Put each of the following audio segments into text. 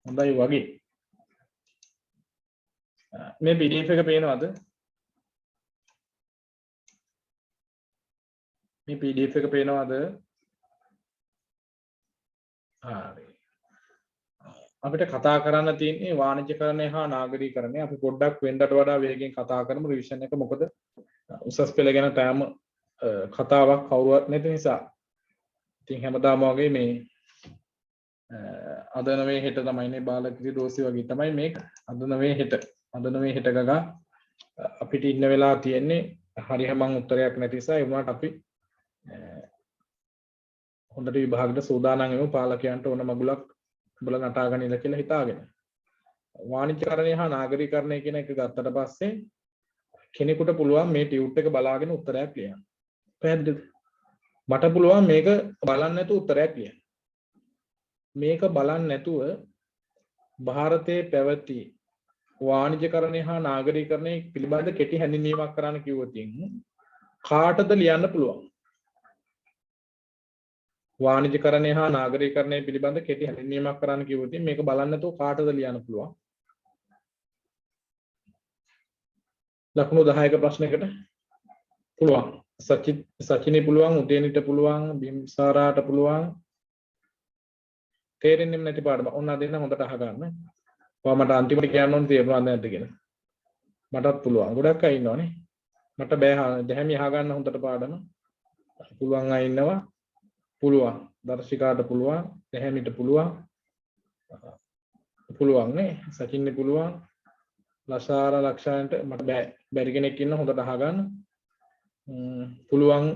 හොඳයි වගේ. මේ PDF එක පේනවද? මේ PDF එක පේනවද? හරි. අපිට කතා කරන්න තියෙන්නේ වාණිජ්‍යකරණය හා නාගරීකරණය. අපි පොඩ්ඩක් වෙනදට වඩා වේගෙන් කතා කරමු රිවිෂන් එක. මොකද උසස් පෙළ ගැන තාම කතාවක් කවුරුවත් නැති නිසා. ඉතින් හැමදාම වගේ මේ අද නෙවෙයි හෙට තමයිනේ බාලකිරි දෝසි වගේ තමයි මේක. අද නෙවෙයි හෙට ගගා අපිට ඉන්න වෙලා තියෙන්නේ හරි හැමං උත්තරයක් නැති නිසා ඒ වුණාට අපි හොඳට විභාගෙට සූදානම් වෙමු. පාලකයන්ට ඕන මගුලක් උඹලා නටා ගනින්න කියලා හිතාගෙන. වාණිජ්‍යකරණය හා නාගරීකරණය කියන එක ගත්තට පස්සේ කෙනෙකුට පුළුවන් මේ ටියුට් එක බලාගෙන උත්තරයක් ලියන්න. පැහැදිලිද? මට පුළුවන් මේක බලන්න නැතුව උත්තරයක් ලියන්න. මේක බලන්න නැතුව ಭಾರತයේ පැවති වාණිජ්‍යකරණය හා නාගරීකරණය පිළිබඳ කෙටි හැඳින්වීමක් කරන්න කිව්වොත් කාටද ලියන්න පුළුවන්? වාණිජ්‍යකරණය හා නාගරීකරණය පිළිබඳ කෙටි හැඳින්වීමක් කරන්න කිව්වොත් මේක බලන්න නැතුව කාටද ලියන්න පුළුවන්? ලකුණු 10ක ප්‍රශ්නයකට පුළුවන්. සචිනි පුළුවන්, උදේනිට පුළුවන්, බිම්සාරාට පුළුවන්. තේරෙන්නේ නැති පාඩම. ඔන්න දෙන්න හොඳට අහගන්න. ඔයා මට අන්තිමට කියන්න ඕනේ තේරුණාද නැද්ද කියලා. මටත් පුළුවන්. ගොඩක් අය ඉන්නවනේ. මට බෑ දැහැමි අහගන්න හොඳට පාඩම. පුළුවන් අය ඉන්නවා. පුළුවන්. දර්ශිකාට පුළුවන්, දැහැමිට පුළුවන්. පුළුවන් නේ. සචින්නේ පුළුවන්. ලසාරා ලක්ෂායන්ට මට බෑ. බැරි කෙනෙක් ඉන්න හොඳට අහගන්න. පුළුවන්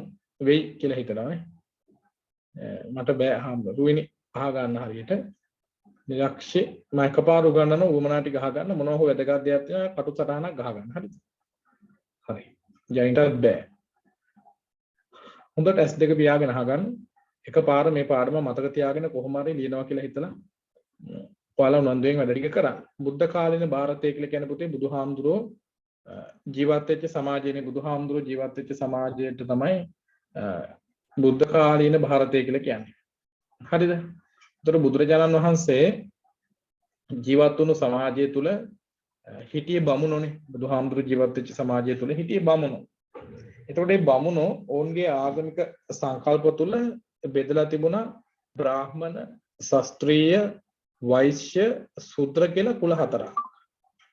වෙයි කියලා හිතනවා නේ. මට බෑ හම්බ. රුවිනි අහගන්න හරියට. නිලක්ෂේ මම එකපාර උගන්නන උවමනා ටික අහගන්න මොනවා හෝ වැදගත් දෙයක් තියෙනවා කටු සටහනක් ගහගන්න. හරිද? හරි. ජයින්ටත් බෑ. හොඳට S2 පියාගෙන අහගන්න. එකපාර මේ පාඩම මතක තියාගෙන කොහොම හරි ලියනවා කියලා හිතලා ඔයාලා උනන්දුවෙන් වැඩ ටික කරන්න. බුද්ධ කාලීන ಭಾರತය කියලා කියන පුතේ බුදුහාමුදුරෝ ජීවත් වෙච්ච සමාජයනේ. බුදුහාමුදුරෝ ජීවත් වෙච්ච සමාජයට තමයි බුද්ධ කාලීන ಭಾರತය කියලා කියන්නේ. හරිද? ඒතර බුදුරජාණන් වහන්සේ ජීවත් වුණු සමාජය තුල හිටියේ බමුණෝනේ. බුදුහාමුදුරෝ ජීවත් වෙච්ච සමාජය තුල හිටියේ බමුණෝ. එතකොට මේ බමුණෝ ඔවුන්ගේ ආගමික සංකල්ප තුල බෙදලා තිබුණා බ්‍රාහ්මණ, ශාස්ත්‍රීය, වෛශ්‍ය, ශූද්‍ර කියලා කුල හතරක්.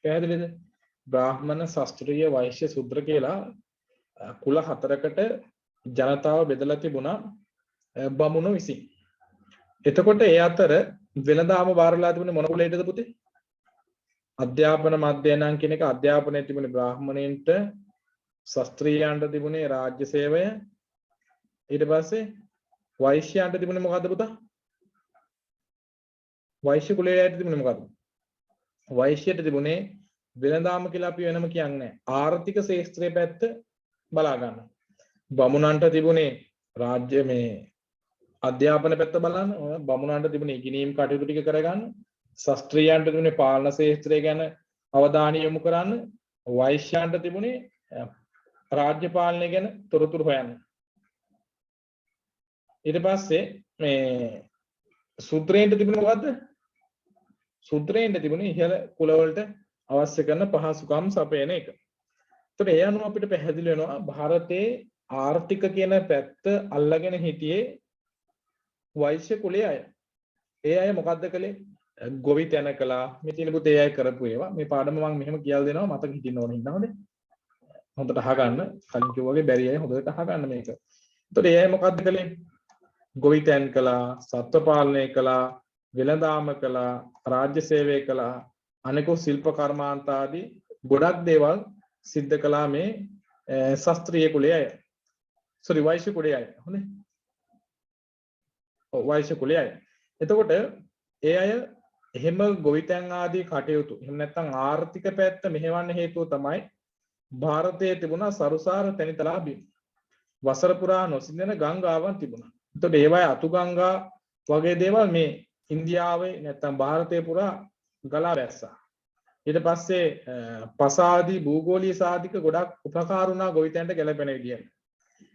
පැහැදිලිද? බ්‍රාහ්මණ, ශාස්ත්‍රීය, වෛශ්‍ය, ශූද්‍ර කියලා කුල හතරකට ජනතාව බෙදලා තිබුණා බමුණෝ විසින්. එතකොට ඒ අතර වෙනදාම බාරලා තිබුණේ මොන කුලයටද පුතේ? අධ්‍යාපන මධ්‍යයනන් කියන එක අධ්‍යාපනයේ තිබුණේ බ්‍රාහ්මණයන්ට, ශාස්ත්‍රීයයන්ට තිබුණේ රාජ්‍ය සේවය. ඊට පස්සේ වෛශ්‍යයන්ට තිබුණේ මොකද්ද පුතා? වෛශ්‍ය කුලයට තිබුණේ මොකද්ද? වෛශ්‍යයට තිබුණේ වෙනදාම කියලා අපි වෙනම කියන්නේ නැහැ. ආර්ථික ශාස්ත්‍රයේ පැත්ත බලා ගන්න. බමුණන්ට තිබුණේ රාජ්‍ය මේ අධ්‍යාපන පැත්ත බලන්න. බමුණන්ට තිබුණේ ඉගෙනීම් කටයුතු ටික කරගන්න. ශාස්ත්‍රීයයන්ට තිබුණේ පාලන ශාස්ත්‍රය ගැන අවධානය යොමු කරන්න. වෛශ්‍යයන්ට තිබුණේ රාජ්‍ය පාලනය ගැන තොරතුරු හොයන්න. ඊට පස්සේ මේ ශූද්‍රයන්ට තිබුණේ මොකද්ද? ශූද්‍රයන්ට තිබුණේ ඉහළ කුලවලට අවශ්‍ය කරන පහසුකම් සපයන එක. ඒතකොට ඒ අනුව අපිට පැහැදිලි වෙනවා ಭಾರತයේ ආර්ථික කියන පැත්ත අල්ලගෙන හිටියේ වෛශ්‍ය කුලයේ අය. ඒ අය මොකද්ද කළේ? ගොවි තැන කළා. මේ තියෙන පුතේ ඒ අය කරපු ඒවා. මේ පාඩම මම මෙහෙම කියලා දෙනවා මතක හිටින්න ඕන හින්දා හොඳේ. හොඳට අහගන්න. කලින් කිව්වා වගේ බැරි අය හොඳට අහගන්න මේක. ඒතකොට ඒ අය මොකද්ද කළේ? ගොවි තැන් කළා, සත්ත්ව පාලනය කළා, වෙළඳාම කළා, රාජ්‍ය සේවය කළා, අනෙකුත් ශිල්ප කර්මාන්ත ආදී ගොඩක් දේවල් සිද්ධ කළා මේ ශාස්ත්‍රීය කුලයේ අය. වෛශ්‍ය කුලයේ අය. හොඳේ. වෛශ්‍ය කුලයේ අය. එතකොට ඒ අය එහෙම ගොවිතැන් ආදී කටයුතු එහෙම නැත්නම් ආර්ථික පැත්ත මෙහෙවන්න හේතුව තමයි ಭಾರತයේ තිබුණා සරුසාර තැනිතලා බිම්. වසර පුරා නොසිඳෙන ගංගාවන් තිබුණා. එතකොට ඒවයි අතු ගංගා වගේ දේවල් මේ ඉන්දියාවේ නැත්නම් ಭಾರತයේ පුරා ගලා වැස්සා. ඊට පස්සේ පසාදී භූගෝලීය සාධක ගොඩක් උපකාර වුණා ගොවිතැන්ට ගැලපෙන විදියට.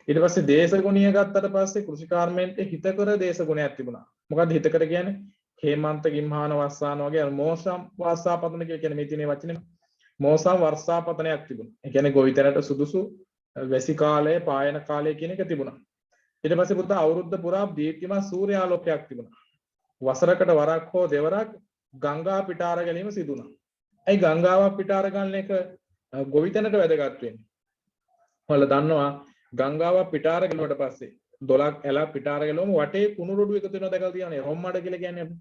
ඊට පස්සේ දේශගුණීය ගත්තට පස්සේ කෘෂිකාර්මයන්ට හිතකර දේශගුණයක් තිබුණා. මොකද්ද හිතකර කියන්නේ? හේමන්ත ගිම්හාන වස්සාන වගේ මෝසම් වස්සාපතන කියන මේ තියෙන වචනේ මෝසම් වර්ෂාපතනයක් තිබුණා. ඒ කියන්නේ ගොවිතැනට සුදුසු වැසි කාලය, පායන කාලය කියන එක තිබුණා. ඊට පස්සේ පුතා අවුරුද්ද පුරා දීප්තිමත් සූර්යාලෝකයක් තිබුණා. වසරකට වරක් හෝ දෙවරක් ගංගා පිටාර ගැනීම සිදු වුණා. ඒ ගංගාව පිටාර ගන්න එක ගොවිතැනට වැදගත් වෙන්නේ. ඔයාලා දන්නවා ගංගාව පිටාර ගලුවට පස්සේ 12ක් ඇල පිටාර ගලුවම වටේ කුණු රොඩු එකතු වෙනවා දැකලා තියෙනවනේ රොම්මඩ කියලා කියන්නේ අපි.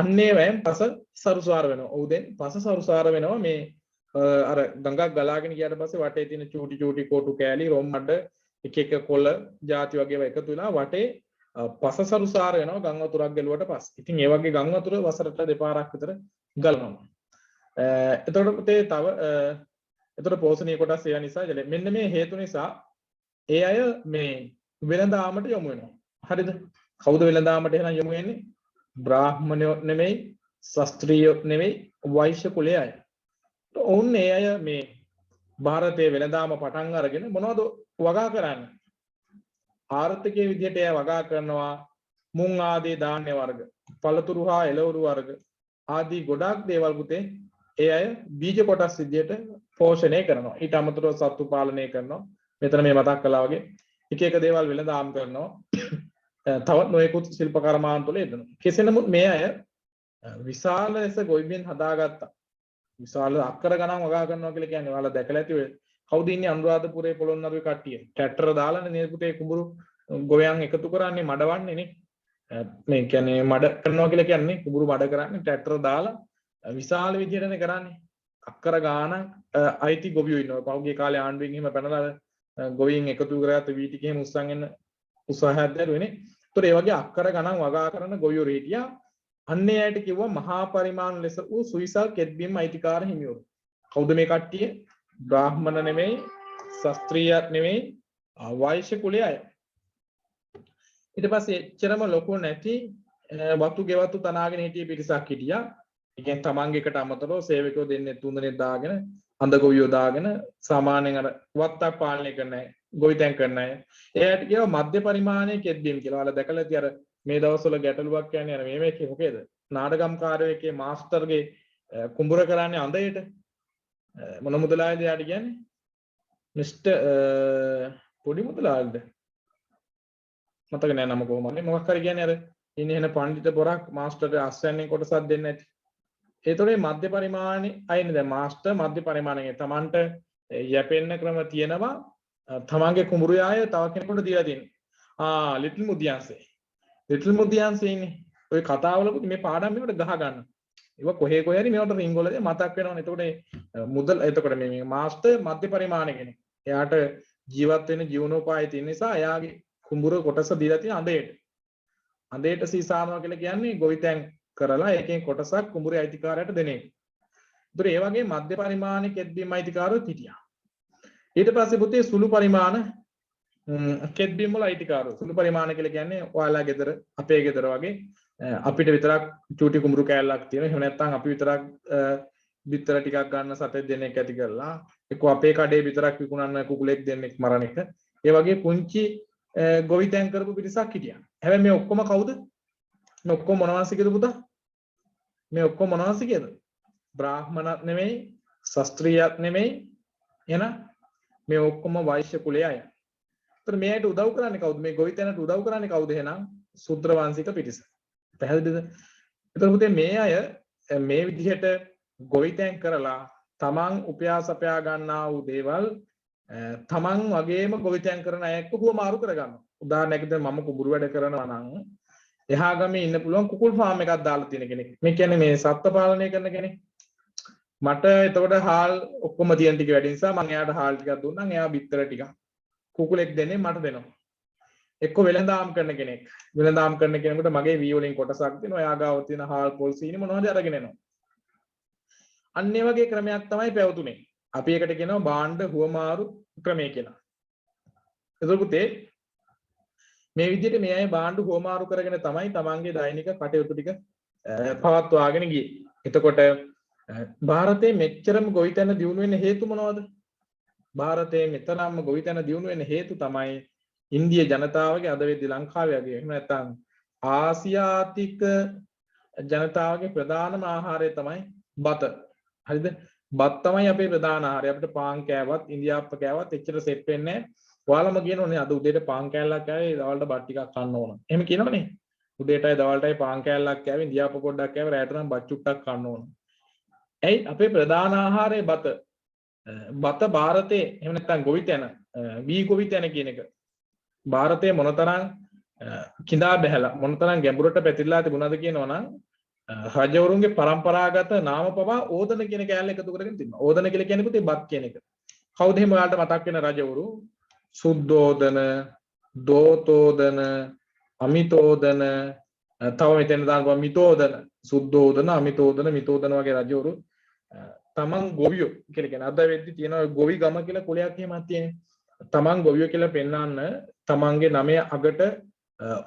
අන්නේ වෑම් පස සරුසාර වෙනවා. ඔව් දැන් පස සරුසාර වෙනවා මේ අර ගඟක් ගලාගෙන ගියාට පස්සේ වටේ තියෙන චූටි චූටි කොටු කෑලි රොම්මඩ එක එක කොළ ಜಾති වගේ ඒවා එකතු වෙලා වටේ පස සරුසාර වෙනවා ගං වතුරක් ගැලුවට පස්සේ. ඉතින් ඒ වගේ ගං වතුර වසරට දෙපාරක් විතර ගලනවා. එතකොට තව එතකොට පෝෂණීය කොටස් ඒ නිසා මෙන්න මේ හේතු නිසා ඒ අය මේ වෙළඳාමට යොමු වෙනවා. හරිද? කවුද වෙළඳාමට එහෙනම් යොමු වෙන්නේ? බ්‍රාහ්මණයෝ නෙමෙයි, ශාස්ත්‍රීයෝ නෙමෙයි, වෛශ්‍ය කුලයේ අය. ඔවුන් ඒ අය මේ ಭಾರತයේ වෙළඳාම පටන් අරගෙන මොනවද වගා කරන්නේ? ආර්ථිකයේ විදිහට එයා වගා කරනවා මුං ආදී ධාන්‍ය වර්ග, පළතුරු හා එළවලු වර්ග ආදී ගොඩාක් දේවල් පුතේ ඒ අය බීජ කොටස් විදිහට පෝෂණය කරනවා. ඊට අමතරව සත්තු පාලනය කරනවා. මෙතන මේ මතක් කළා වගේ එක එක දේවල් වෙළඳාම් කරනවා. තවත් නොයෙකුත් ශිල්ප කර්මාන්ත වල යෙදෙනවා. කෙසේ නමුත් මේ අය විශාල ලෙස ගොවිබිම් හදාගත්තා. විශාල අක්කර ගණන් වගා කරනවා කියලා කියන්නේ ඔයාලා දැකලා ඇති ඔය කවුද ඉන්නේ අනුරාධපුරේ පොළොන්නරුවේ කට්ටිය. ට්‍රැක්ටර දාලානේ නේද පුතේ කුඹුරු ගොයන් එකතු කරන්නේ මඩවන්නේ නේ. මේ කියන්නේ මඩ කරනවා කියලා කියන්නේ කුඹුරු මඩ කරන්නේ ට්‍රැක්ටර දාලා විශාල විදිහටනේ කරන්නේ. අක්කර ගාන අයිති ගොවියෝ ඉන්නවා. පහුගිය කාලේ ආණ්ඩුවෙන් එහෙම පැනලා ගොවීන් එකතු කරගත්ත වී ටික එහෙම උස්සන් එන්න උත්සාහයක් දැරුවේනේ. ඒතර ඒ වගේ අක්කර ගණන් වගා කරන ගොවියෝ හිටියා. අන්නේ ඇයට කිව්වා මහා පරිමාණ ලෙස වූ සුවිසල් කෙත්බිම් අයිතිකාර හිමියෝ. කවුද මේ කට්ටිය? බ්‍රාහ්මණ නෙමෙයි, ශාස්ත්‍රීයත් නෙමෙයි, වෛශ්‍ය කුලයේ අය. ඊට පස්සේ එච්චරම ලොකු නැති වතු ගෙවතු තනාගෙන හිටිය පිරිසක් හිටියා. ඒ කියන්නේ තමන්ගේ එකට අමතරව සේවකයෝ දෙන්නේ තුන් දෙනෙක් දාගෙන අඳ ගොවියෝ දාගෙන සාමාන්‍යයෙන් අර වත්තක් පාලනය කරන අය, ගොවිතැන් කරන අය. එයාට කියනවා මධ්‍ය පරිමාණයේ කෙත්බිම් කියලා. ඔයාලා දැකලා ඇති අර මේ දවස්වල ගැටලුවක් කියන්නේ අර මේකේ මොකේද? නාටකම්කාරයෙක්ගේ මාස්ටර්ගේ කුඹුර කරන්නේ අඳයට. මොන මුදලාලිද යාට කියන්නේ? මිස්ටර් පොඩි මුදලාලිද? මතක නෑ නම කොහොමද? මොකක් හරි කියන්නේ අර ඉන්නේ එන පඬිත පොරක් මාස්ටර්ට අස්වැන්නේ කොටසක් දෙන්න ඇති. ඒතොරේ මධ්‍ය පරිමාණේ අයිනේ දැන් මාස්ටර් මධ්‍ය පරිමාණයේ Tamanට යැපෙන්න ක්‍රම තියෙනවා. තමන්ගේ කුඹුරු යාය තව කෙනෙකුට දීලා දෙන්නේ. ලිටල් මුදියන්සේ. ලිටල් මුදියන්සේ ඉන්නේ. ඔය කතාවල මේ පාඩම් මේවට ගහ ගන්න. ඒක කොහේ කොහේ හරි මේවට රින්ග් වලදී මතක් වෙනවනේ. එතකොට මුදල් එතකොට මේ මාස්ටර් මධ්‍ය පරිමාණ කෙනෙක්. එයාට ජීවත් වෙන ජීවනෝපාය තියෙන නිසා එයාගේ කුඹුරු කොටස දීලා තියෙන අඳේට. අඳේට සීසානවා කියලා කියන්නේ ගොවිතැන් කරලා ඒකෙන් කොටසක් කුඹුරේ අයිතිකාරයට දෙන එක. ඒතර ඒ වගේ මධ්‍ය පරිමාණ කෙත්බිම් අයිතිකාරයෝ හිටියා. ඊට පස්සේ පුතේ සුළු පරිමාණ කෙත්බිම් වල අයිතිකාරයෝ. සුළු පරිමාණ කියලා කියන්නේ ඔයාලා ගෙදර අපේ ගෙදර වගේ අපිට විතරක් චූටි කුඹුරු කෑල්ලක් තියෙනවා. එහෙම නැත්නම් අපි විතරක් බිත්තර ටිකක් ගන්න සතෙක් දෙන්නෙක් ඇති කරලා එක්ක අපේ කඩේ විතරක් විකුණන්න කුකුලෙක් දෙන්නෙක් මරණ එක. ඒ වගේ පුංචි ගොවිතැන් කරපු පිරිසක් හිටියා. හැබැයි මේ ඔක්කොම කවුද? මේ ඔක්කොම මොනවාසිකද පුතා? මේ ඔක්කොම මොනවාසිකද? බ්‍රාහ්මණත් නෙමෙයි, ශාස්ත්‍රීයත් නෙමෙයි. එහෙනම් මේ ඔක්කොම වෛශ්‍ය කුලයේ අය. ඒතර මේ අයට උදව් කරන්නේ කවුද? මේ ගොවිතැනට උදව් කරන්නේ කවුද එහෙනම්? ශුද්‍ර වංශික පිරිස. පැහැදිලිද? ඒතර පුතේ මේ අය මේ විදිහට ගොවිතැන් කරලා තමන් උපයා සපයා ගන්නා වූ දේවල් තමන් වගේම ගොවිතැන් කරන අයෙක්ව හුවමාරු කරගන්නවා. උදාහරණයක් විදිහට මම කුඹුරු වැඩ කරනවා නම් එහා ගමේ ඉන්න පුළුවන් කුකුල් ෆාම් එකක් දාලා තියෙන කෙනෙක්. මේ කියන්නේ මේ සත්ත්ව පාලනය කරන කෙනෙක්. මට එතකොට හාල් ඔක්කොම තියෙන ටික වැඩි නිසා මම එයාට හාල් ටිකක් දුන්නම්. එයා බිත්තර ටිකක් කුකුලෙක් දෙන්නේ මට දෙනවා. එක්ක වෙළඳාම් කරන කෙනෙක්. වෙළඳාම් කරන කෙනෙකුට මගේ වී වලින් කොටසක් දෙනවා. එයා ගාව තියෙන හාල් පොල් සීනි මොනවද අරගෙන එනවා. අන්න ඒ වගේ ක්‍රමයක් තමයි පැවතුනේ. අපි එකට කියනවා භාණ්ඩ හුවමාරු ක්‍රමය කියලා. එතකොට පුතේ මේ විදිහට මේ අය භාණ්ඩ හුවමාරු කරගෙන තමයි තමන්ගේ දෛනික කටයුතු ටික පවත්වාගෙන ගියේ. එතකොට ಭಾರತයේ මෙච්චරම ගොවිතැන දියුණු වෙන්න හේතු මොනවද? ಭಾರತයේ මෙතරම්ම ගොවිතැන දියුණු වෙන්න හේතු තමයි ඉන්දිය ජනතාවගේ අද වෙද්දී ලංකාවේ වගේ එහෙම නැත්නම් ආසියාතික ජනතාවගේ ප්‍රධානම ආහාරය තමයි බත. හරිද? බත් තමයි අපේ ප්‍රධාන ආහාරය. අපිට පාන් කෑවත් ඉන්දියාප්ප කෑවත් එච්චර සෙට් වෙන්නේ නැහැ. ඔයාලම කියනෝනේ අද උදේට පාන් කෑල්ලක් කෑවේ දවල්ට බත් ටිකක් කන්න ඕන. එහෙම කියනවනේ. උදේටයි දවල්ටයි පාන් කෑල්ලක් කෑවේ ඉන්දියාප්ප පොඩ්ඩක් කෑවේ රැයට නම් බත් චුට්ටක් කන්න ඕන. ඇයි අපේ ප්‍රධාන ආහාරය බත. බත ಭಾರತයේ එහෙම නැත්නම් ගොවිතැන වී ගොවිතැන කියන එක ಭಾರತයේ මොනතරම් කිඳා බැහැලා මොනතරම් ගැඹුරට පැතිරලා තිබුණාද කියනවනම් රජවරුන්ගේ પરම්පරාගත නාම පවා ඕදන කියන කෑල්ල එකතු කරගෙන තිබුණා. ඕදන කියලා කියන්නේ පුතේ බත් කියන එක. කවුද එහෙම ඔයාලට මතක් වෙන රජවරු? සුද්ධෝදන, දෝතෝදන, අමිතෝදන, තව මෙතන දානවා මිතෝදන, සුද්ධෝදන, අමිතෝදන, මිතෝදන වගේ රජවරු තමන් ගොවියෝ කියලා කියන අද වෙද්දි තියෙනවා ගොවි ගම කියලා කුලයක් එහෙමත් තියෙනවා. තමන් ගොවියෝ කියලා පෙන්වන්න තමන්ගේ නමේ අගට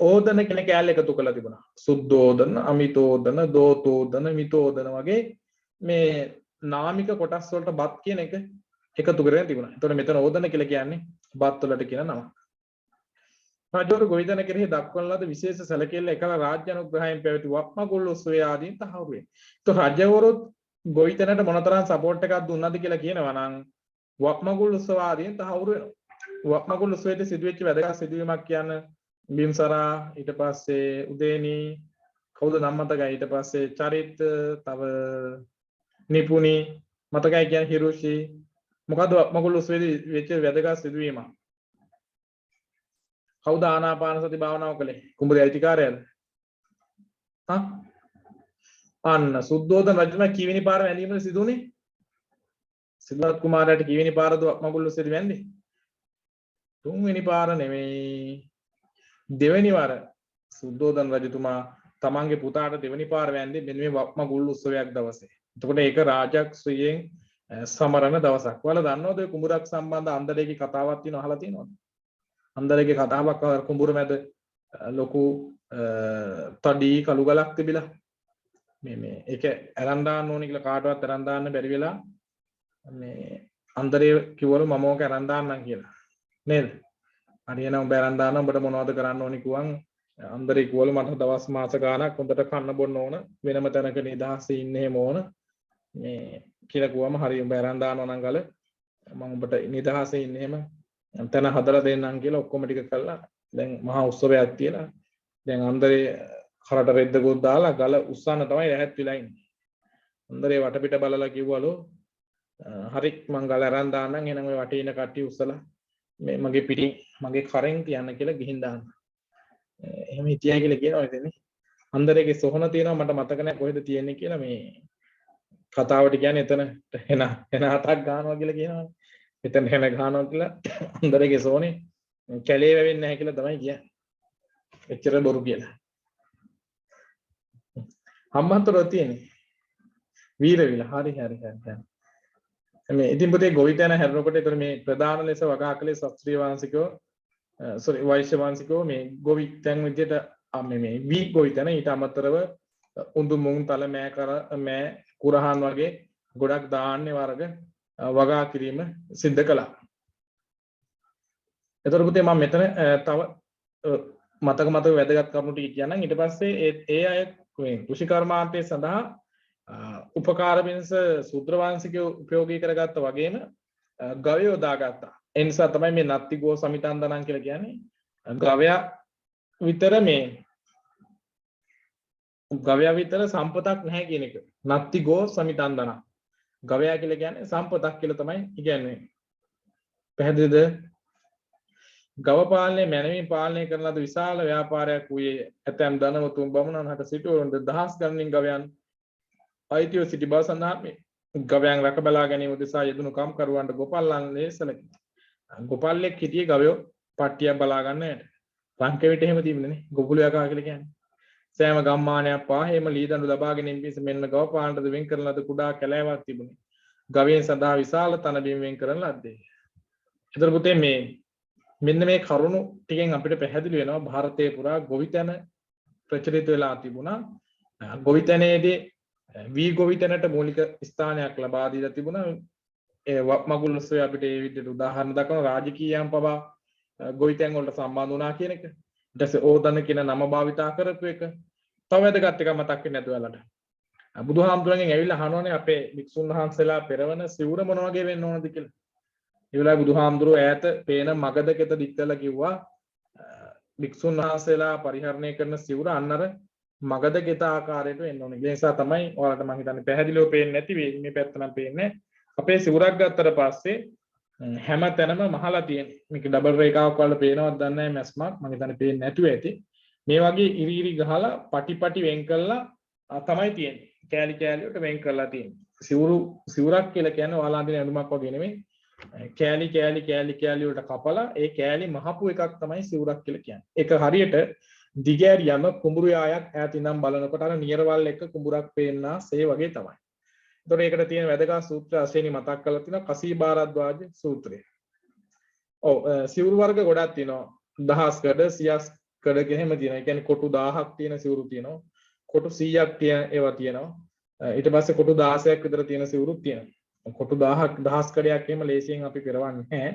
ඕදන කියන කෑල්ල එකතු කරලා තිබුණා. සුද්ධෝදන, අමිතෝදන, දෝතෝදන, මිතෝදන වගේ මේ නාමික කොටස් වලට බත් කියන එක එකතු කරගෙන තිබුණා. එතකොට මෙතන ඕදන කියලා කියන්නේ බත් වලට කියන නමක්. රජවරු ගොවිතැන කෙරෙහි දක්වන ලද විශේෂ සැලකිල්ල එකල රාජ්‍ය අනුග්‍රහයෙන් පැවති වක්මගුල් උත්සවය ආදීන් තහවුරු වේ. එතකොට රජවරුත් ගොවිතැනට මොනතරම් සපෝට් එකක් දුන්නාද කියලා කියනවා නම් වක්මගුල් උත්සව ආදීන් තහවුරු වෙනවා. වක්මගුල් උත්සවයේ සිදුවෙච්ච වැදගත් සිදුවීමක් කියන්නේ බිම්සරා, ඊට පස්සේ උදේනි, කවුද නම් මතකයි, ඊට පස්සේ චරිත, තව නිපුණි මතකයි කියන්නේ හිරුෂි. මොකද්ද වක්මගුල් උත්සවයේදී වෙච්ච වැදගත් සිදුවීමක්? කවුද ආනාපාන සති භාවනාව කළේ? කුඹුරේ අයිතිකාරයද? අන්න සුද්ධෝදන රජතුමා කීවෙනි පාර වැඳීමද සිදුුනේ? සිද්ධාර්ථ කුමාරයාට කීවෙනි පාරද වක්මගුල් උත්සවයේදී වැඳේ? තුන්වෙනි පාර නෙමෙයි. දෙවෙනි වර සුද්ධෝදන රජතුමා තමන්ගේ පුතාට දෙවෙනි පාර වැඳේ මෙන්න මේ වක්මගුල් උත්සවයක් දවසේ. එතකොට ඒක රාජක්ෂයෙන් සමරන දවසක්. ඔයාලා දන්නවද කුඹුරක් සම්බන්ධ අන්දරේගේ කතාවක් තියෙනව අහලා තියෙනවද? අන්දරේගේ කතාවක් කුඹුර මැද ලොකු තඩි කළු ගලක් තිබිලා මේ ඒක අරන් දාන්න ඕනේ කියලා කාටවත් අරන් දාන්න බැරි වෙලා මේ අන්දරේ කිව්වලු මම ඕක අරන් දාන්නම් කියලා. නේද? හරියනම් උඹ අරන් දාන්න උඹට මොනවද කරන්න ඕනි කිව්වන් අන්දරේ කිව්වලු මට දවස් මාස ගාණක් හොඳට කන්න බොන්න ඕන වෙනම තැනක නිදහසේ ඉන්න හැම ඕන මේ කියලා කිව්වම හරි උඹ අරන් දානවා නම් ගල මම උඹට නිදහසේ ඉන්න හැම තැන හදලා දෙන්නම් කියලා ඔක්කොම ටික කළා. දැන් මහා උත්සවයක් තියලා දැන් අන්දරේ කරට රෙද්දකුත් දාලා ගල උස්සන්න තමයි රැහත් වෙලා ඉන්නේ. අන්දරේ වටපිට බලලා කිව්වලු හරි මං ගල අරන් දාන්නම් එහෙනම් ඔය වටේ ඉන්න කට්ටිය උස්සලා මේ මගේ පිටින් මගේ කරෙන් තියන්න කියලා ගිහින් දාන්න. එහෙම හිටියයි කියලා කියනවා ඉතින්. අන්දරේගේ සොහන තියෙනවා මට මතක නැහැ කොහෙද තියෙන්නේ කියලා මේ කතාවට කියන්නේ එතන එන හතක් ගන්නවා කියලා කියනවා. එතන හැම ගන්නවා කියලා අන්දරේගේ සෝනේ කැලේ වැවෙන්නේ නැහැ කියලා තමයි කියන්නේ. එච්චර බොරු කියලා. හම්බන්තොට තියෙන්නේ. වීරවිල හරි. මේ ඉතින් පුතේ ගොවිතැන හැරෙනකොට ඒතර මේ ප්‍රධාන ලෙස වගා කළේ ශාස්ත්‍රීය වංශිකෝ වෛශ්‍ය වංශිකෝ මේ ගොවිතැන් විදියට මේ වී ගොවිතැන ඊට අමතරව උඳු මුං තල මෑ කුරහන් වගේ ගොඩක් ධාන්‍ය වර්ග වගා කිරීම සිද්ධ කළා. ඒතර පුතේ මම මෙතන තව මතක වැදගත් කරුණු ටික කියන්නම්. ඊට පස්සේ ඒ අය මේ කෘෂි කර්මාන්තයේ සඳහා උපකාර වෙනස සූත්‍ර වංශිකය උපයෝගී කරගත්ත වගේම ගවයෝ දාගත්තා. ඒ නිසා තමයි මේ නත්ති ගෝ සමිතන්දනන් කියලා කියන්නේ. ගවයා විතර සම්පතක් නැහැ කියන එක. නත්ති ගෝ සමිතන්දන. ගවයා කියලා කියන්නේ සම්පතක් කියලා තමයි කියන්නේ. පැහැදිලිද? ගව පාලනය මැනවින් පාලනය කරන ලද විශාල ව්‍යාපාරයක් වූයේ ඇතැම් ධනවතුන් බමුණන් හට සිටුවරුන්ට දහස් ගණනින් ගවයන් අයිතිව සිටි බව සඳහන් වේ. ගවයන් රැක බලා ගැනීම උදෙසා යෙදුණු කම්කරුවන්ට ගොපල්ලන් ලේසලකි. ගොපල්ලෙක් හිටියේ ගවයෝ පට්ටියක් බලා ගන්නට. ලංකාවට එහෙම තිබුණේ නේ. ගොපුළු යකා කියලා කියන්නේ. සෑම ගම්මානයක් පාහේම ලී දඬු ලබා ගැනීම පිණිස මෙන්න ගව පාලනට වෙන් කරන ලද කුඩා කැලෑවක් තිබුණේ. ගවයන් සඳහා විශාල තන බිම් වෙන් කරන ලද්දේ. ඒතර පුතේ මෙන්න මේ කරුණු ටිකෙන් අපිට පැහැදිලි වෙනවා ಭಾರತයේ පුරා ගොවිතැන ප්‍රචලිත වෙලා තිබුණා. ගොවිතැනේදී වී ගොවිතැනට මූලික ස්ථානයක් ලබා දීලා තිබුණා. ඒ වක්මගුල් උත්සවය අපිට ඒ විදිහට උදාහරණ දක්වන රාජකීයයන් පවා ගොවිතැන් වලට සම්බන්ධ වුණා කියන එක. ඊට පස්සේ ඕදන කියන නම භාවිතා කරපු එක. තව වැදගත් එකක් මතක් වෙන්නේ නැතුව ඔයාලට. බුදුහාමුදුරන්ගෙන් ඇවිල්ලා අහනෝනේ අපේ වික්ෂුන් වහන්සේලා පෙරවන සිවුර මොන වගේ වෙන්න ඕනද කියලා. ඒ වෙලාවේ බුදුහාමුදුරුවෝ ඈත පේන මගධකෙත දික්කලා කිව්වා වික්ෂුන් වහන්සේලා පරිහරණය කරන සිවුර අන්නර මගධකෙත ආකාරයට වෙන්න ඕනේ. ඒ නිසා තමයි ඔයාලට මම හිතන්නේ පැහැදිලිව පේන්නේ නැති වෙයි. මේ පැත්ත නම් පේන්නේ. අපේ සිවුරක් ගත්තට පස්සේ හැම තැනම මහලා තියෙන්නේ. මේක ඩබල් රේඛාවක් වල පේනවද දන්නේ නැහැ මැස්මක්. මම හිතන්නේ පේන්නේ නැතුව ඇති. මේ වගේ ඉරි ගහලා පටි වෙන් කළා තමයි තියෙන්නේ. කෑලි කෑලි වලට වෙන් කරලා තියෙන්නේ. සිවුරක් කියලා කියන්නේ ඔයාලා අඳින ඇඳුමක් වගේ නෙමෙයි. කෑලි වලට කපලා ඒ කෑලි මහපු එකක් තමයි සිවුරක් කියලා කියන්නේ. ඒක හරියට දිගෑරියම කුඹුරු යායක් ඈත ඉඳන් බලනකොට අර නියරවල් එක කුඹුරක් පේන්නාසේ වගේ තමයි. ඒතකොට ඒකට තියෙන වැදගත් සූත්‍ර අසේනි මතක් කරලා තිනවා කසීබාරද්වාජ සූත්‍රය. ඔව් සිවුරු වර්ග ගොඩක් තියෙනවා. දහස් කඩ සියස් කඩ එහෙම තියෙනවා. ඒ කියන්නේ කොටු 1000ක් තියෙන සිවුරු තියෙනවා. කොටු 100ක් තියෙන ඒවා තියෙනවා. ඊට පස්සේ කොටු 16ක් විතර තියෙන සිවුරුත් තියෙනවා. කොටු 1000ක් දහස් කඩයක් එහෙම ලේසියෙන් අපි පෙරවන්නේ නැහැ.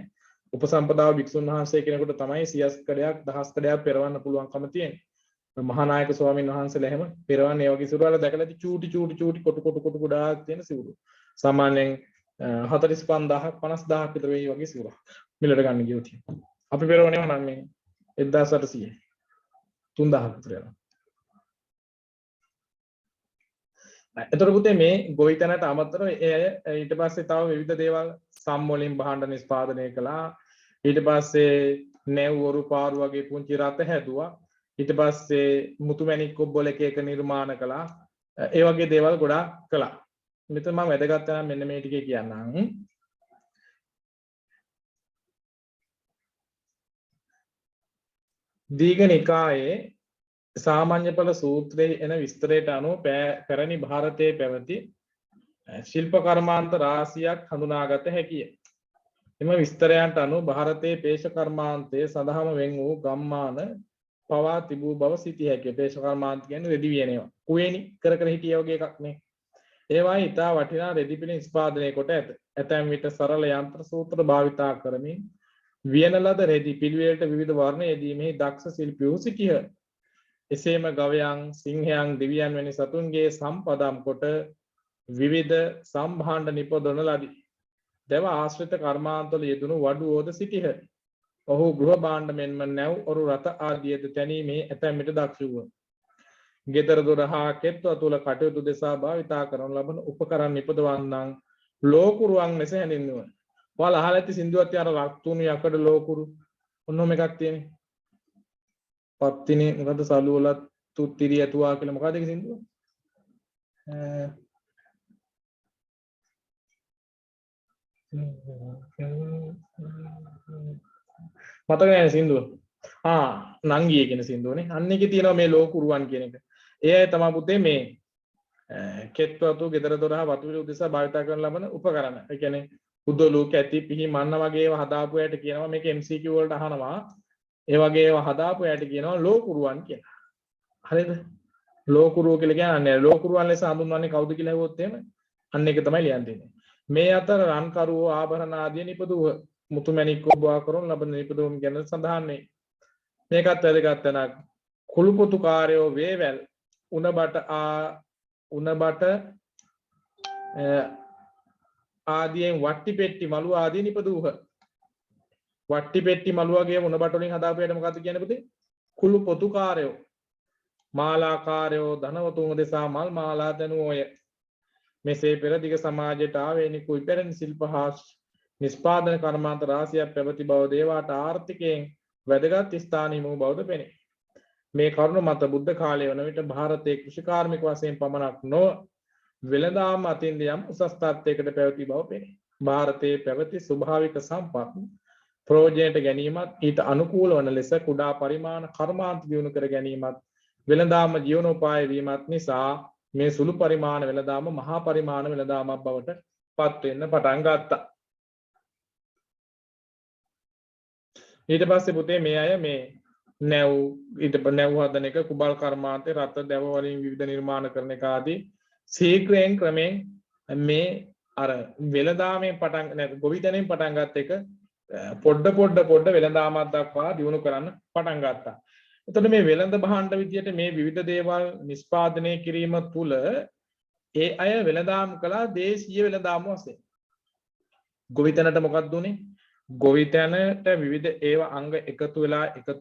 උපසම්පදාව වික්ෂුන් වහන්සේ කෙනෙකුට තමයි සියස් කඩයක් දහස් කඩයක් පෙරවන්න පුළුවන්කම තියෙන්නේ. මහානායක ස්වාමීන් වහන්සේලා එහෙම පෙරවන්නේ ඒ වගේ සිවුරු වල දැකලා ඇති චූටි කොටු ගොඩාක් තියෙන සිවුරු. සාමාන්‍යයෙන් 45000ක් 50000ක් විතර වෙයි වගේ සිවුරක්. මිලට ගන්න ගියොත්. අපි පෙරවන්නේ නම් මේ 1800 3000ක් විතර යනවා. එතකොට පුතේ මේ ගොවිතැනට අමතරව ඊට පස්සේ තව විවිධ දේවල් සම් වලින් භාණ්ඩ නිෂ්පාදනය කළා. ඊට පස්සේ නැව් වරු පාරු වගේ පුංචි රත හැදුවා. ඊට පස්සේ මුතුමැණික් කොබ්බල එක නිර්මාණ කළා. ඒ වගේ දේවල් ගොඩාක් කළා. මෙතන මම වැදගත් කරන්නේ මෙන්න මේ ටිකේ කියන්නම්. දීඝනිකායේ සාමාන්‍ය ඵල සූත්‍රයේ එන විස්තරයට අනුව පැරණි ಭಾರತයේ පැවති ශිල්ප කර්මාන්ත රාශියක් හඳුනාගත හැකිය. එම විස්තරයන්ට අනුව ಭಾರತයේ පේශ කර්මාන්තයේ සඳහාම වෙන් වූ ගම්මාන පවා තිබූ බව සිටිය හැකිය. පේශ කර්මාන්ත කියන්නේ රෙදි වියනේවා. කුවේණි කර හිටිය වගේ එකක් නේ. ඒවායි ඉතා වටිනා රෙදි පිළි නිෂ්පාදනය කොට ඇත. ඇතැම් විට සරල යන්ත්‍ර සූත්‍ර භාවිතා කරමින් වියන ලද රෙදි පිළිවෙලට විවිධ වර්ණ යෙදීමෙහි දක්ෂ ශිල්පියෝ සිටියහ. එසේම ගවයන්, සිංහයන්, දෙවියන් වැනි සතුන්ගේ සම්පදම් කොට විවිධ සම්භාණ්ඩ නිපදවන ලදී. දෙව ආශ්‍රිත කර්මාන්තවල යෙදුණු වඩුවෝද සිටියහ. ඔහු ගෘහ භාණ්ඩ මෙන්ම නැව් ඔරු රත ආදියද තැනීමේ ඇතැම් විට දක්ෂ වූහ. ගෙදර දොර හා කෙත්ව තුළ කටයුතු දෙසා භාවිතා කරනු ලබන උපකරණ නිපදවන්නන් ලෝකුරුවන් ලෙස හැඳින්වුවා. ඔයාලා අහලා ඇති සින්දුවක් තියෙන අර රක්තුණු යකඩ ලෝකුරු ඔන්නෝම එකක් තියෙන්නේ. පත්තිනේ මොකද්ද සලුවලත් තුත්තිරිය ඇතුවා කියලා මොකද්ද ඒක සින්දුව? මතක නැහැ සින්දුව. නංගියේ කියන සින්දුවනේ. අන්න එකේ තියෙනවා මේ ලෝකුරුවන් කියන එක. ඒ අය තමයි පුතේ මේ කෙත්වතු ගෙදර දොර හා වතුර උදෙසා භාවිත කරන ලබන උපකරණ. ඒ කියන්නේ උදළු කැටි පිහි මන්න වගේ ඒවා හදාපු අයට කියනවා මේක MCQ වලට අහනවා. ඒ වගේ ඒවා හදාපු අයට කියනවා ලෝකුරුවන් කියලා. හරිද? ලෝකුරුව කියලා කියන්නේ ලෝකුරුවන් ලෙස හඳුන්වන්නේ කවුද කියලා හෙව්වොත් එහෙම අන්න ඒක තමයි ලියන්න තියෙන්නේ. මේ අතර රන්කරුවෝ ආභරණ ආදී නිපදුව මුතුමැණික් ඔබවා කරන ලබන නිපදවුම් ගැන සඳහන් වේ. මේකත් වැදගත් තැනක්. කුළුපොතු කාර්යෝ වේවැල් උණබට ආදීන් වට්ටි පෙට්ටි මලු ආදී නිපදවූහ. වට්ටි පෙට්ටි මලු වගේ උණබට වලින් හදාපු යට මොකද්ද කියන්නේ පුතේ? කුළුපොතු කාර්යෝ. මාලාකාරයෝ ධනවතුන් දෙසා මල් මාලා දනුවෝය. මෙසේ පෙරදිග සමාජයට ආවේනික ඉපැරණි ශිල්ප හා නිෂ්පාදන කර්මාන්ත රාශියක් පැවති බව දේවාට ආර්ථිකයෙන් වැදගත් ස්ථානීය වූ බවද පෙනේ. මේ කරුණ මත බුද්ධ කාලයේ වන විට ಭಾರತයේ කෘෂිකාර්මික වශයෙන් පමණක් නොව වෙළඳාම් අතින් යම් උසස් තත්ත්වයකට පැවති බව පෙනේ. ಭಾರತයේ පැවති ස්වභාවික සම්පත් ප්‍රයෝජනයට ගැනීමත් ඊට අනුකූල වන ලෙස කුඩා පරිමාණ කර්මාන්ත දියුණු කර ගැනීමත් වෙළඳාම ජීවනෝපාය වීමත් නිසා මේ සුළු පරිමාණ වෙළඳාම මහා පරිමාණ වෙළඳාමක් බවට පත් වෙන්න පටන් ගත්තා. ඊට පස්සේ පුතේ මේ අය මේ නැව් හදන එක කුබල් කර්මාන්තේ රත දැව වලින් විවිධ නිර්මාණ කරන එක ආදී ශීඝ්‍රයෙන් ක්‍රමයෙන් මේ අර වෙළඳාමෙන් පටන් නැත්නම් ගොවිතැනෙන් පටන් ගත්ත එක පොඩ වෙළඳාමක් දක්වා දියුණු කරන්න පටන් ගත්තා. එතකොට මේ වෙළඳ භාණ්ඩ විදියට මේ විවිධ දේවල් නිෂ්පාදනය කිරීම තුළ ඒ අය වෙළඳාම් කළා දේශීය වෙළඳාම් වශයෙන්. ගොවිතැනට මොකක්ද උනේ? ගොවිතැනට විවිධ ඒවා අංග එකතු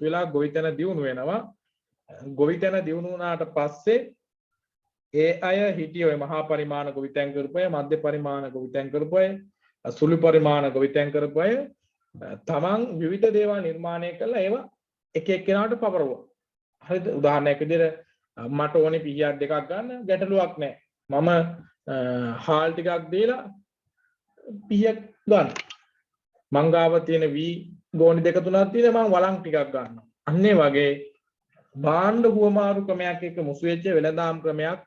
වෙලා ගොවිතැන දියුණු වෙනවා. ගොවිතැන දියුණු වුණාට පස්සේ ඒ අය හිටිය ඔය මහා පරිමාණ ගොවිතැන් කරපු අය, මධ්‍ය පරිමාණ ගොවිතැන් කරපු අය, සුළු පරිමාණ ගොවිතැන් කරපු අය තමන් විවිධ දේවල් නිර්මාණය කළා ඒවා එක එක්කෙනාට පවරවුවා. හරිද? උදාහරණයක් විදිහට මට ඕනේ පීයක් දෙකක් ගන්න ගැටලුවක් නැහැ. මම හාල් ටිකක් දීලා පීයක් ගන්න. මං ගාව තියෙන වී ගෝණි දෙක තුනක් තියෙනවා මම වළං ටිකක් ගන්නවා. අන්න ඒ වගේ භාණ්ඩ හුවමාරු ක්‍රමයක් එක්ක මුසු වෙච්ච වෙළඳාම් ක්‍රමයක්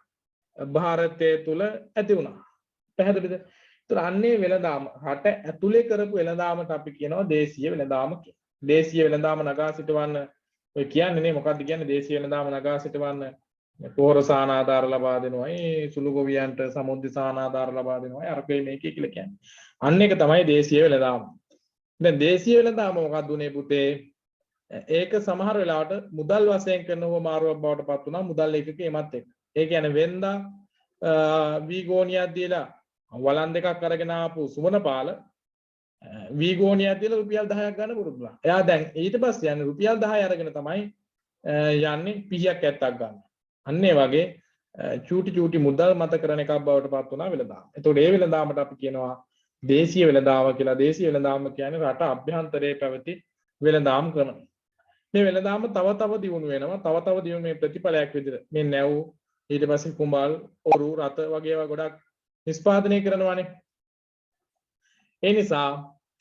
ಭಾರತයේ තුල ඇති වුණා. පැහැදිලිද? ඒතර අන්නේ වෙළඳාම රට ඇතුලේ කරපු වෙළඳාමට අපි කියනවා දේශීය වෙළඳාම කියලා. දේශීය වෙළඳාම නගා සිටවන්න ඔය කියන්නේ නේ මොකක්ද කියන්නේ දේශීය වෙළඳාම නගා සිටවන්න පොහොර සාන ආධාර ලබා දෙනවායි සුළු ගොවියන්ට සමුද්‍රි සාන ආධාර ලබා දෙනවායි අරකේ මේකේ කියලා කියන්නේ. අන්න එක තමයි දේශීය වෙළඳාම. දැන් දේශීය වෙළඳාම මොකක්ද උනේ පුතේ? ඒක සමහර වෙලාවට මුදල් වශයෙන් කරන හුවමාරුවක් බවට පත් වුණා මුදල් ඒකකේ එමත් එක්ක. ඒ කියන්නේ වෙන්දා වීගෝනියක් දීලා වළන් දෙකක් අරගෙන ආපු සුමනපාල වීගෝනියක් දීලා රුපියල් 10ක් ගන්න පුරුදු වුණා. එයා දැන් ඊට පස්සේ යන්නේ රුපියල් 10 අරගෙන තමයි යන්නේ පීයක් ඇත්තක් ගන්න. අන්න ඒ වගේ චූටි මුදල් මත කරන එකක් බවට පත් වුණා වෙළඳාම. එතකොට ඒ වෙළඳාමට අපි කියනවා දේශීය වෙළඳාම කියලා. දේශීය වෙළඳාම කියන්නේ රට අභ්‍යන්තරයේ පැවති වෙළඳාම් ක්‍රම. මේ වෙළඳාම තව දියුණු වෙනවා. තව දියුණු මේ ප්‍රතිඵලයක් විදිහට මේ නැව් ඊට පස්සේ කුඹල් ඔරු රත වගේ ඒවා ගොඩක් නිෂ්පාදනය කරනවානේ. ඒ නිසා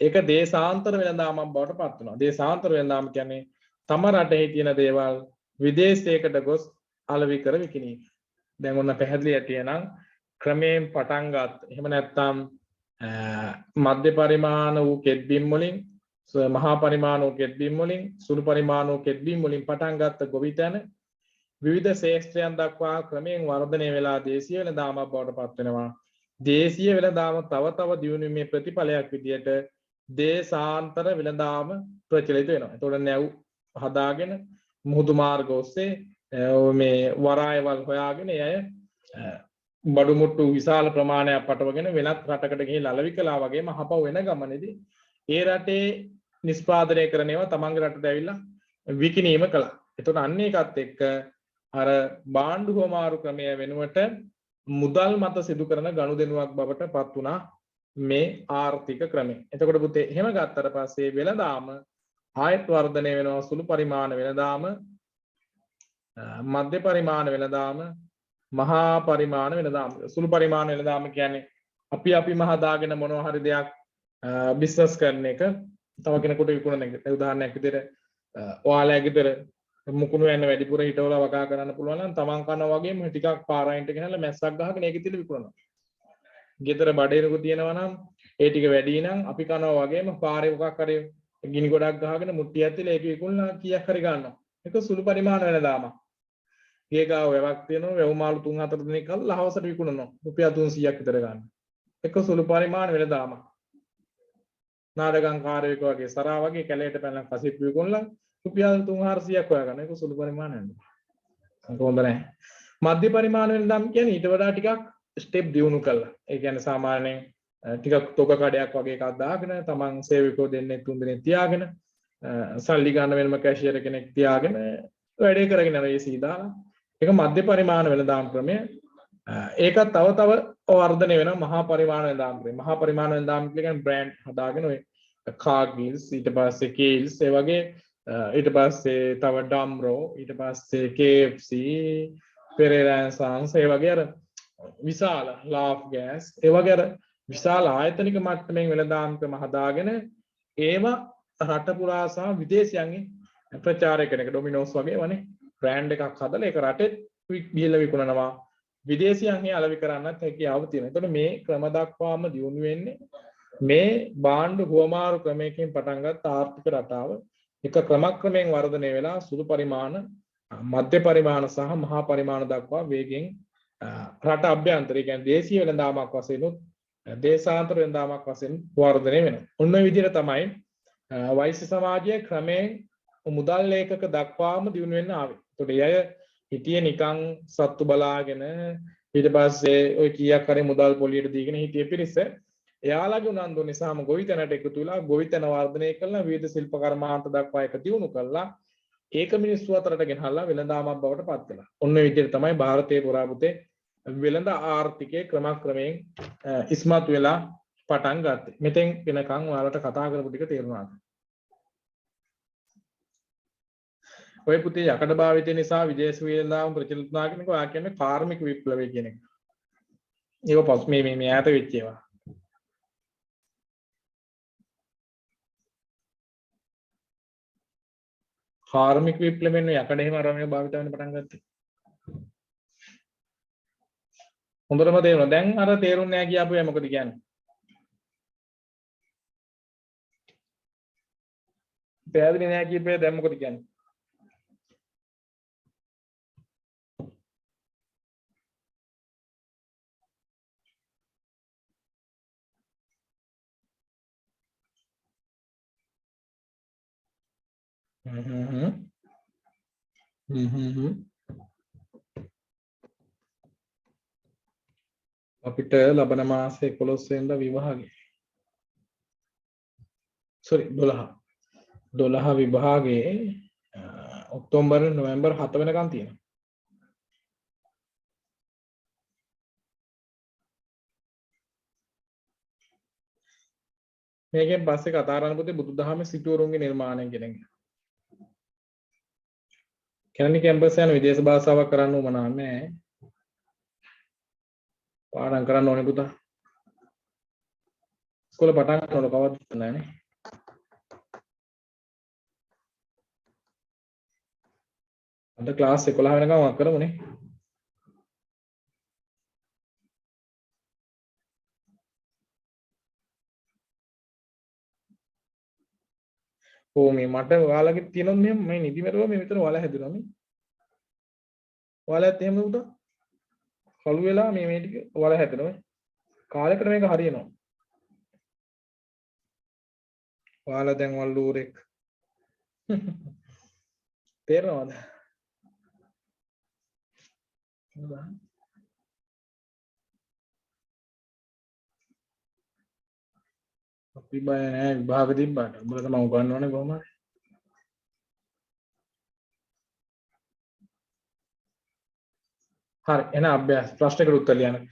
ඒක දේශාන්තර වෙළඳාමක් බවට පත් වෙනවා. දේශාන්තර වෙළඳාම කියන්නේ තම රටේ තියෙන දේවල් විදේශයකට ගොස් අලෙවි කර විකිණීම. දැන් ඔන්න පැහැදිලි ඇතිනම් ක්‍රමයෙන් පටන් ගන්න. එහෙම නැත්නම් මධ්‍ය පරිමාණ වූ කෙත්බිම් වලින් මහා පරිමාණ වූ කෙත්බිම් වලින් සුළු පරිමාණ වූ කෙත්බිම් වලින් පටන් ගත්ත ගොවිතැන විවිධ ශේෂ්ත්‍රයන් දක්වා ක්‍රමයෙන් වර්ධනය වෙලා දේශීය වෙළඳාමක් බවට පත් වෙනවා. දේශීය වෙළඳාම තව දියුණුවේ ප්‍රතිඵලයක් විදියට දේශාන්තර වෙළඳාම ප්‍රචලිත වෙනවා. එතකොට නැව් හදාගෙන මුහුදු මාර්ග ඔස්සේ මේ වරායවල් හොයාගෙන අය බඩු මුට්ටු විශාල ප්‍රමාණයක් පටවගෙන වෙනත් රටකට ගිහින් අලෙවි කළා වගේම හපව වෙන ගමනේදී ඒ රටේ නිෂ්පාදනය කරන ඒවා තමන්ගේ රටට ඇවිල්ලා විකිණීම කළා. එතකොට අන්න ඒකත් එක්ක අර භාණ්ඩ හුවමාරු ක්‍රමය වෙනුවට මුදල් මත සිදු කරන ගනුදෙනුවක් බවට පත් වුණා මේ ආර්ථික ක්‍රමය. එතකොට පුතේ එහෙම ගත්තට පස්සේ වෙළඳාම ආයත් වර්ධනය වෙනවා සුළු පරිමාණ වෙළඳාම, මධ්‍ය පරිමාණ වෙළඳාම, මහා පරිමාණ වෙළඳාම. සුළු පරිමාණ වෙළඳාම කියන්නේ අපිම හදාගෙන මොනවා හරි දෙයක් බිස්නස් කරන එක තව කෙනෙකුට විකුණන එක. උදාහරණයක් විදිහට ඔයාලා ගෙදර මුකුණු යන වැඩිපුර හිටවලා වගා කරන්න පුළුවන් නම් තමන් කනවා වගේම ටිකක් පාරයින්ට ගෙනල්ලා මැස්සක් ගහගෙන ඒක තියලා විකුණනවා. ගෙදර බඩේරකු තියෙනවා නම් ඒ ටික වැඩි නම් අපි කනවා වගේම පාරේ මොකක් හරි ගිනි ගොඩක් ගහගෙන මුට්ටියක් තියලා ඒක විකුණලා කීයක් හරි ගන්නවා. ඒක සුළු පරිමාණ වෙළඳාමක්. ගේ ගාව වැවක් තියෙනවා වැව් මාළු 3-4 දිනක් කල්ලා හවසට විකුණනවා. රුපියල් 300ක් විතර ගන්න. ඒක සුළු පරිමාණ වෙළඳාමක්. නාඩගම් කාර්යයක වගේ සරා වගේ කැලේට පැනලා කසිප් විකුණලා රුපියල් 300-400ක් හොයාගන්න. ඒක සුළු පරිමාණයක්. ඒක හොඳ නැහැ. මධ්‍ය පරිමාණ වෙළඳාම් කියන්නේ ඊට වඩා ටිකක් ස්ටෙප් දියුණු කළා. ඒ කියන්නේ සාමාන්‍යයෙන් ටිකක් තොග කඩයක් වගේ එකක් දාගෙන තමන් සේවකයෝ දෙන්නේ 3 දෙනෙක් තියාගෙන සල්ලි ගන්න වෙනම කැෂියර් කෙනෙක් තියාගෙන වැඩේ කරගෙන යනවා. ඒ සීදාලා. ඒක මධ්‍ය පරිමාණ වෙළඳාම් ක්‍රමය. ඒක තව වර්ධනය වෙනවා මහා පරිමාණ වෙළඳාම් ක්‍රමය. මහා පරිමාණ වෙළඳාම් කියන්නේ බ්‍රෑන්ඩ් හදාගෙන ඔය කාගිල්ස් ඊට පස්සේ කේල්ස් ඒ වගේ ඊට පස්සේ තව ඩම්රෝ ඊට පස්සේ KFC පෙරේරා සාන්ස් ඒ වගේ අර විශාල ලාෆ් ගෑස් ඒ වගේ අර විශාල ආයතනික මට්ටමින් වෙළඳාම් ක්‍රම හදාගෙන ඒවා රට පුරා සහ විදේශයන්ගේ ප්‍රචාරය කරන එක ඩොමිනෝස් වගේ වනේ බ්‍රෑන්ඩ් එකක් හදලා ඒක රටේ ගිහිල්ලා විකුණනවා විදේශයන්හි අලෙවි කරන්නත් හැකියාව තියෙනවා. එතකොට මේ ක්‍රම දක්වාම දියුණු වෙන්නේ මේ භාණ්ඩ හුවමාරු ක්‍රමයකින් පටන් ගත්ත ආර්ථික රටාව එක ක්‍රමක්‍රමයෙන් වර්ධනය වෙලා සුළු පරිමාණ, මධ්‍ය පරිමාණ සහ මහා පරිමාණ දක්වා වේගෙන් රට අභ්‍යන්තරය කියන්නේ දේශීය වෙළඳාමක් වශයෙන් උත් දේශාන්තර වෙළඳාමක් වශයෙන් වර්ධනය වෙනවා. ඔන්න ඔය විදිහට තමයි වෛශ්‍ය සමාජයේ ක්‍රමයෙන් මුදල් ලේඛක දක්වාම දියුණු වෙන්න ආවේ. ඒතකොට ඒ අය හිටියේ නිකන් සත්තු බලාගෙන ඊට පස්සේ ওই කීයක් හරි මුදල් පොලියට දීගෙන හිටියේ පිරිස. එයාලගේ උනන්දු නිසාම ගොවිතැනට එකතු වෙලා ගොවිතැන වර්ධනය කළා, විවිධ ශිල්ප කර්මාන්ත දක්වා එක දියුණු කළා. ඒක මිනිස්සු අතරට ගෙනහල්ලා වෙළඳාමක් බවට පත් කළා. ඔන්න ඔය විදිහට තමයි ಭಾರತයේ පුරා පුතේ වෙළඳ ආර්ථිකයේ ක්‍රමක්‍රමයෙන් ඉස්මතු වෙලා පටන් ගත්තේ. මෙතෙන් වෙනකන් ඔයාලට කතා කරපු ටික තේරුණාද? ඔය පුතේ යකඩ භාවිතය නිසා විදේශ වෙළඳාම ප්‍රචලිත වුණා කියන එක ඔයා කියන්නේ කාර්මික විප්ලවය කියන එක. ඒක පස් මේ ඈත වෙච්ච ඒවා. කාර්මික විප්ලවයෙන් යකඩ එහෙම අරගෙන භාවිත වෙන්න පටන් ගත්තේ. හොඳටම තේරුණා. දැන් අර තේරුන්නේ නැහැ කියපු අය මොකද කියන්නේ? පැහැදිලි නැහැ කියපේ දැන් මොකද කියන්නේ? අපිට ලබන මාසේ 11 වෙනිදා විභාගේ. sorry 12 විභාගේ ඔක්තෝබර් නොවැම්බර් 7 වෙනකන් තියෙනවා. මේකෙන් පස්සේ කතා කරන්න පුතේ බුදුදහමේ සිටුවරුන්ගේ නිර්මාණය කියන එක. කැලණි කැම්පස් යන විදේශ භාෂාවක් කරන්න උවමනා නැහැ. පාඩම් කරන්න ඕනේ පුතා. ඉස්කෝලේ පටන් ගන්නකොට කවදාවත් නැහැ නේ. අද ක්ලාස් 11 වෙනකම් වක් කරමුනේ. මේ මට ඔයාලගේ තියෙනවා මේ නිදි මරුව මේ විතර වල හැදුනා මේ. ඔයාලත් එහෙම උදා. කළු වෙලා මේ ටික වල හැදෙනවා. කාලයකට මේක හරියනවා. ඔයාලා දැන් වල්ලූරෙක්. තේරෙනවද? අපි බය නැහැ විභාග තිබ්බට. උඹලා තමයි උගන්වන්නේ කොහොමද? හරි එහෙනම් අභ්‍යාස ප්‍රශ්නකට උත්තර ලියන්න.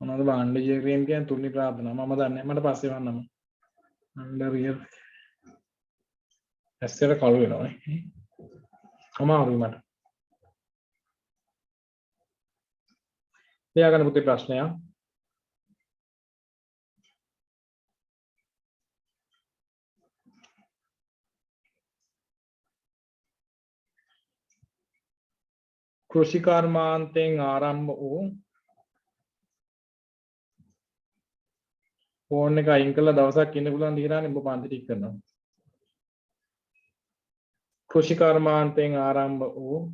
මොනවද බාණ්ඩ ජීක්‍රීම් කියන්නේ තුන්වෙනි ප්‍රාර්ථනා මම දන්නේ නැහැ මට පස්සේ වන්නම. අnder ඇස්සට කළු වෙනවනේ. අමාරුයි මට. ලියාගන්න පුතේ ප්‍රශ්නය. කෘෂි කර්මාන්තයෙන් ආරම්භ වූ ෆෝන් එක අයින් කළා දවසක් ඉන්න පුළුවන් දිහානේ ඔබ පාන්ති ටික කරනවා. කෘෂි කර්මාන්තයෙන් ආරම්භ වූ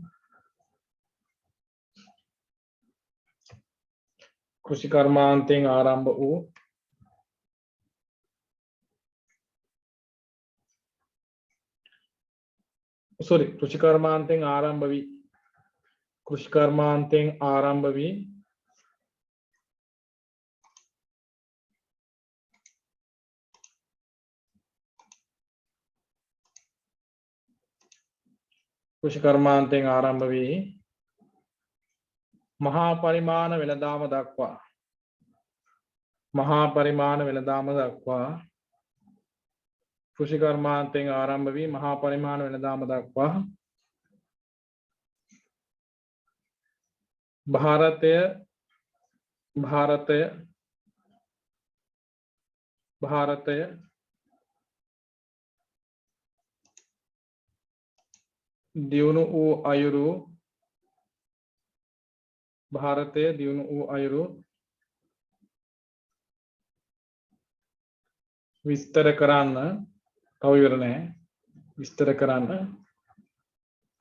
කෘෂි කර්මාන්තයෙන් ආරම්භ වූ කෘෂි කර්මාන්තයෙන් ආරම්භ වී කෘෂි කර්මාන්තයෙන් ආරම්භ වී කෘෂි කර්මාන්තයෙන් ආරම්භ වී මහා පරිමාණ වෙළඳාම දක්වා කෘෂි කර්මාන්තයෙන් ආරම්භ වී මහා පරිමාණ වෙළඳාම දක්වා ಭಾರತය දියුණු වූ අයුරු විස්තර කරන්න තව ඉවර නැහැ විස්තර කරන්න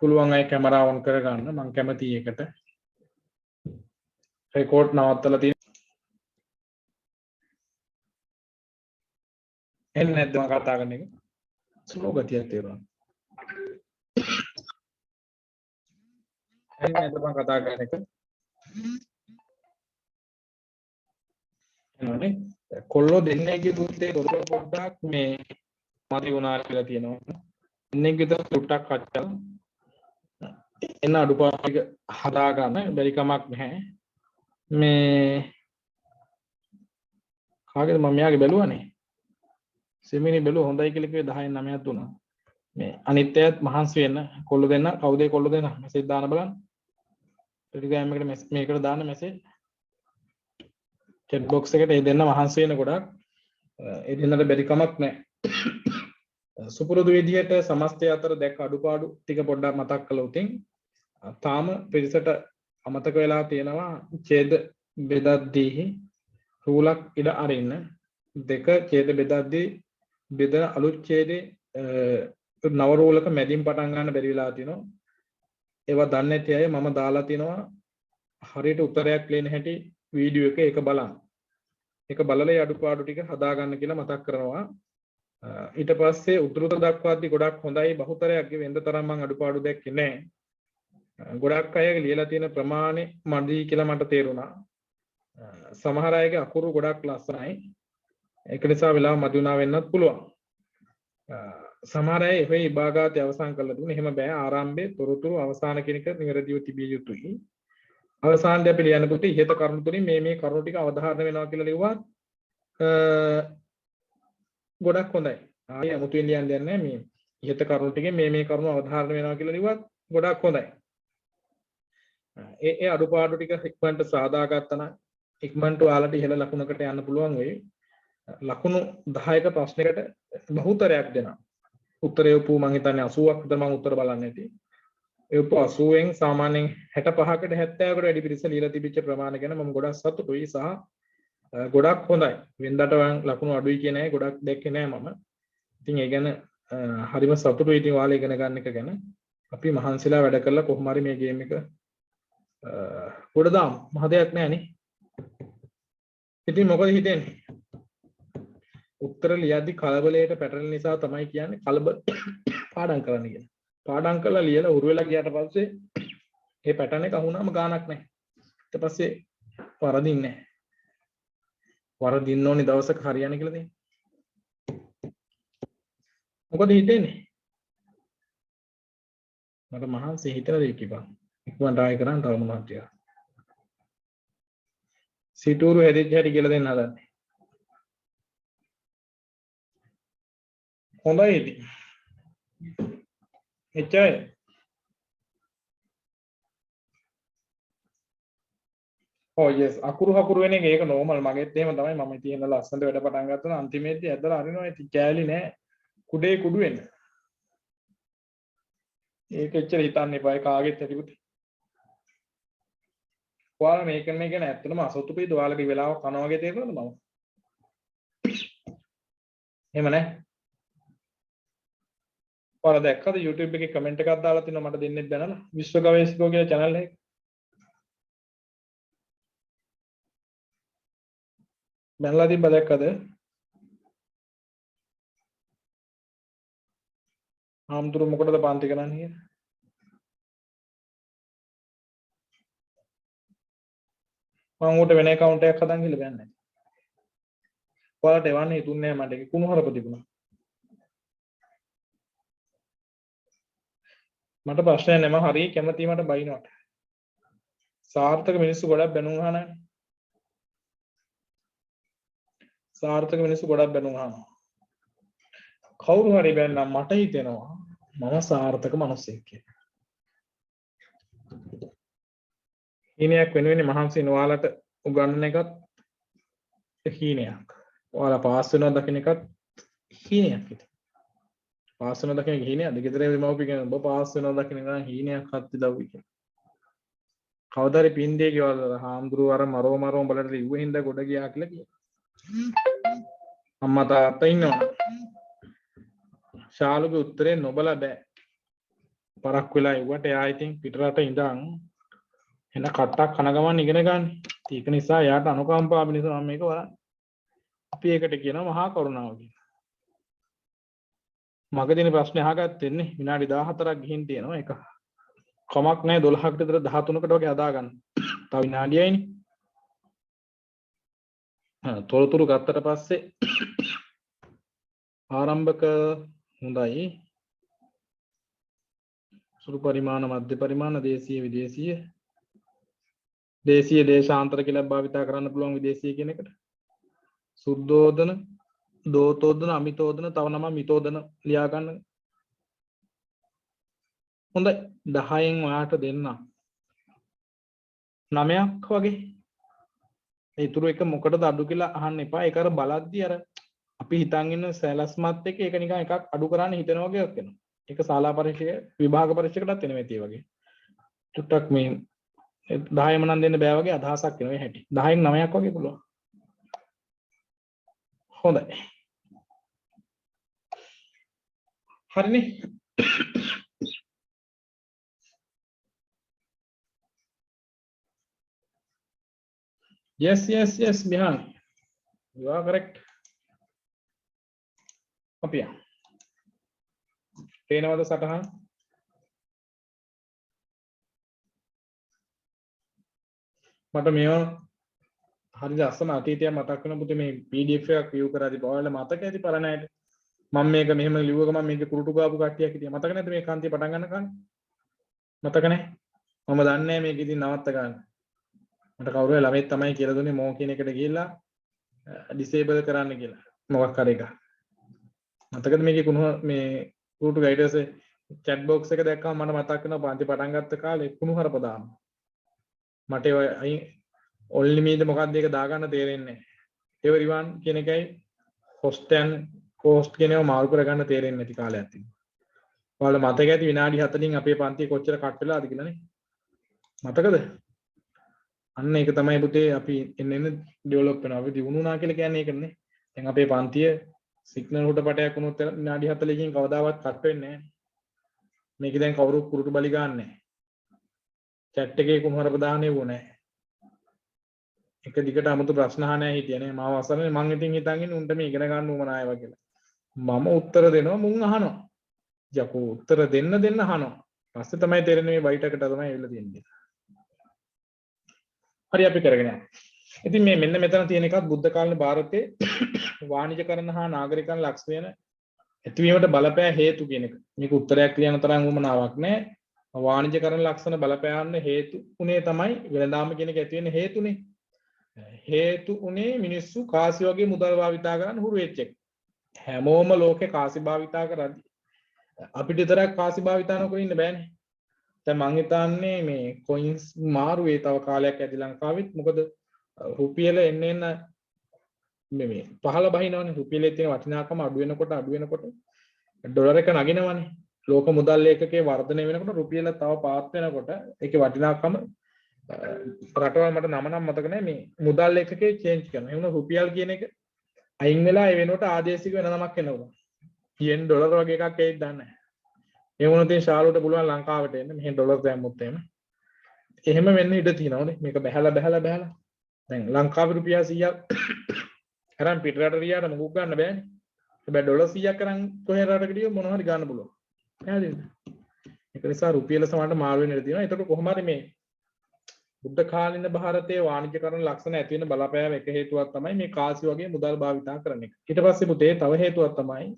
පුළුවන් අය කැමරාව ඔන් කරගන්න මම කැමතියි ඒකට රෙකෝඩ් නවත්තලා තියෙන එන්නේ නැද්ද මම කතා කරන එක ස්ලෝ ගතියක් තියෙනවා එන්නේ නැද්ද මම කතා කරන එක එනවනේ කොල්ලෝ දෙන්නේගේ දුත්තේ දොර පොඩ්ඩක් මේ මදි වුණා කියලා තියෙනවා දෙන්නෙක් විතර ටුට්ටක් කච්චලා එන්න අඩුපාඩු ටික හදා ගන්න බැරි කමක් නැහැ මේ කාගේද මම මෙයාගේ බැලුවානේ සෙමිනි බැලුව හොඳයි කියලා කිව්වේ 10න් 9ක් දුන්නා මේ අනිත්‍යයත් මහන්සි වෙන්න කොල්ල දෙන්න කවුද කොල්ල දෙන්න මෙසේජ් දාන්න බලන්න ටෙලිග්‍රෑම් එකට මේකට දාන්න මෙසේජ් chat box එකට ඒ දෙන්න මහන්සි වෙන ගොඩක් ඒ දෙන්නට බැරි කමක් නැහැ සුපුරුදු විදිහට සමස්තය අතර දැක් අඩුපාඩු ටික පොඩ්ඩක් මතක් කළා උතින් තාම පිරිසට අමතක වෙලා තියෙනවා ඡේද බෙදද්දී රූලක් ඉඩ අරින්න දෙක ඡේද බෙදද්දී බෙදන අලුත් ඡේදේ නව රූලක මැදින් පටන් ගන්න බැරි වෙලා තිනවා ඒවා දන්නේ නැති අය මම දාලා තිනවා හරියට උත්තරයක් ලියන හැටි වීඩියෝ එක ඒක බලන්න ඒක බලලා ඒ අඩුපාඩු ටික හදා ගන්න කියලා මතක් කරනවා ඊට පස්සේ උද්දෘත දක්වාදී ගොඩක් හොඳයි බහුතරයක් වෙනද තරම් මම අඩුපාඩු දැක්කේ නැහැ ගොඩක් අය ලියලා තියෙන ප්‍රමාණය මදි කියලා මට තේරුණා සමහර අයගේ අකුරු ගොඩක් ලස්සනයි ඒක නිසා වෙලාව මදි වුණා වෙන්නත් පුළුවන් සමහර අය ඒ විභාගාතය අවසන් කරලා දුන්නේ එහෙම බෑ ආරම්භයේ තොරතුරු අවසාන කෙනෙක් නිවැරදිව තිබිය යුතුයි අවසානයේ අපි ලියන්න පුතේ ඉහත කරුණු තුලින් මේ කරුණු ටික අවධාරණය වෙනවා කියලා ලිව්වත් ගොඩක් හොඳයි ආයෙ අමුතුවෙන් ලියන්න දෙයක් නැහැ මේ ඉහත කරුණු ටිකේ මේ කරුණු අවධාරණය වෙනවා කියලා ලිව්වත් ගොඩක් හොඳයි ඒ අඩුපාඩු ටික ඉක්මනට සාදා ගත්තා නම් ඉක්මනට ඔයාලට ඉහළ ලකුණකට යන්න පුළුවන් වෙයි ලකුණු 10ක ප්‍රශ්නයකට බහුතරයක් දෙනවා උත්තරය උපු මම හිතන්නේ 80ක් විතර මම උත්තර බලන්නේ නැති ඒ උපු 80න් සාමාන්‍යයෙන් 65කට 70කට වැඩි පිරිස ලියලා තිබිච්ච ප්‍රමාණය ගැන මම ගොඩක් සතුටුයි සහ ගොඩක් හොඳයි වෙනදාට ලකුණු අඩුයි කියන අය ගොඩක් දැක්කේ නෑ මම ඉතින් ඒ ගැන හරිම සතුටුයි ඉතින් ඔයාලා ඉගෙන ගන්න එක ගැන අපි මහන්සිලා වැඩ කරලා කොහොම හරි මේ ගේම් එක ගොඩ දාමු මහ දෙයක් නෑනේ ඉතින් මොකද හිතෙන්නේ උත්තර ලියද්දි කලබලයට පැටලෙන නිසා තමයි කියන්නේ කලබල පාඩම් කරන්න කියන. පාඩම් කරලා ලියලා උරු වෙලා ගියාට පස්සේ මේ පැටර්න් එක අහුනම ගාණක් නැහැ. ඊට පස්සේ වරදින්නේ නැහැ. වරදින්න ඕනේ දවසක හරියන්නේ කියලා තියෙන්නේ. මොකද හිතෙන්නේ? මට මහන්සි හිතලා දෙයක් කිව්වා. ඉක්මනට ආයෙ කරන් තව මොනවද කියලා. සිටුරු හැදිච්ච හැටි කියලා දෙන්න හදන්නේ. හොඳයි ඉතින්. එච්චරයි. ඔව් yes අකුරු වෙන එක ඒක normal මගෙත් එහෙම තමයි මම ඉතින් ලස්සනට වැඩ පටන් ගත්තා නම් අන්තිමේදී ඇදලා අරිනවා ඉතින් කෑලි නෑ කුඩේ කුඩු වෙන්න. ඒක එච්චර හිතන්න එපා කාගෙත් ඇතිකුත්. ඔයාලා මේක ගැන ඇත්තටම අසතුටුයිද ඔයාලගේ වෙලාව කනවා වගේ තේරෙනවද මම? එහෙම නෑ. ඔයාලා දැක්කද YouTube එකේ කමෙන්ට් එකක් දාලා තිනවා මට දෙන්නෙක් දැනලා විශ්ව ගවේෂකෝ කියලා channel එකේ. දැනලා තිබ්බ දැක්කද? ආම්තුරු මොකටද පාන්ති කරන්නේ කියලා? මම උට වෙන account එකක් හදන් ගිහලා බෑන්නේ. ඔයාලට එවන්න හිතුන්නේ නැහැ මට ඒක කුණුහරුප තිබුණා. මට ප්‍රශ්නයක් නැහැ මම හරිය කැමතියි මට බයිනවට. සාර්ථක මිනිස්සු ගොඩක් බැනුම් අහනවා. සාර්ථක මිනිස්සු ගොඩක් බැනුම් අහනවා. කවුරු හරි බැන්නම් මට හිතෙනවා මම සාර්ථක මිනිස්සෙක් කියලා. හීනයක් වෙනුවෙන් මහන්සි වෙන ඔයාලට උගන්වන එකත් හීනයක්. ඔයාලා පාස් වෙනවා දකින්න එකත් හීනයක් විතර. පාස් වෙනවා දකින්න හීනයක්. දෙකතරේ දෙමව්පිය කියන ඔබ පාස් වෙනවා දකින්න නම් හීනයක් හත් දව්වි කියන. කවදාරි පින්දේ කියලා හාමුදුරුවෝ අර මරෝ බලට ලිව්වෙ හින්දා ගොඩ ගියා කියලා කියනවා. අම්මා තාත්තා ඉන්නවා. ශාලුගේ උත්තරේ නොබල බෑ. පරක් වෙලා ඉුවට එයා ඉතින් පිටරට ඉඳන් එන කට්ටක් කන ගමන් ඉගෙන ගන්න. ඒක නිසා යාට අනුකම්පාව නිසා මම මේක බලන්න. අපි ඒකට කියනවා මහා කරුණාව කියලා. මගදීනේ ප්‍රශ්නේ අහගත්තේ නේ විනාඩි 14ක් ගිහින් තියෙනවා ඒක. කමක් නැහැ 12කට විතර 13කට වගේ හදා ගන්න. තව විනාඩියයිනේ. තොරතුරු ගත්තට පස්සේ ආරම්භක හොඳයි. සුළු පරිමාණ මධ්‍ය පරිමාණ දේශීය විදේශීය දේශීය දේශාන්තර කියලා භාවිතා කරන්න පුළුවන් විදේශීය කියන එකට. සුද්ධෝදන, දෝතෝදන, අමිතෝදන, තව නම මිතෝදන ලියා ගන්න. හොඳයි 10න් ඔයාට දෙන්න 9ක් වගේ. ඒ ඉතුරු එක මොකටද අඩු කියලා අහන්න එපා. ඒක අර බලද්දි අර අපි හිතන් ඉන්න සැලස්මත් එක්ක ඒක නිකන් එකක් අඩු කරන්න හිතන වගේ එකක් වෙනවා. ඒක ශාලා පරීක්ෂය විභාග පරීක්ෂයකටත් එනවා ඒ වගේ. චුට්ටක් මේ 10ම නම් දෙන්න බෑ වගේ අදහසක් එනවා ඒ හැටි. 10න් 9ක් වගේ පුළුවන්. හොඳයි. හරිනේ. yes Bihan. You are correct. අපි යන්න. පේනවද සටහන්? මට මේවා හරි ලස්සන අතීතයක් මතක් වෙන පුතේ මේ PDF එකක් view කරාදී ඔයාලා මතක ඇති පරණ ඇයිද? මම මේක මෙහෙම ලිව්ව ගමන් මේක කුරුටු ගාපු කට්ටියක් හිටියා. මතක නැද්ද මේ කාන්තිය පටන් ගන්න කාලේ? මතක නැහැ. මම දන්නේ නැහැ මේක ඉතින් නවත්ත ගන්න. මට කවුරු හරි ළමෙක් තමයි කියලා දුන්නේ මෝ කියන එකට ගිහිල්ලා disable කරන්න කියලා. මොකක් හරි එකක්. මතකද මේකේ කුණු මේ කුරුටු ගයිඩර්ස් chat box එක දැක්කම මට මතක් වෙනවා පන්ති පටන් ගත්ත කාලේ කුණු හරප දාන්න. මට ඒ only me ද මොකක්ද ඒක දාගන්න තේරෙන්නේ නැහැ. everyone කියන එකයි host and host කියනව මාරු කරගන්න තේරෙන්නේ නැති කාලයක් තිබුණා. ඔයාලා මතක ඇති විනාඩි 40න් අපේ පන්තිය කොච්චර කට් වෙලාද කියලා නේ. මතකද? අන්න ඒක තමයි පුතේ අපි එන්න ඩෙවලොප් වෙනවා. අපි දිනුනා වුණා කියලා කියන්නේ ඒකනේ. දැන් අපේ පන්තිය සිග්නල් හොටපටයක් වුණොත් විනාඩි 40කින් කවදාවත් කට් වෙන්නේ නැහැ. මේක දැන් කවුරු කුරුටු බලි ගන්නෑ. chat එකේ කුමහර ප්‍රදානේ වුණේ. එක දිගට 아무තු ප්‍රශ්න අහන්නේ හිටියේ නේ. මාව අසරනේ මං ඉතින් හිතන් ඉන්නේ උන්ට මේ ඉගෙන ගන්න උවමන ආයවා කියලා. මම උත්තර දෙනවා මුන් අහනවා. යකෝ උත්තර දෙන්න අහනවා. පස්සේ තමයි තේරෙන්නේ මේ බයිටකට තමයි ඇවිල්ලා තියෙන්නේ. හරි අපි කරගෙන යමු. ඉතින් මේ මෙන්න මෙතන තියෙන එකත් බුද්ධ කාලීන ಭಾರತයේ වාණිජකරණ හා නාගරිකයන් ලක්ෂණ ඇතිවීමට බලපෑ හේතු කියන එක. මේක උත්තරයක් ලියන තරම් උවමනාවක් නැහැ. වාණිජකරණ ලක්ෂණ බලපෑන්න හේතු උනේ තමයි වෙළඳාම කියන එක ඇති වෙන්න හේතුනේ. හේතු උනේ මිනිස්සු කාසි වගේ මුදල් භාවිතා කරන්න හුරු වෙච්ච එක. හැමෝම ලෝකේ කාසි භාවිතා කරද්දි අපිට විතරක් කාසි භාවිතා නොකර ඉන්න බෑනේ. දැන් මං හිතන්නේ මේ කොයින්ස් මාරු වේ තව කාලයක් ඇති ලංකාවෙත්. මොකද රුපියල එන්න මේ පහළ බහිනවනේ. රුපියලේ තියෙන වටිනාකම අඩු වෙනකොට ඩොලර් එක නගිනවනේ. ලෝක මුදල් ඒකකයේ වර්ධනය වෙනකොට රුපියල තව පාත් වෙනකොට ඒකේ වටිනාකම රටවල් මට නම නම් මතක නැහැ මේ මුදල් ඒකකයේ චේන්ජ් කරනවා. ඒ වුණා රුපියල් කියන එක අයින් වෙලා ඒ වෙනකොට ආදේශික වෙන නමක් එනවා. yen ඩොලර් වගේ එකක් ඒත් දන්නේ නැහැ. ඒ වුණොත් ඒ ශාලුවට පුළුවන් ලංකාවට එන්න. මෙහෙන් ඩොලර් දැම්මොත් එහෙම වෙන්න ඉඩ තියෙනවනේ. මේක බහැලා දැන් ලංකාවේ රුපියල් 100ක් අරන් පිටරට රියාට මොකක් ගන්න බෑනේ. හැබැයි ඩොලර් 100ක් අරන් කොහේ රටකට ගියොත් මොනවා හරි ගන්න පුළුවන්. පැහැදිලිද? ඒක නිසා රුපියල සමහරට මාරු වෙන්න ඉඩ තියෙනවා. ඒකට කොහොම හරි මේ බුද්ධ කාලීන ಭಾರತයේ වාණිජකරණ ලක්ෂණ ඇති වෙන බලපෑම එක හේතුවක් තමයි මේ කාසි වගේ මුදල් භාවිතා කරන එක. ඊට පස්සේ පුතේ තව හේතුවක් තමයි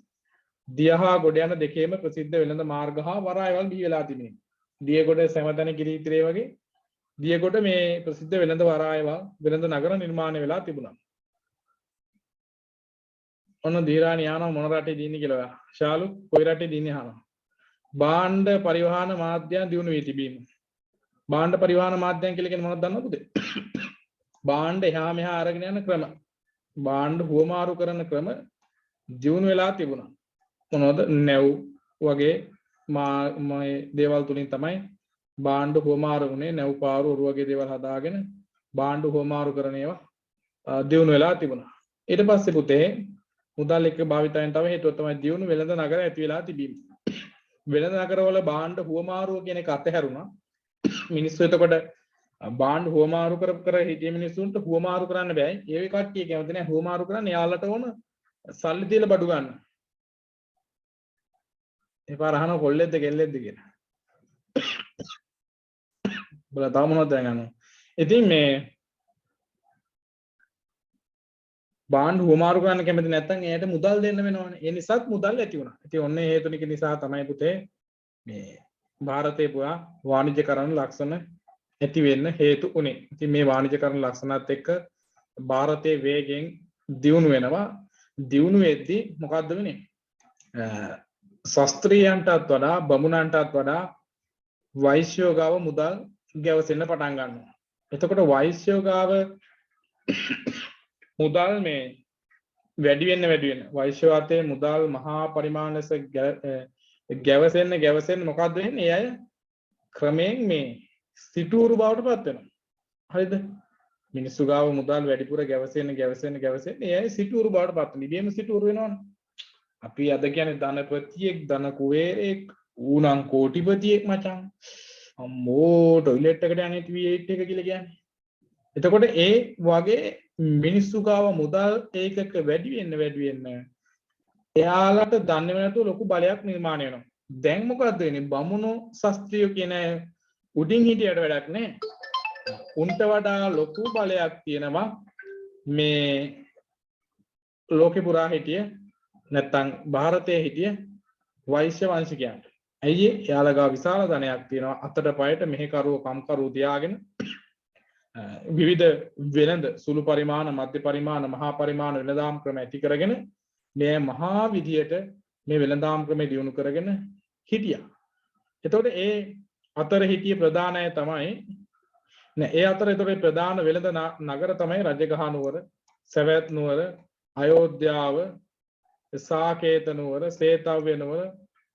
දියහා ගොඩ යන දෙකේම ප්‍රසිද්ධ වෙළඳ මාර්ග හා වරායවල් බිහි වෙලා තිබෙනවා. දියගොඩ සෑමතැන කිරිතිරේ වගේ දියගොඩ මේ ප්‍රසිද්ධ වෙළඳ වරායවල් වෙළඳ නගර නිර්මාණය වෙලා තිබුණා. ඔන්න දීරාණි යනවා මොන රටේ දින්නේ කියලා. ශාලු කොයි රටේ දින්නේ අහනවා. භාණ්ඩ පරිවහන මාධ්‍යයන් දියුණු වී තිබීම. භාණ්ඩ පරිවහන මාධ්‍යයන් කියලා කියන්නේ මොනවද දන්නවද? භාණ්ඩ එහා මෙහා අරගෙන යන ක්‍රම. භාණ්ඩ හුවමාරු කරන ක්‍රම දියුණු වෙලා තිබුණා. මොනවද? නැව් වගේ මේ දේවල් තුලින් තමයි භාණ්ඩ හුවමාරු වුණේ. නැව් පාරු ඔරු වගේ දේවල් හදාගෙන භාණ්ඩ හුවමාරු කරන ඒවා දියුණු වෙලා තිබුණා. ඊට පස්සේ පුතේ මුදල් එක්ක භාවිතයෙන් තව හේතුවක් තමයි දියුණු වෙළඳ නගර ඇති වෙලා තිබීම. වෙළඳ නගරවල භාණ්ඩ හුවමාරුව කියන එක අතහැරුණා. මිනිස්සු එතකොට බාණ්ඩ හුවමාරු කර හිටිය මිනිස්සුන්ට හුවමාරු කරන්න බෑ. ඒ කට්ටිය කැමති නැහැ හුවමාරු කරන්න. යාලට ඕන සල්ලි දීලා බඩු ගන්න. ඒ පාර අහන කොල්ලෙක්ද කෙල්ලෙක්ද කියලා. බල තාම මොනවද දැනගන්න. ඉතින් මේ බාණ්ඩ හුවමාරු කරන්න කැමති නැත්නම් එයාට මුදල් දෙන්න වෙනවනේ. ඒ නිසාත් මුදල් ඇති වුණා. ඉතින් ඔන්න ඒ හේතුනික නිසා තමයි පුතේ මේ ಭಾರತේ පුරා වාණිජ්‍යකරණ ලක්ෂණ ඇති වෙන්න හේතු උනේ. ඉතින් මේ වාණිජ්‍යකරණ ලක්ෂණات එක්ක ಭಾರತේ වේගෙන් දියුණු වෙනවා. දියුණු වෙද්දී මොකද්ද වෙන්නේ? ශාස්ත්‍රීයයන්ටත් වඩා බමුණන්ටත් වඩා වෛශ්‍යෝ ගාව මුදල් ගැවසෙන්න පටන් ගන්නවා. එතකොට වෛශ්‍යෝ ගාව මුදල් මේ වැඩි වෙන්න වෛශ්‍ය වාතයේ මුදල් මහා පරිමාණ ලෙස ගැවසෙන්න මොකද්ද වෙන්නේ? ඒ අය ක්‍රමයෙන් මේ සිටුවරු බවට පත් වෙනවා. හරිද? මිනිස්සු ගාව මුදල් වැඩිපුර ගැවසෙන්න ඒ අය සිටුවරු බවට පත් වෙනවා. ඉබේම සිටුවරු වෙනවනේ. අපි අද කියන්නේ ධනපතියෙක්, ධන කුවේරයෙක්, ඌනම් කෝටිපතියෙක් මචං. අම්මෝ ටොයිලට් එකට යන්නේ V8 එක කියලා කියන්නේ. එතකොට ඒ වගේ මිනිස්සු ගාව මුදල් ඒකක වැඩි වෙන්න එයාලට දන්නේ නැතුව ලොකු බලයක් නිර්මාණය වෙනවා. දැන් මොකද්ද වෙන්නේ? බමුණු ශාස්ත්‍රීය කියන උඩින් හිටියට වැඩක් නැහැ. උන්ට වඩා ලොකු බලයක් තියෙනවා මේ ලෝකේ පුරා හිටිය නැත්තම් ಭಾರತයේ හිටිය වෛශ්‍ය වංශිකයන්ට. ඇයි එයාලා ගාව විශාල ධනයක් තියෙනවා. අතට පයට මෙහෙකරුව කම්කරුව තියාගෙන විවිධ වෙළඳ සුළු පරිමාණ, මධ්‍ය පරිමාණ, මහා පරිමාණ වෙළඳාම් ක්‍රම ඇති කරගෙන මේ මහා විදියට මේ වෙළඳාම් ක්‍රමය දියුණු කරගෙන හිටියා. එතකොට ඒ අතර හිටිය ප්‍රධාන අය තමයි ඒ අතර ඒතකොට ප්‍රධාන වෙළඳ නගර තමයි රජගහ නුවර, සවැත් නුවර, අයෝධ්‍යාව, සාකේත නුවර, සේතව්‍ය නුවර,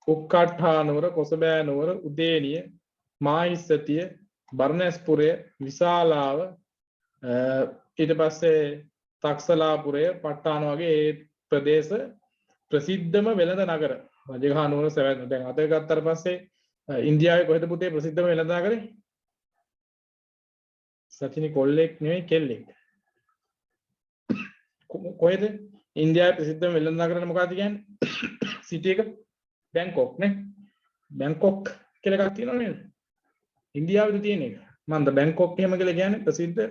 උක්කට්ඨා නුවර, කොසබෑ නුවර, උදේනිය, මාහිස්සතිය, බර්ණස්පුරය, විශාලාව, ඊට පස්සේ තක්සලාපුරය, පට්ටාන වගේ ඒ ප්‍රදේශ ප්‍රසිද්ධම වෙළඳ නගර. රජගහ නුවර, සවැත්. දැන් අද ගත්තට පස්සේ ඉන්දියාවේ කොහෙද පුතේ ප්‍රසිද්ධම වෙළඳ නගරේ? සචිනි කොල්ලෙක් නෙවෙයි කෙල්ලෙක්. කොහෙද? ඉන්දියාවේ ප්‍රසිද්ධම වෙළඳ නගරේ මොකක්ද කියන්නේ? සිටි එක බැංකොක් නේ. බැංකොක් කියලා එකක් තියෙනව නේද? ඉන්දියාවේ තියෙන එක. මන්ද බැංකොක් එහෙම කියලා කියන්නේ ප්‍රසිද්ධ.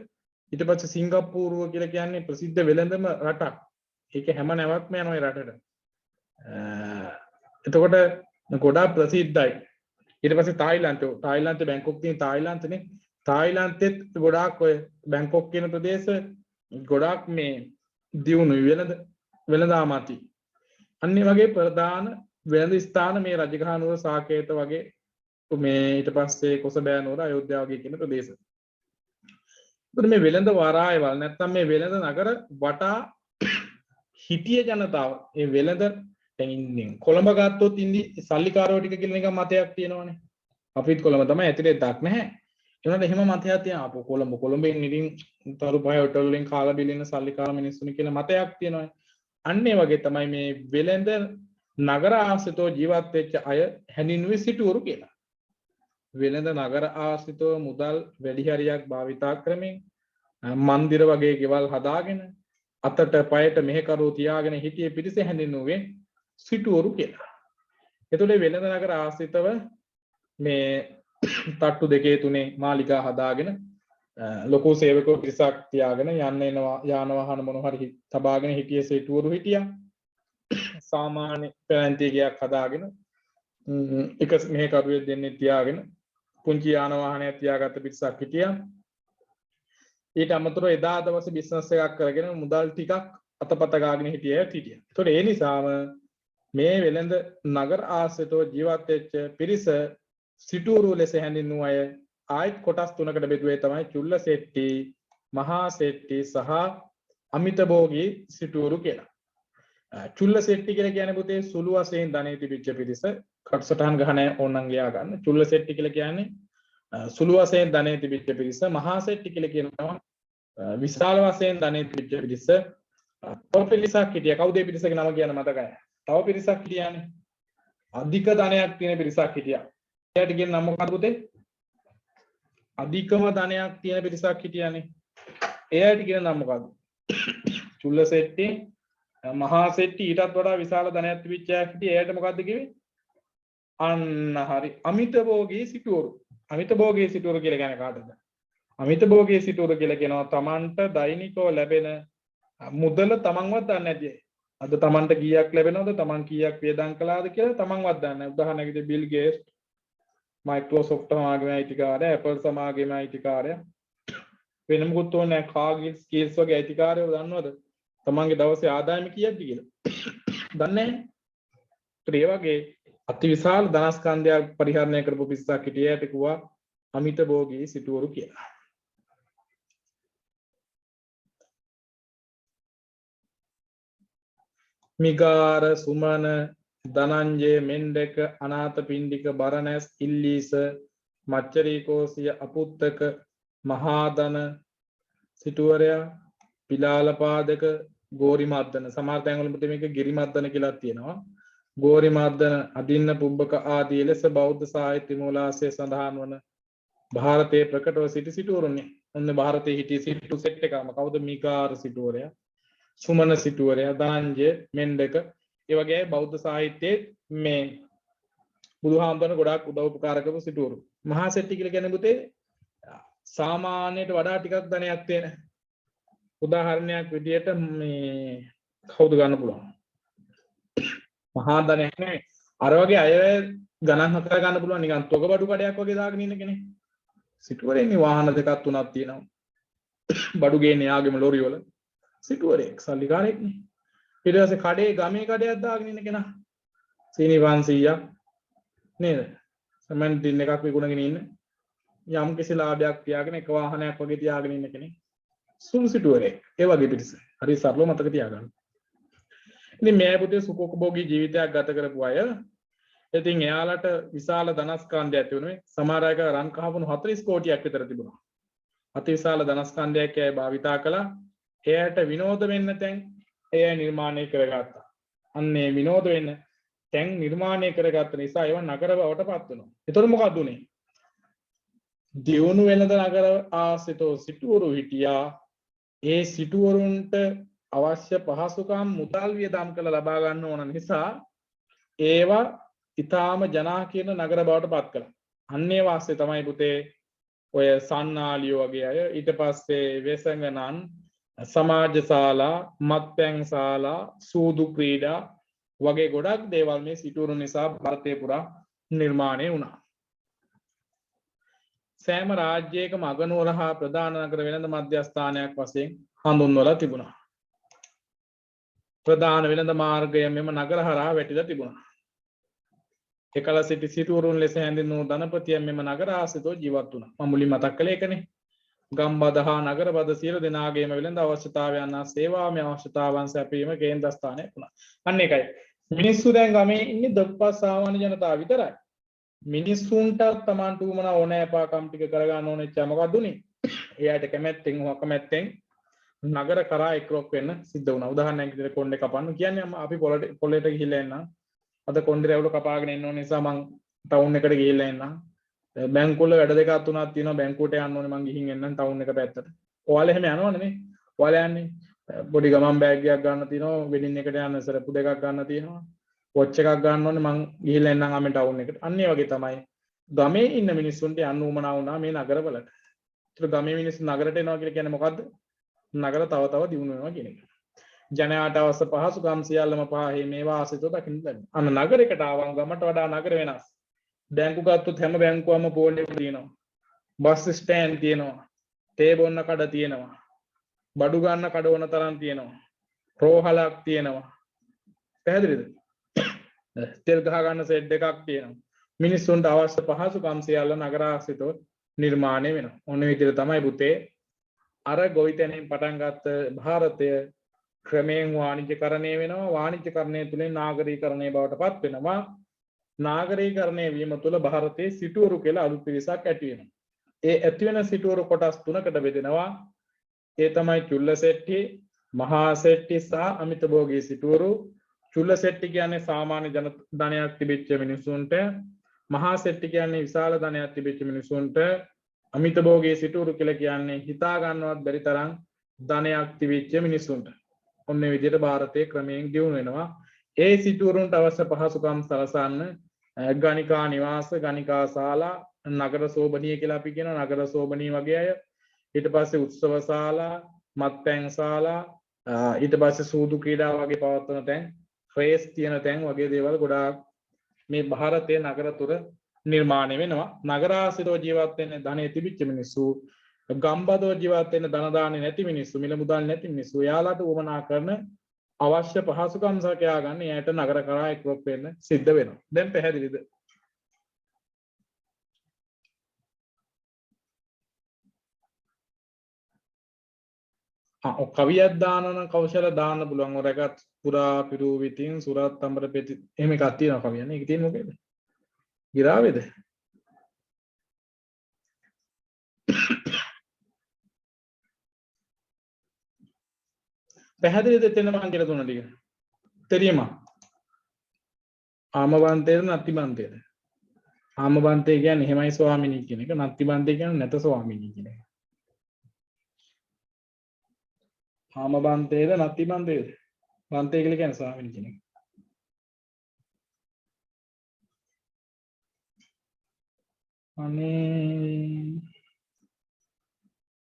ඊට පස්සේ සිංගප්පූරුව කියලා කියන්නේ ප්‍රසිද්ධ වෙළඳම රටක්. ඒක හැම නැවත්ම යනවා ඒ රටට. එතකොට ගොඩාක් ප්‍රසිද්ධයි. ඊට පස්සේ තායිලන්තේ බැංකොක් තියෙන තායිලන්තනේ. තායිලන්තෙත් ගොඩාක් ඔය බැංකොක් කියන ප්‍රදේශ ගොඩාක් මේ දියුණු වෙළඳාමති. අන්න වගේ ප්‍රධාන වෙළඳ ස්ථාන මේ රජගහ නුවර, සාකේත වගේ මේ ඊට පස්සේ කොසබෑ නුවර, අයෝධ්‍යාව වගේ කියන ප්‍රදේශ. ඒත් මේ වෙළඳ වරායවල් නැත්තම් මේ වෙළඳ නගර වටා හිටිය ජනතාව මේ වෙළඳ දැන් ඉන්නේ කොළඹ ගත්තොත් ඉන්නේ සල්ලිකාරයෝ ටික කියලා නිකන් මතයක් තියෙනවනේ. අපිත් කොළඹ තමයි ඇතුලේ දක් නැහැ. ඒනට එහෙම මතයක් තියෙනවා. අපෝ කොළඹෙන් ඉතින් තරු පහ හොටල් වලින් කාලා බිලින සල්ලිකාර මිනිස්සුනි කියලා මතයක් තියෙනවා. අන්න ඒ වගේ තමයි මේ වෙළඳ නගර ආශ්‍රිතව ජීවත් වෙච්ච අය හැඳින්වුවේ සිටුවරු කියලා. වෙළඳ නගර ආශ්‍රිතව මුදල් වැඩි හරියක් භාවිතා කරමින් මන්දිර වගේ ගෙවල් හදාගෙන අතට පයට මෙහෙකරුවෝ තියාගෙන හිටියේ පිරිස හැඳින්වුවේ සිටුවරු කියලා. එතකොට වෙළඳ නගර ආශ්‍රිතව මේ තට්ටු දෙකේ තුනේ මාලිගා හදාගෙන ලොකු සේවකයෝ පිරිසක් තියාගෙන යන්න එනවා යාන වාහන මොන හරි තබාගෙන හිටියේ සිටුවරු හිටියා. සාමාන්‍ය පැලැන්තිය ගයක් හදාගෙන එක මෙහෙකරුවෙක් දෙන්නේ තියාගෙන පුංචි යාන වාහනයක් තියාගත්ත පිරිසක් හිටියා. ඊට අමතරව එදා දවසේ බිස්නස් එකක් කරගෙන මුදල් ටිකක් අතපත ගාගෙන හිටියේ හිටියා. ඒතකොට ඒ නිසාම මේ වෙළඳ නගර ආශ්‍රිතව ජීවත් වෙච්ච පිරිස සිටුවරු ලෙස හැඳින්වූ අය ආයත් කොටස් තුනකට බෙදුවේ තමයි චුල්ල සෙට්ටි, මහා සෙට්ටි සහ අමිතභෝගී සිටුවරු කියලා. චුල්ල සෙට්ටි කියලා කියන්නේ පුතේ සුළු වශයෙන් ධනෙ තිබිච්ච පිරිස. කට්සටහන් ගහන ඕනනම් ගියා ගන්න. චුල්ල සෙට්ටි කියලා කියන්නේ සුළු වශයෙන් ධනෙ තිබිච්ච පිරිස. මහා සෙට්ටි කියලා කියනවා විශාල වශයෙන් ධනෙ තිබිච්ච පිරිස. තව පිරිසක් හිටියා. කවුද ඒ පිරිසගේ නම කියන මතකයි? තව පිරිසක් හිටියානේ. අධික ධනයක් තියෙන පිරිසක් හිටියා. එයාට කියන නම මොකක්ද පුතේ? අධිකම ධනයක් තියෙන පිරිසක් හිටියානේ. එයාට කියන නම මොකද්ද? චුල්ලසෙට්ටි, මහා සෙට්ටි ඊටත් වඩා විශාල ධනයක් තිබිච්ච අය හිටියේ. එයාට මොකද්ද කිව්වේ? අන්න හරි. අමිත භෝගී සිටුවරු. අමිත භෝගී සිටුවරු කියලා කියන්නේ කාටද? අමිත භෝගී සිටුවරු කියලා කියනවා තමන්ට දෛනිකව ලැබෙන මුදල තමන්වත් දන්නේ නැති අය. අද තමන්ට කීයක් ලැබෙනවද, තමන් කීයක් වියදම් කළාද කියලා තමන්වත් දන්නේ නැහැ. උදාහරණයක් විදිහට බිල් ගේට්ස්, මයික්‍රොසොෆ්ට් සමාගමේ අයිතිකාරයා, ඇපල් සමාගමේ අයිතිකාරයා, වෙන මොකුත් ඕනේ නැහැ. කාගිල් ස්කිල්ස් වගේ අයිතිකාරයෝ දන්නවද තමන්ගේ දවසේ ආදායම කීයක්ද කියලා? දන්නේ නැහැ. ඒ වගේ අතිවිශාල ධනස්කන්ධයක් පරිහරණය කරපු පිරිසක් හිටියට කිව්වා අමිත භෝගී සිටුවරු කියලා. මිගාර, සුමන, ධනංජය, මෙන්ඩක, අනාථපිණ්ඩික, බරණැස්, ඉල්ලීස, මච්චරීකෝසිය, අපුත්තක, මහාදන සිටුවරයා, පිලාලපාදක, ගෝරිමද්දන. සමහර තැන්වල මේක ගිරිමද්දන කියලා තියෙනවා. ගෝරිමද්දන, අදින්න පුබ්බක ආදී ලෙස බෞද්ධ සාහිත්‍ය මූලාශ්‍රයේ සඳහන් වන ಭಾರತයේ ප්‍රකටව සිටි සිටුවරුන්නේ. ඔන්න ಭಾರತයේ හිටිය සිටු සෙට් එකම කවුද? මිගාර සිටුවරයා, සුමන සිටුවරයා, ධනංජය, මෙන්ඩක. ඒ වගේ බෞද්ධ සාහිත්‍යයේ මේ බුදුහාමුදුරන ගොඩාක් උදව් උපකාර කරපු සිටුවරු. මහා සෙට්ටි කියලා කියන්නේ පුතේ සාමාන්‍යයට වඩා ටිකක් ධනයක් තියෙන. උදාහරණයක් විදියට මේ කවුද ගන්න පුළුවන්? මහා ධනයක් නෙවෙයි. අර වගේ අය ගණන් හතර ගන්න පුළුවන් නිකන් තොග බඩු කඩයක් වගේ දාගෙන ඉන්න කෙනෙක්. සිටුවරේ වාහන දෙකක් තුනක් තියෙනවා. බඩු ගේන්නේ යාගෙම ලොරි වල. සිටුවරෙක් සල්ලිකාරයෙක් නේ. ඊට පස්සේ කඩේ ගමේ කඩයක් දාගෙන ඉන්න කෙනා. සීනි 500ක් නේද? සමන් දින එකක් විකුණගෙන ඉන්න. යම් කිසි ලාභයක් තියාගෙන එක වාහනයක් වගේ තියාගෙන ඉන්න කෙනෙක්. සුළු සිටුවරෙක්. ඒ වගේ පිටිස. හරි සරලව මතක තියාගන්න. ඉතින් මේ පුතේ සුඛෝපභෝගී ජීවිතයක් ගත කරපු අය ඉතින් එයාලට විශාල ධනස්කන්ධයක් ඇති වුණේ. සමහර අය රන් කහවණු 40 කෝටියක් විතර තිබුණා. අතිවිශාල ධනස්කන්ධයක් අය භාවිතා කළා. එයාට විනෝද වෙන්න තැන් එය නිර්මාණය කරගත්තා. අන්නේ විනෝද වෙන්න තැන් නිර්මාණය කරගත්ත නිසා ඒවා නගර බවට පත් වෙනවා. ඒතර මොකද උනේ? දියුණු වෙනද නගර ආසිතෝ සිටුවරු හිටියා. ඒ සිටුවරුන්ට අවශ්‍ය පහසුකම් මුදල් වියදම් කළ ලබා ගන්න ඕන නිසා ඒවා ඊටාම ජනාකීර්ණ නගර බවට පත් කළා. අන්නේ වාස්සේ තමයි පුතේ ඔය සන්නාලියෝ වගේ අය ඊට පස්සේ වෙසඟනන්, සමාජ ශාලා, මත්පැන් ශාලා, සූදු ක්‍රීඩා වගේ ගොඩක් දේවල් මේ සිටුවරු නිසා ಭಾರತේ පුරා නිර්මාණය වුණා. සෑම රාජ්‍යයකම අගනුවර හා ප්‍රධාන නගර වෙළඳ මධ්‍යස්ථානයක් වශයෙන් හඳුන්වලා තිබුණා. ප්‍රධාන වෙළඳ මාර්ගය මෙම නගර හරහා වැටිලා තිබුණා. එකල සිටි සිටුවරුන් ලෙස හැඳින්වූ ධනපතියන් මෙම නගර ආශ්‍රිතව ජීවත් වුණා. මම මුලින්ම මතක් කළේ ඒකනේ. ගම්බද හා නගරබද සියලු දෙනාගේම වෙළඳ අවශ්‍යතාවයන් හා සේවාමය අවශ්‍යතාවන් සැපයීම කේන්ද්‍රස්ථානයක් වුණා. අන්න ඒකයි. මිනිස්සු දැන් ගමේ ඉන්නේ දොප්පස් සාමාන්‍ය ජනතාව විතරයි. මිනිස්සුන්ට තමන්ට උමන ඕනෑපාකම් ටික කරගන්න ඕනෙච්ච මොකක්ද උනේ? එයාට කැමැත්තෙන් හෝ අකමැත්තෙන් නගර කරා එක්රොක් වෙන්න සිද්ධ වුණා. උදාහරණයක් විදිහට කොණ්ඩේ කපන්න කියන්නේ අපි පොළේට ගිහිල්ලා එන්න. අද කොණ්ඩේ රැවුල කපාගෙන එන්න ඕන නිසා මං ටවුන් එකට ගිහිල්ලා එන්න. බැංකුවල වැඩ දෙකක් තුනක් තියෙනවා. බැංකුවට යන්න ඕනේ මං ගිහින් එන්නම් ටවුන් එක පැත්තට. ඔයාලා එහෙම යනවනේ නේ. ඔයාලා යන්නේ පොඩි ගමන් බෑග් එකක් ගන්න තියෙනවා. වෙඩින් එකට යන්න සරපු දෙකක් ගන්න තියෙනවා. වොච් එකක් ගන්න ඕනේ මං ගිහිල්ලා එන්නම් ආමෙන් ටවුන් එකට. අන්න ඒ වගේ තමයි ගමේ ඉන්න මිනිස්සුන්ට යන්න උවමනා වුණා මේ නගරවලට. ඒතර ගමේ මිනිස්සු නගරට එනවා කියලා කියන්නේ මොකද්ද? නගර තව තව දියුණු වෙනවා කියන එක. ජනයාට අවශ්‍ය පහසුකම් සියල්ලම පහේ මේවා ආසිතව දකින්න ලැබෙනවා. අන්න නගරයකට ආවම ගමට වඩා නගර වෙනස්. බැංකු ගත්තොත් හැම බැංකුවම පොලේ තියෙනවා. බස් ස්ටෑන්ඩ් තියෙනවා. තේ බොන්න කඩ තියෙනවා. බඩු ගන්න කඩ ඕන තරම් තියෙනවා. රෝහලක් තියෙනවා. පැහැදිලිද? තෙල් ගහ ගන්න සෙට් එකක් තියෙනවා. මිනිස්සුන්ට අවශ්‍ය පහසුකම් සියල්ල නගර ආශ්‍රිතව නිර්මාණය වෙනවා. ඔන්න විදිහට තමයි පුතේ අර ගොවිතැනින් පටන් ගත්ත ಭಾರತය ක්‍රමයෙන් වාණිජ්‍යකරණය වෙනවා. වාණිජ්‍යකරණය තුළින් නාගරීකරණය බවට පත් වෙනවා. නාගරීකරණය වීම තුළ ಭಾರತයේ සිටුවරු කියලා අලුත් පිරිසක් ඇති වෙනවා. ඒ ඇති වෙන සිටුවරු කොටස් තුනකට බෙදෙනවා. ඒ තමයි චුල්ලසෙට්ටි, මහා සෙට්ටි සහ අමිත භෝගී සිටුවරු. චුල්ලසෙට්ටි කියන්නේ සාමාන්‍ය ජන ධනයක් තිබිච්ච මිනිසුන්ට, මහා සෙට්ටි කියන්නේ විශාල ධනයක් තිබිච්ච මිනිසුන්ට, අමිත භෝගී සිටුරු කියලා කියන්නේ හිතා ගන්නවත් බැරි තරම් ධනයක් තිබිච්ච මිනිසුන්ට. ඔන්න ඒ විදිහට ಭಾರತයේ ක්‍රමයෙන් දියුණු වෙනවා. ඒ සිටුරුන්ට අවශ්‍ය පහසුකම් සලසන්න ගණිකා නිවාස, ගණිකා ශාලා, නගර සෝබනීය කියලා අපි කියනවා. නගර සෝබනී වගේ අය. ඊට පස්සේ උත්සව ශාලා, මත්පැන් ශාලා, ඊට පස්සේ සූදු ක්‍රීඩා වගේ පවත්වන තැන්, ෆ්‍රේස් තියෙන තැන් වගේ දේවල් ගොඩාක් මේ ಭಾರತයේ නගර තුර නිර්මාණය වෙනවා. නගරාසිරව ජීවත් වෙන්න ධනෙ තිබිච්ච මිනිස්සු, ගම්බදව ජීවත් වෙන්න ධන දාන්නේ නැති මිනිස්සු, මිල මුදල් නැති මිනිස්සු, යාලට උවමනා කරන අවශ්‍ය පහසුකම් සකයා ගන්න එයාට නගර කරා එක්රොක් වෙන්න සිද්ධ වෙනවා. දැන් පැහැදිලිද? කවියක් දාන නම් කෞශල දාන්න පුළුවන්. ඔරකට පුරා පිරු විතින් සුරත් අඹර පෙති එහෙම එකක් තියෙනවා කවියන්නේ. ඒක තියෙන්නේ මොකේද? ගිරාවේද? පැහැදිලිද එතන මම කියලා දුන්න ටික? තේරියම? ආමවන්තේද නත්තිබන්තේද? ආමවන්තේ කියන්නේ එහෙමයි ස්වාමිනී කියන එක. නත්තිබන්තේ කියන්නේ නැත ස්වාමිනී කියන එක. ආමවන්තේද නත්තිබන්තේද? බන්තේ කියලා කියන්නේ ස්වාමිනී කියන එක.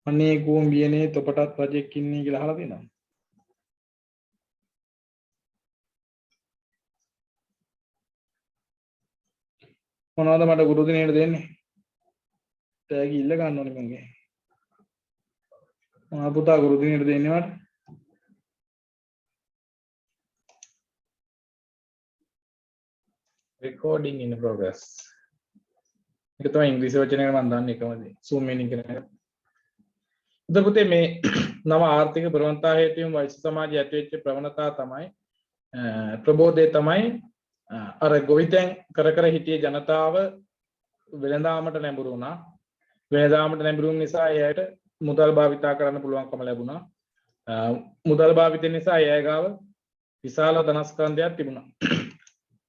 අනේ ගෝම්බියනේ තොපටත් රජෙක් ඉන්නේ කියලා අහලා තියෙනවා. මොනවද මට ගුරු දිනේට දෙන්නේ? තෑගි ඉල්ල ගන්න ඕනේ මගේ. මම පුතා ගුරු දිනේට දෙන්නේ මට. Recording in progress. ඒක තමයි ඉංග්‍රීසි වචනයකට මම දන්නේ එකම දේ. Zoom meeting කියන එක. ඉතින් පුතේ මේ නව ආර්ථික ප්‍රවණතා හේතුවෙන් වෛශ්‍ය සමාජයේ ඇතිවෙච්ච ප්‍රවණතා තමයි ප්‍රබෝධය තමයි අර ගොවිතැන් කර කර හිටිය ජනතාව වෙළඳාමට නැඹුරු වුණා. වෙළඳාමට නැඹුරු වුන නිසා එයාට මුදල් භාවිතා කරන්න පුළුවන්කම ලැබුණා. මුදල් භාවිතය නිසා එයා ගාව විශාල ධනස්කන්ධයක් තිබුණා.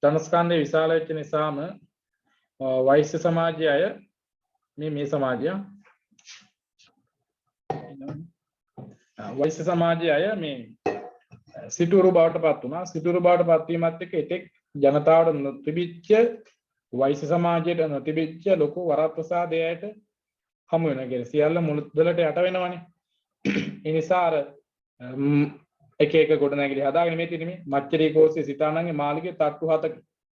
ධනස්කන්ධය විශාල වෙච්ච නිසාම වෛශ්‍ය සමාජයේ අය මේ සමාජය වෛශ්‍ය සමාජයේ අය මේ සිටුරු බවට පත් වුණා. සිටුරු බවට පත් වීමත් එක්ක එතෙක් ජනතාවට නොතිබිච්ච වෛශ්‍ය සමාජයට නොතිබිච්ච ලොකු වරප්‍රසාදයට හමු වෙනවා කියන්නේ සියල්ල මුලදලට යට වෙනවනේ. ඒ නිසා අර එක එක ගොඩනැගිලි හදාගෙන මේ තියෙන මේ මච්චරී කෝස්සේ සිතානන්ගේ මාලිගේ තට්ටු 7ක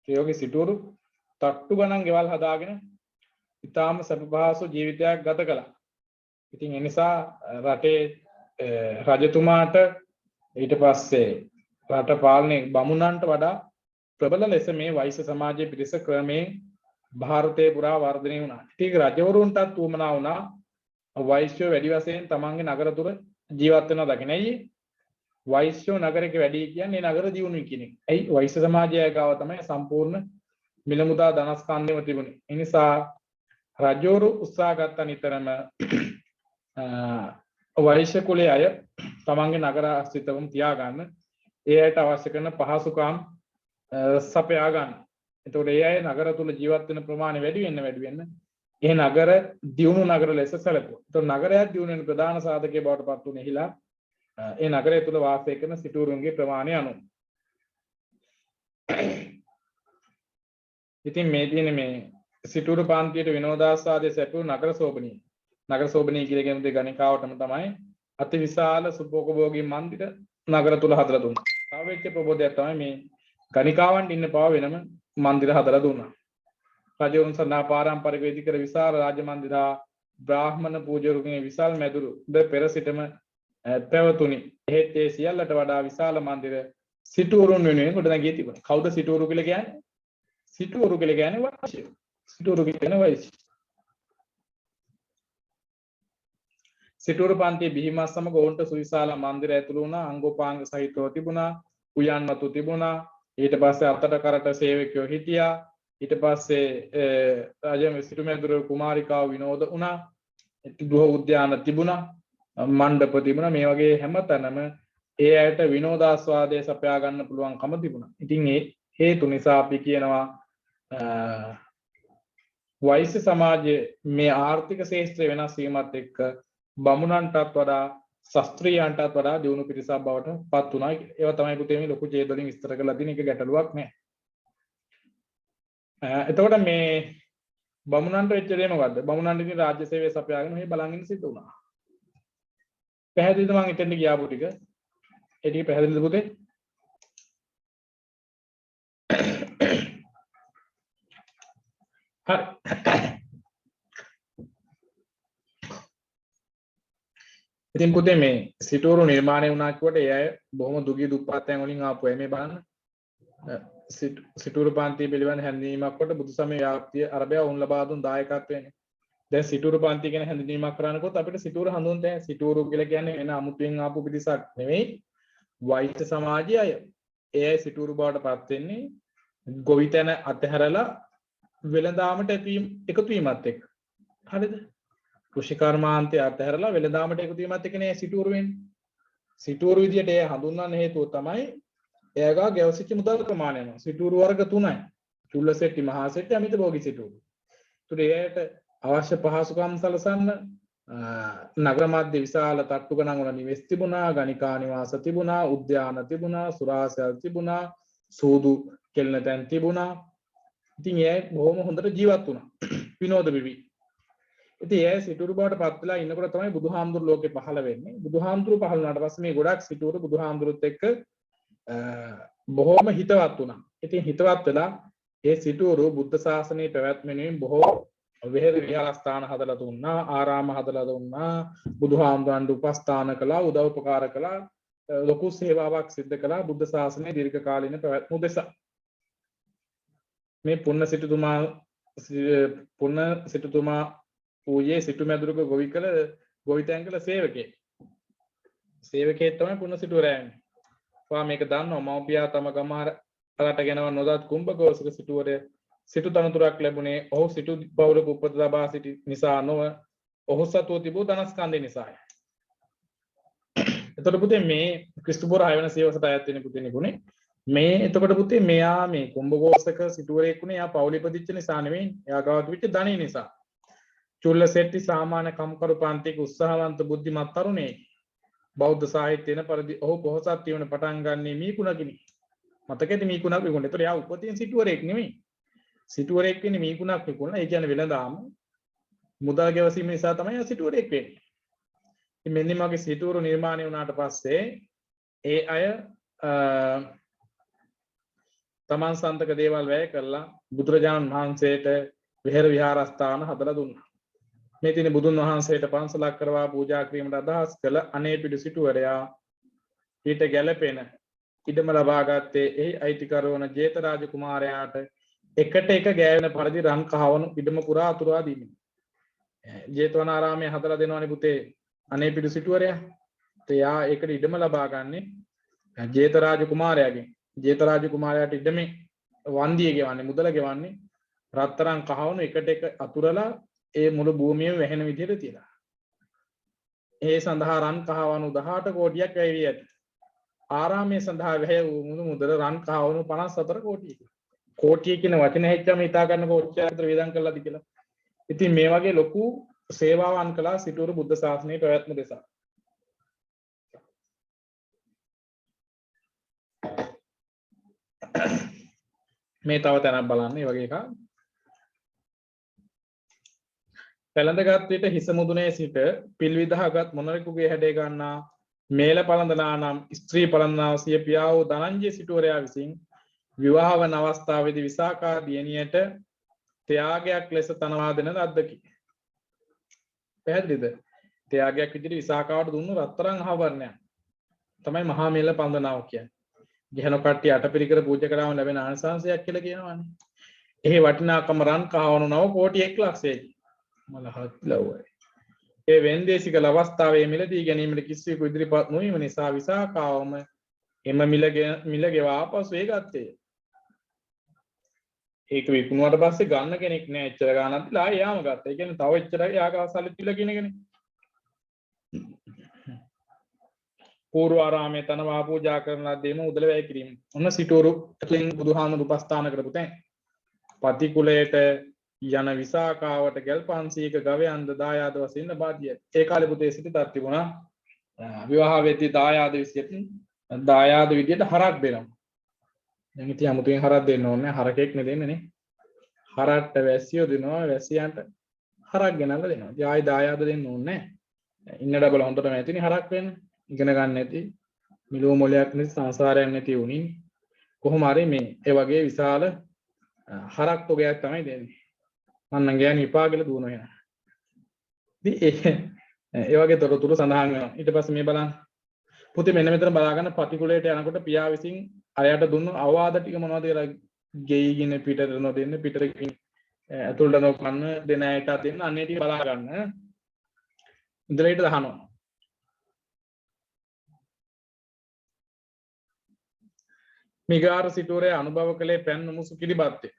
ප්‍රයෝගී සිටුරු තට්ටු ගණන් ගෙවල් හදාගෙන ඉතාම සපපහසු ජීවිතයක් ගත කළා. ඉතින් ඒ නිසා රටේ රජතුමාට ඊට පස්සේ රට පාලනය බමුණන්ට වඩා ප්‍රබල ලෙස මේ වෛශ්‍ය සමාජයේ පිරිස ක්‍රමයෙන් ಭಾರತයේ පුරා වර්ධනය වුණා. ඉතින් රජවරුන්ටත් උවමනා වුණා වෛශ්‍ය වැඩි වශයෙන් තමන්ගේ නගර තුර ජීවත් වෙනවා දකින්නයි. වෛශ්‍ය නගරයක වැඩි කියන්නේ නගර දියුණුවයි කියන එක. ඇයි වෛශ්‍ය සමාජය ගාව තමයි සම්පූර්ණ මිල මුදා ධනස්කන්ධයම තිබුණේ. ඒ නිසා රජවරු උත්සාහ ගත්තා නිතරම වෛශ්‍ය කුලයේ අය තමන්ගේ නගර අස්තිත්වම තියාගන්න, ඒ අයට අවශ්‍ය කරන පහසුකම් සපයා ගන්න. එතකොට ඒ අය නගර තුල ජීවත් වෙන ප්‍රමාණය වැඩි වෙන්න ඒ නගර දියුණු නගර ලෙස සැලකුවා. එතකොට නගරයක් දියුණු වෙන ප්‍රධාන සාධකයේ බවට පත් වුණේ හිලා ඒ නගරය තුල වාසය කරන සිටුවරුන්ගේ ප්‍රමාණය අනුව. ඉතින් මේ තියෙන මේ සිටුවරු පාන්තියට විනෝදාස්වාදයේ සැපයූ නගර සෝබනීය. නගර සෝබනීය කියලා කියන්නේ ගණිකාවටම තමයි අතිවිශාල සුභෝගී මන්දිර නගර තුල හදලා දුන්නා. තව වෙච්ච ප්‍රබෝධයක් තමයි මේ ගණිකාවන්ට ඉන්න පාව වෙනම මන්දිර හදලා දුන්නා. රජවරුන් සඳහා පාරම්පරික විදිකර විශාල රාජ මන්දිරා බ්‍රාහ්මණ පූජකරුන්ගේ විශාල මැදුරු ද පෙර සිටම පැවතුණි. එහෙත් ඒ සියල්ලට වඩා විශාල මන්දිර සිටුවරුන් වෙනුවෙන් ගොඩනැගී තිබුණා. කවුද සිටුවරු කියලා කියන්නේ? සිටුවරු කියලා කියන්නේ වෛශ්‍ය. සිටුවරු කියන්නේ වෛශ්‍ය. සිටුවරු පන්තියේ බිහිමත් සමග ඔවුන්ට සුවිශාල මන්දිර ඇතුළු වුණා. අංගෝපාංග සහිතව තිබුණා. උයන්වතු තිබුණා. ඊට පස්සේ අතට කරට සේවකයෝ හිටියා. ඊට පස්සේ රජ සිටුමැදුරු කුමාරිකාව විනෝද වුණා. ගෘහ උද්‍යාන තිබුණා. මණ්ඩප තිබුණා. මේ වගේ හැමතැනම ඒ අයට විනෝදාස්වාදයේ සපයා ගන්න පුළුවන්කම තිබුණා. ඉතින් ඒ හේතු නිසා අපි කියනවා වෛශ්‍ය සමාජයේ මේ ආර්ථික ශාස්ත්‍රය වෙනස් වීමත් එක්ක බමුණන්ටත් වඩා ශාස්ත්‍රීයයන්ටත් වඩා දියුණු පිරිසක් බවට පත් වුණා. ඒවා තමයි පුතේ මේ ලොකු ඡේදවලින් විස්තර කරලා තියෙන එක ගැටලුවක් නෑ. එතකොට මේ බමුණන්ට වෙච්ච දේ මොකද්ද? බමුණන්ට ඉතින් රාජ්‍ය සේවය සපයාගෙන මෙහෙ බලන් ඉන්න සිද්ධ වුණා. පැහැදිලිද මං එතෙන්ට ගියාපු ටික? ඒ ටික පැහැදිලිද පුතේ? හරි. ඉතින් පුතේ මේ සිටුවරු නිර්මාණය වුණා කියවට ඒ අය බොහොම දුගී දුප්පත්යන් වලින් ආපු අය. මේ බලන්න. සිටුවරු පන්ති පිළිබඳ හැඳින්වීමක් කොට බුදු සමය ව්‍යාප්තිය අරබය වුන් ලබා දුන් දායකත්වයනේ. දැන් සිටුවරු පන්ති ගැන හැඳින්වීමක් කරනකොට අපිට සිටුවරු හඳුන්වන්න බෑ. සිටුවරු කියලා කියන්නේ වෙන අමුතුවෙන් ආපු පිරිසක් නෙවෙයි. වෛශ්‍ය සමාජයේ අය. ඒ අය සිටුවරු බවට පත් වෙන්නේ ගොවිතැන අතහැරලා වෙළඳාමට එකතු වීමත් එක්ක. හරිද? කෘෂිකර්මාන්තය අතහැරලා වෙළඳාමට එකතු වීමත් එක්ක නේ සිටුවරු වෙන්නේ. සිටුවරු විදියට ඒ හඳුන්වන්න හේතුව තමයි එයාගා ගැවසිච්ච මුදල් ප්‍රමාණයම. සිටුවරු වර්ග 3යි. චුල්ලසෙට්ටි, මහසෙට්ටි, අමිත භෝගී සිටුවරු. ඒකට එයාට අවශ්‍ය පහසුකම් සලසන්න නගර මැද විශාල තට්ටු ගණන් වල නිවෙස් තිබුණා, ගණිකා නිවාස තිබුණා, උද්‍යාන තිබුණා, සුරාසල් තිබුණා, සූදු කෙල්ලන තැන් තිබුණා. ඉතින් ඒ බොහොම හොඳට ජීවත් වුණා. විනෝද විවි. ඉතින් ඒ සිටුවරු බවට පත් වෙලා ඉන්නකොට තමයි බුදුහාමුදුරු ලෝකේ පහළ වෙන්නේ. බුදුහාමුදුරු පහළ වුණාට පස්සේ මේ ගොඩක් සිටුවරු බුදුහාමුදුරුත් එක්ක බොහොම හිතවත් වුණා. ඉතින් හිතවත් වෙලා ඒ සිටුවරු බුද්ධ ශාසනයේ පැවැත්මෙනුවෙන් බොහෝ විහෙර විහාරස්ථාන හදලා දුන්නා, ආරාම හදලා දුන්නා, බුදුහාමුදුරන්ට උපස්ථාන කළා, උදව් උපකාර කළා, ලොකු සේවාවක් සිද්ධ කළා බුද්ධ ශාසනයේ දීර්ඝ කාලීන පැවැත්ම උදෙසා. මේ පුන්න සිටුතුමා ඌයේ සිටුමැදුරක ගොවිතැන් කළ සේවකයෙක්. සේවකයෙක් තමයි පුන්න සිටුවරයා වෙන්නේ. ඔයා මේක දන්නවා මව්පියා තම ගම රට ගෙනව නොදත් කුම්භඝෝෂක සිටුවරය සිටු තනතුරක් ලැබුණේ ඔහු සිටු පවුලක උපත ලබා සිටි නිසා නොව ඔහු සතුව තිබූ ධනස්කන්ධය නිසායි. එතකොට පුතේ මේ ක්‍රිස්තුපුර 6 වෙනි සියවසට අයත් වෙන පුතේ නිකුනේ මේ එතකොට පුතේ මෙයා මේ කුම්භඝෝෂක සිටුවරයෙක් වුණේ එයා පවුල ඉපදිච්ච නිසා නෙවෙයි. එයා ගාවට විච්ච ධනෙ නිසා. චුල්ලසෙට්ටි සාමාන්‍ය කම්කරු පන්තික උත්සාහවන්ත බුද්ධිමත් තරුණයෙක්. බෞද්ධ සාහිත්‍යයෙන් පරිදි ඔහු බොහෝසත් වීමන පටන් ගන්නේ මීකුණකිනි. මතකද මීකුණක් විකුණන. ඒතර යා උපතින් සිටුවරයෙක් නෙමෙයි. සිටුවරයෙක් වෙන්නේ මීකුණක් විකුණන. ඒ කියන්නේ වෙළඳාම මුදල් ගෙවසීම නිසා තමයි යා සිටුවරයෙක් වෙන්නේ. ඉතින් මෙන්න මගේ සිටුවරු නිර්මාණය වුණාට පස්සේ ඒ අය තමන් සන්තක දේවල් වැය කරලා බුදුරජාණන් වහන්සේට විහෙර විහාරස්ථාන හදලා දුන්නා. මේ තියෙන බුදුන් වහන්සේට පන්සලක් කරවා පූජා කිරීමට අදහස් කළ අනේපිඩු සිටුවරයා ඊට ගැළපෙන ඉඩම ලබා ගත්තේ එහි අයිතිකරුවන ජේතරාජ කුමාරයාට එකට එක ගෑවෙන පරිදි රන් කහවණු ඉඩම පුරා අතුරා දීමෙන්. ජේතවනාරාමයේ හදලා දෙනවනේ පුතේ අනේපිඩු සිටුවරයා. එයා ඒකට ඉඩම ලබා ගන්නේ ජේතරාජ කුමාරයාගෙන්. ජේතරාජ කුමාරයාට ඉඩමේ වන්දිය ගෙවන්නේ මුදල ගෙවන්නේ රත්තරන් කහවණු එකට එක අතුරලා ඒ මුළු භූමියම වැහෙන විදිහට තියලා. ඒ සඳහා රන් කහවණු 18 කෝටියක් වැය වී ඇත. ආරාමයේ සඳහා වැය වූ මුළු මුදල රන් කහවණු 54 කෝටියක. කෝටිය කියන වචනේ හැච්චම හිතා ගන්න කෝටියක් විතර වේදම් කළාද කියලා. ඉතින් මේ වගේ ලොකු සේවාවන් කළා සිටුවරු බුද්ධ ශාසනයේ පැවැත්ම දෙසා. මේ තව තැනක් බලන්න මේ වගේ එකක්. පැලඳගත් විට හිස මුදුනේ සිට පිල් විදහාගත් මොනරෙකුගේ හැඩේ ගන්නා මේල පළඳනා නම් ස්ත්‍රී පළඳනාව සිය පියා වූ ධනංජය සිටුවරයා විසින් විවාහ වන අවස්ථාවේදී විසාකා දියණියට ත්‍යාගයක් ලෙස තනවා දෙන ලද්දකි. පැහැදිලිද? ත්‍යාගයක් විදිහට විසාකාවට දුන්නු රත්තරන් ආභරණයක් තමයි මහා මේල පළඳනාව කියන්නේ. ගැහණු කට්ටිය අටපිරිකර පූජා කරාම ලැබෙන ආනිසංසයක් කියලා කියනවානේ. එහි වටිනාකම රන් කහවණු 9 කෝටි 1 ලක්ෂයයි. මලහත් ලව්වයි. ඒ වෙන්දේසික අවස්ථාවේ මිලදී ගැනීමට කිසිවෙකු ඉදිරිපත් නොවීම නිසා විසාකාවම එම මිල ගෙවා පසු ඒ ගත්තේ. ඒක විකුණුවාට පස්සේ ගන්න කෙනෙක් නෑ එච්චර ගානක් දීලා ආයෙ යාම ගත්තා. ඒ කියන්නේ තව එච්චර යාගා සල්ලි දීලා කියන එකනේ. පූර්වාරාමයේ තනවා පූජා කරන ලද්දේම උදල වැය කිරීම. ඔන්න සිටුවරු එතෙන් බුදුහාමුදුරු උපස්ථාන කරපු තැන්. පති කුලයට යන විසාකාවට ගල් 500ක ගවයන්ද දායාද වශයෙන් ලබා දිය. ඒ කාලේ පුතේ සිටි තත් තිබුණා විවාහ වෙද්දී දායාද විශේෂයෙන් දායාද විදියට හරක් දෙනවා. දැන් ඉතින් 아무තෙන් හරක් දෙන්න ඕනේ හරකෙක් නේ දෙන්නේ නේ. හරක්ට වැසියෝ දෙනවා වැසියන්ට හරක් ගෙනල්ලා දෙනවා. ඉතින් ආයි දායාද දෙන්න ඕනේ නැහැ. ඉන්න ඩබල හොඳටම ඇතිනේ හරක් වෙන්න. ඉගෙන ගන්න නැති මිලෝ මොලයක් නැති සංසාරයක් නැති උනින් කොහොම හරි මේ ඒ වගේ විශාල හරක් තොගයක් තමයි දෙන්නේ. මන්නම් ගෑණි විපාකෙල දුවනවා එන. ඉතින් ඒ වගේ තොරතුරු සඳහන් වෙනවා. ඊට පස්සේ මේ බලන්න. පුතේ මෙන්න මෙතන බලා ගන්න පටිකුලයට යනකොට පියා විසින් අරයට දුන්නු අවවාද ටික මොනවද කියලා ගෙයිගෙන පිටට නොදෙන්න පිටරකින් ඇතුළට නොකන්න දෙන අයට දෙන්න අන්නේ ටික බලා ගන්න. ඉන්ද්‍රයට දහනවා. මිගාර සිටුවරයා අනුභව කළේ පැන් මුසු කිරිබත්තේ.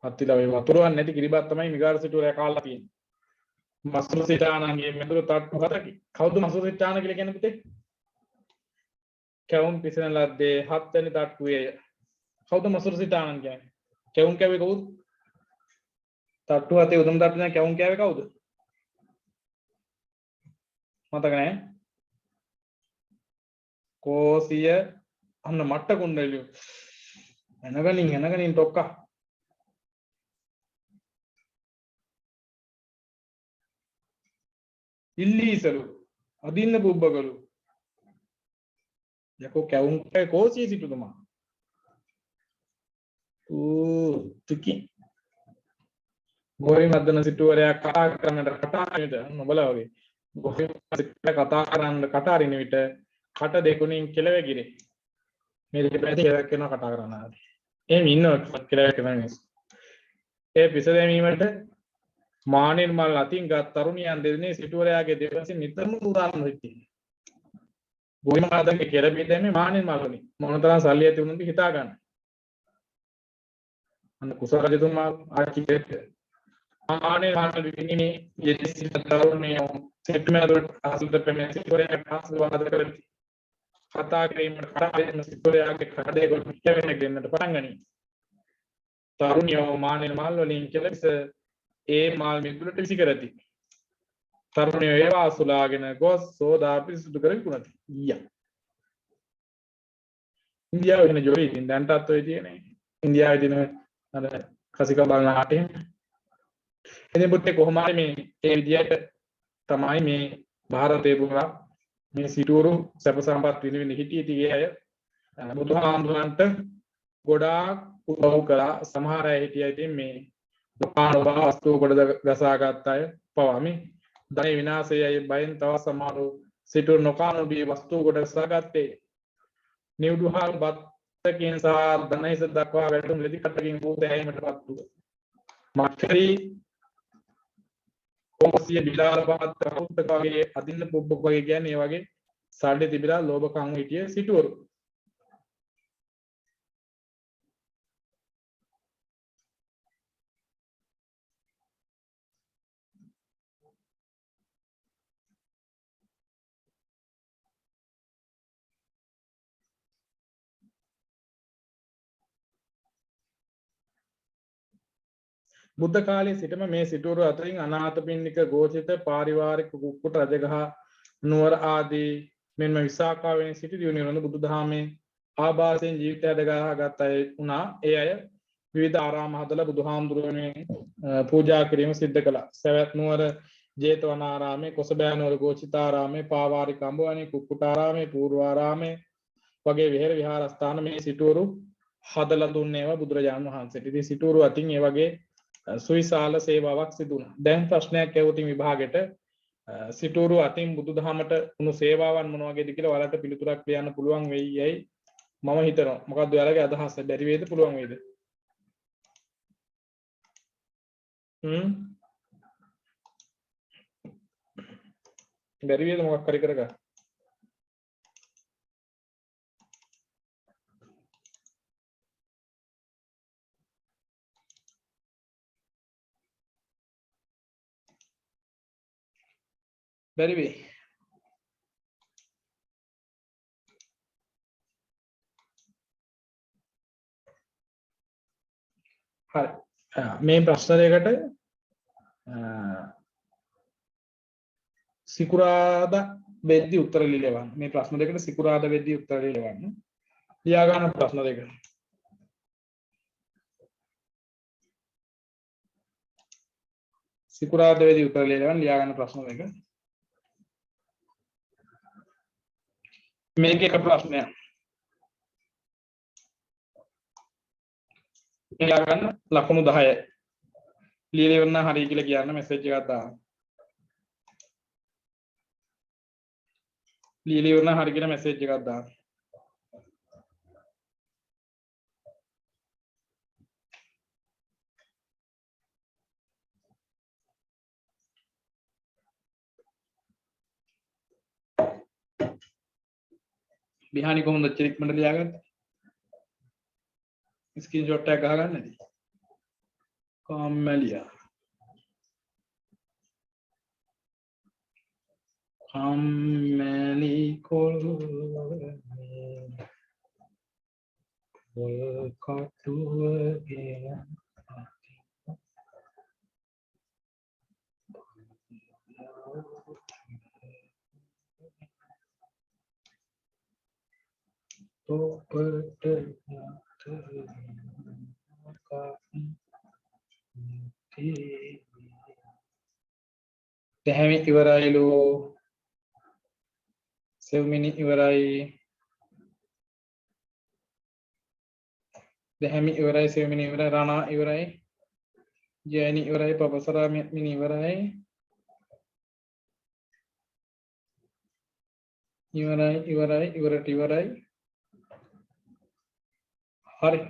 අත්තිලා මේ වතුරක් නැති කිරිබත් තමයි මිගාර සිටුවරයා කාලා තියෙන්නේ. මසුරු සිටානන්ගේ මෙදුර තට්ටු හතකි. කවුද මසුරු සිටාන කියලා කියන්නේ පුතේ? කැවුම් පිසෙන ලද්දේ 7 වෙනි තට්ටුවේ. කවුද මසුරු සිටානන් කියන්නේ? කැවුම් කැවේ කවුද? තට්ටු හතේ උදම් තට්ටු දැන් කැවුම් කැවේ කවුද? මතක නැහැ. කෝසිය අන්න මට්ට කුණ්ඩලියෝ. එනගනින් ටොක්කා. ඉල්ලීසලු අදින්න බුබ්බකලු යකෝ කැවුම් කැවේ කෝසිය සිටුතුමා. තුකි ගෝරි මද්දන සිටුවරයා කතා කරන්නට කටාරිනට නොබලා වගේ ගෝරි සිටුවරයා කතා කරන්න කටාරින විට කට දෙකුණින් කෙලවෙගිරේ මේ දෙපැත්තේ කෙලවක් කරනවා කතා කරන්න ආදී එහෙම ඉන්නවා කෙලවක් කරන මිනිස්සු ඒ පිස දැමීමට මානෙන් මල් අතින් ගත් තරුණියන් දෙදෙනේ සිටුවරයාගේ දෙපසින් නිතරම උදාහරණ වෙtti ගෝරි මද්දන්ගේ කෙලපි දැමීම මානෙන් මල් වලින් මොනතරම් සල්ලි ඇති වුණොත් හිතා ගන්න අන්න කුසල රජතුමා ආච්චි කෙරේ ආනේ මානව විනිනේ යෙදිසි තරුණිය සෙට්මෙලට අසුත පෙමේ සිටුවරයා ආශිර්වාද කරති කතා කිරීමට කරදෙන සිටුවරයාගේ කඩේ කොට කෙවෙන ගෙන්නට පටන් ගනී තරුණියෝ මානේ මල් වලින් කෙලෙස ඒ මාල් මිදුලට විසි කරති තරුණියෝ ඒවා අසුලාගෙන ගොස් සෝදා පිරිසුදු කර විකුණති ඊයා ඉන්දියාවේ වෙන ජොලි ඉතින් දැන්ටත් ඔය තියෙන්නේ ඉන්දියාවේ දින අර කසික බලන ආටේ ඉතින් පුතේ කොහොම හරි මේ ඒ විදියට තමයි මේ ಭಾರತේ පුරා මේ සිටුවරු සැප සම්පත් විඳින්න හිටියේ තියේ අය බුදුහාමුදුරන්ට ගොඩාක් උදව් කළා සමහර අය හිටියා ඉතින් මේ දුකානෝබා වස්තු කොට ගසාගත් අය පවා මේ ධන විනාශයයි බයෙන් තව සමහර සිටුවරු නොකානෝබී වස්තු කොට ගසාගත්තේ නිවුදුහාල් බත්තකින් සහ ධනයිස දක්වා වැටුම් ලෙඩි කටකින් භූත හැීමටපත් වූ මක්කරි කෝසිය බිලාල පාත් කවුත්තක වගේ අදින්න පුබ්බක වගේ කියන්නේ ඒ වගේ සල්ලි තිබිලා ලෝභකම් හිටිය සිටුවරු බුද්ධ කාලයේ සිටම මේ සිටුවරු අතරින් අනාථපිණ්ඩික ගෝචිත පාරිවාරික කුක්කුට රජගහ නුවර ආදී මෙන්ම විසාකා වෙන සිටි දියුණුවන බුදුදහමේ ආభాසයෙන් ජීවිතය දගාගත් අය වුණා ඒ අය විවිධ ආරාම හදලා බුදුහාමුදුරුවනේ පූජා කිරීම සිද්ධ කළා සවැත් නුවර ජේතවනාරාමේ කොසබෑනුවර ගෝචිතාරාමේ පාවාරික අඹවණේ කුක්කුටාරාමේ පූර්වාරාමේ වගේ විහෙර විහාරස්ථාන මේ සිටුවරු හදලා දුන්නේ ඒවා බුදුරජාණන් වහන්සේට. ඉතින් සිටුවරු අතින් ඒ වගේ සුවිශාල සේවාවක් සිදු වුණා. දැන් ප්‍රශ්නයක් ඇහුවොත් විභාගෙට සිටුවරු අතින් බුදුදහමට උණු සේවාවන් මොන වගේද කියලා ඔයාලට පිළිතුරක් ලියන්න පුළුවන් වෙයි යයි මම හිතනවා. මොකක්ද ඔයාලගේ අදහස? බැරි වේද පුළුවන් වේද? බැරි වේද මොකක් හරි කරගන්න? බැරි වෙයි. හරි. මේ ප්‍රශ්න දෙකට සිකුරාදා වෙද්දී උත්තර ලියවන්න. මේ ප්‍රශ්න දෙකට සිකුරාදා වෙද්දී උත්තර ලියවන්න. ලියා ගන්න ප්‍රශ්න දෙක. සිකුරාදා වෙද්දී උත්තර ලියවන්න ලියා ගන්න ප්‍රශ්න දෙක. මේක එක ප්‍රශ්නයක්. ලියා ගන්න ලකුණු 10යි. ලියලා ඉවරන හරිය කියලා කියන්න මෙසේජ් එකක් දාන්න. ලියලා ඉවරන හරිය කියලා මෙසේජ් එකක් දාන්න. බිහානි කොහොමද චරිත්මඩ ලියාගත්තේ? ස්ක්‍රීන්ෂොට් එකක් ගහගන්න නැති. කම්මැලියා. කම්මැලි කොල්ලේ ඔය කටුවගේ තොපට දැහැමි ඉවරයිලු. සෙව්මිනි ඉවරයි. දැහැමි ඉවරයි. සෙව්මිනි ඉවරයි. රාණා ඉවරයි. ජයනි ඉවරයි. පපසරා මිනි ඉවරයි. ඉවරයි. ඉවරට ඉවරයි. හරි.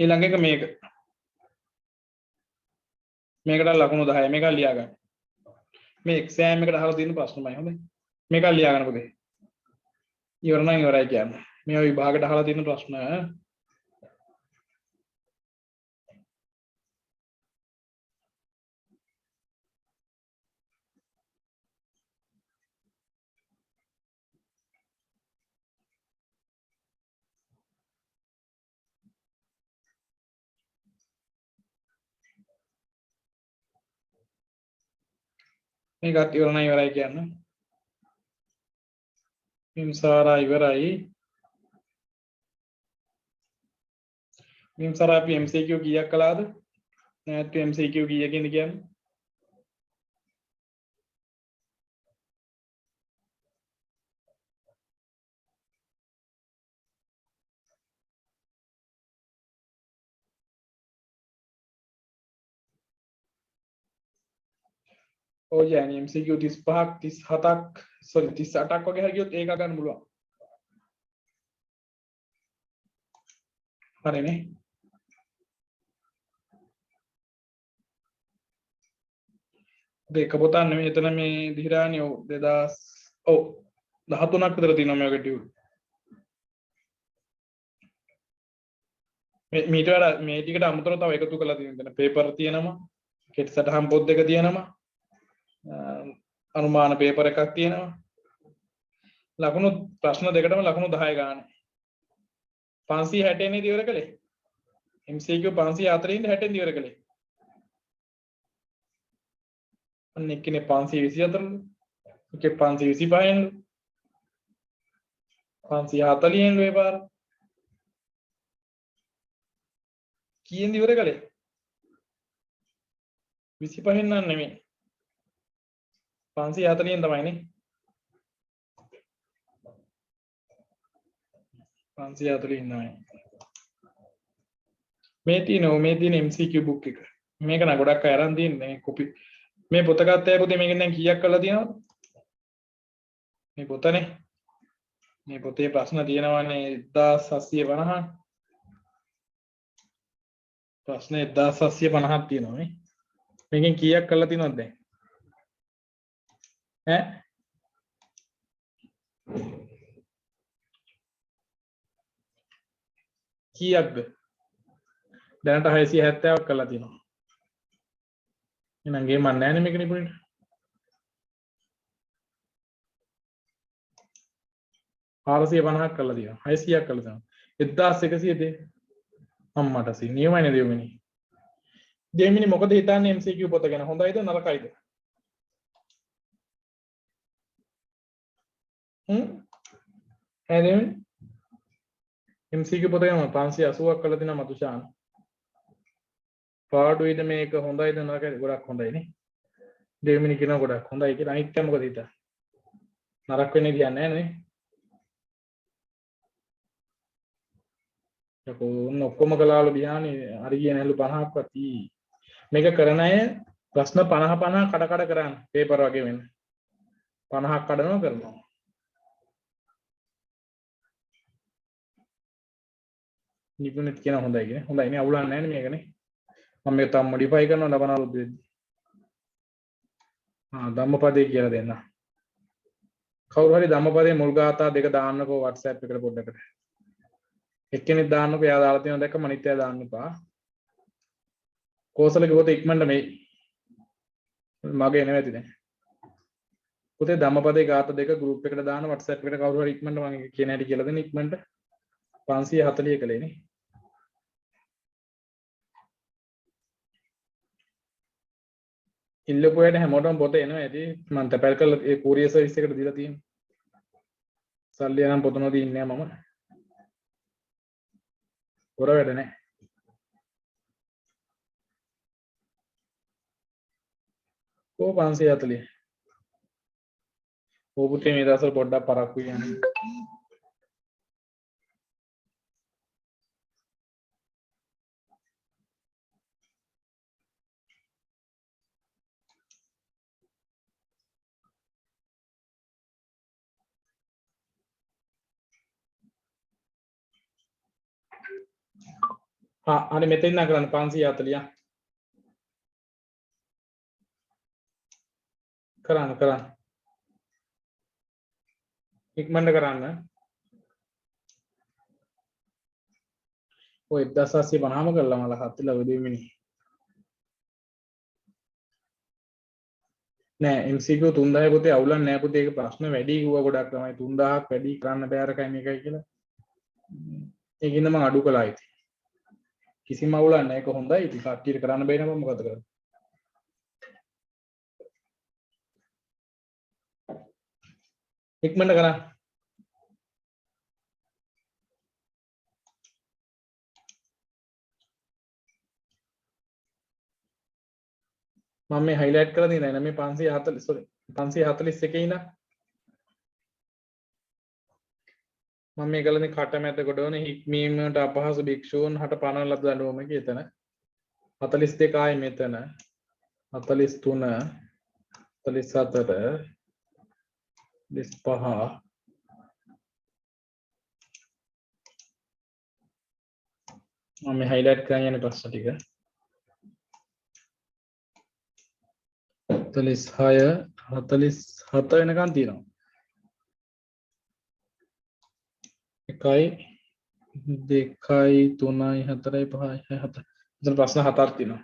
ඊළඟ එක මේක. මේකට ලකුණු 10. මේක ලියා ගන්න. මේ එක්සෑම් එකට අහලා තියෙන ප්‍රශ්නමයි. හොඳයි. මේක ලියා ගන්න පුතේ. ඉවර නම් ඉවරයි කියන්නේ. මේවා විභාගයට අහලා තියෙන ප්‍රශ්න. මේකත් ඉවර නම් ඉවරයි කියන්නේ. මිම්සාරා ඉවරයි. මිම්සාරා අපි MCQ කීයක් කළාද? නැත්නම් MCQ කීයකින්ද කියන්නේ? ඔය يعني MCQ 35ක් 37ක් sorry 38ක් වගේ හරි ගියොත් ඒක ගන්න පුළුවන්. හරිනේ. දෙක පොතක් නෙමෙයි එතන මේ දිහිරාණි ඔව් 2000 ඔව් 13ක් විතර තියෙනවා මේක ටියුට්. මීට වඩා මේ ටිකට අමතරව තව එකතු කරලා තියෙනවා. පේපර් තියෙනවා. කෙටි සටහන් පොත් දෙක තියෙනවා. අනුමාන පේපර් එකක් තියෙනවා. ලකුණු ප්‍රශ්න දෙකටම ලකුණු 10 ගන්න. 560 නේ ඉවර කළේ. MCQ 540 ඉඳ 60 ඉවර කළේ. අන්න එක්කනේ 524 ලු. එකේ 525 ලු. 540 ලු ඒ පාර. කීයෙන් ඉවර කළේ? 25 නන් නෙමෙයි. 540 තමයිනේ. 549. මේ තියෙන MCQ book එක. මේක නා ගොඩක් අය අරන් තින්නේ කොපි. මේ පොත ගත්තා පුතේ මේකෙන් දැන් කීයක් කරලා තියෙනවද? මේ පොතනේ. මේ පොතේ ප්‍රශ්න තියෙනවානේ 1750. ප්‍රශ්න 1750ක් තියෙනවා නේ. මේකෙන් කීයක් කරලා තියෙනවද දැන්? ඈ? කීයක්ද? දැනට 670ක් කරලා තියෙනවා. එහෙනම් ගේමක් නැහැ නේ මේක නිපුණට. 450ක් කරලා තියෙනවා. 600ක් කරලා තියෙනවා. 1100 අම්මට සී නියමයිනේ දෙවෙනි. දෙවෙනි මොකද හිතන්නේ MCQ පොත ගැන හොඳයිද නරකයිද? දෙවෙනි MCQ පොත ගැන 580ක් කරලා තිනවා මතුෂාන්. පාඩුවේද මේක හොඳයිද නරකයිද? ගොඩක් හොඳයිනේ. දෙවෙනි කියන ගොඩක් හොඳයි කියලා අනිත් එක මොකද හිතන්නේ? නරක වෙන්නේ කියන්නේ නැහැ නේ. ඔන්න ඔක්කොම කලාවල බියානේ හරි කියන හැලු 50ක්වත් ඊ මේක කරන අය ප්‍රශ්න 50 කඩ කඩ කරන්නේ පේපර් වගේ වෙන 50ක් කඩනවා කරනවා නිකුණෙත් කියන හොඳයි කියන්නේ හොඳයි නේ අවුලක් නැහැ නේ මේකනේ මම මේක තම මොඩිෆයි කරනවා ලබනාලුත් දෙද්දි ධම්මපදේ කියලා දෙන්න කවුරු හරි ධම්මපදේ මුල් ගාථා දෙක දාන්නකෝ WhatsApp එකට පොඩ්ඩකට එක්කෙනෙක් දාන්නකෝ එයා දාලා තියෙනවා දැක්කම අනිත් එයා දාන්න එපා කෝසලගේ පොත ඉක්මනට මේ මගේ නෙවෙයි දැන් පුතේ ධම්මපදේ ගාථා දෙක ගෲප් එකට දාන්න WhatsApp එකට කවුරු හරි ඉක්මනට මම කියන හැටි කියලා දෙන්න ඉක්මනට 540 කලේනේ ඉල්ලපු අයට හැමෝටම පොත එනවා ඇති මම තැපැල් කරලා ඒ කූරියර් සර්විස් එකට දීලා තියෙනවා සල්ලි අරන් පොත නොදී ඉන්නේ මම හොර වැඩ නැහැ කො 540 ඕ පුතේ මේ දවස්වල පොඩ්ඩක් පරක්කු කියන්නේ හරි මෙතෙන් ඉඳන් කරන්න 540 කරන්න ඉක්මනට කරන්න ඔය 1750ම කළා මල හත්තිලා වෙදෙමිනි නෑ MCQ 3000 පුතේ අවුලක් නෑ පුතේ ඒක ප්‍රශ්න වැඩි කිව්වා ගොඩක් තමයි 3000ක් වැඩි කරන්න බෑ අරකයි මේකයි කියලා ඒකින්ද මම අඩු කළා ඉතින් කිසිම අවුලක් නෑ ඒක හොඳයි ඉතින් කට්ටියට කරන්න බැරි නම් මම මොකද කරන්නේ ඉක්මනට කරන්න මම මේ හයිලයිට් කරලා තියෙනවා නේද මේ 540 sorry 541 ඉඳන් මම මේ ගලනේ කටමැද ගොඩවන හික්මීමට අපහසු භික්ෂූන් හට පනවන ලද දඬුවමක එතන 42 ආයේ මෙතන 43 44 45 මම මේ හයිලයිට් කරන් යන්නේ ප්‍රශ්න ටික 46 47 වෙනකන් තියෙනවා 1 2 3 4 5 6 7 ප්‍රශ්න 4ක් තියෙනවා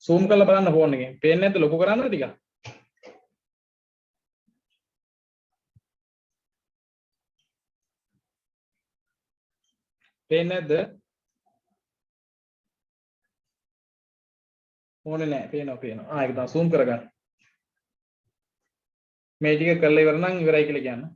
zoom කරලා බලන්න ෆෝන් එකෙන් පේන්නේ නැද්ද ලොකු කරන්නද ටිකක් පේන්නේ නැද්ද ඕනේ නැහැ පේනවා ඒක තමයි zoom කරගන්න මේ ටික කරලා ඉවර නම් ඉවරයි කියලා කියන්න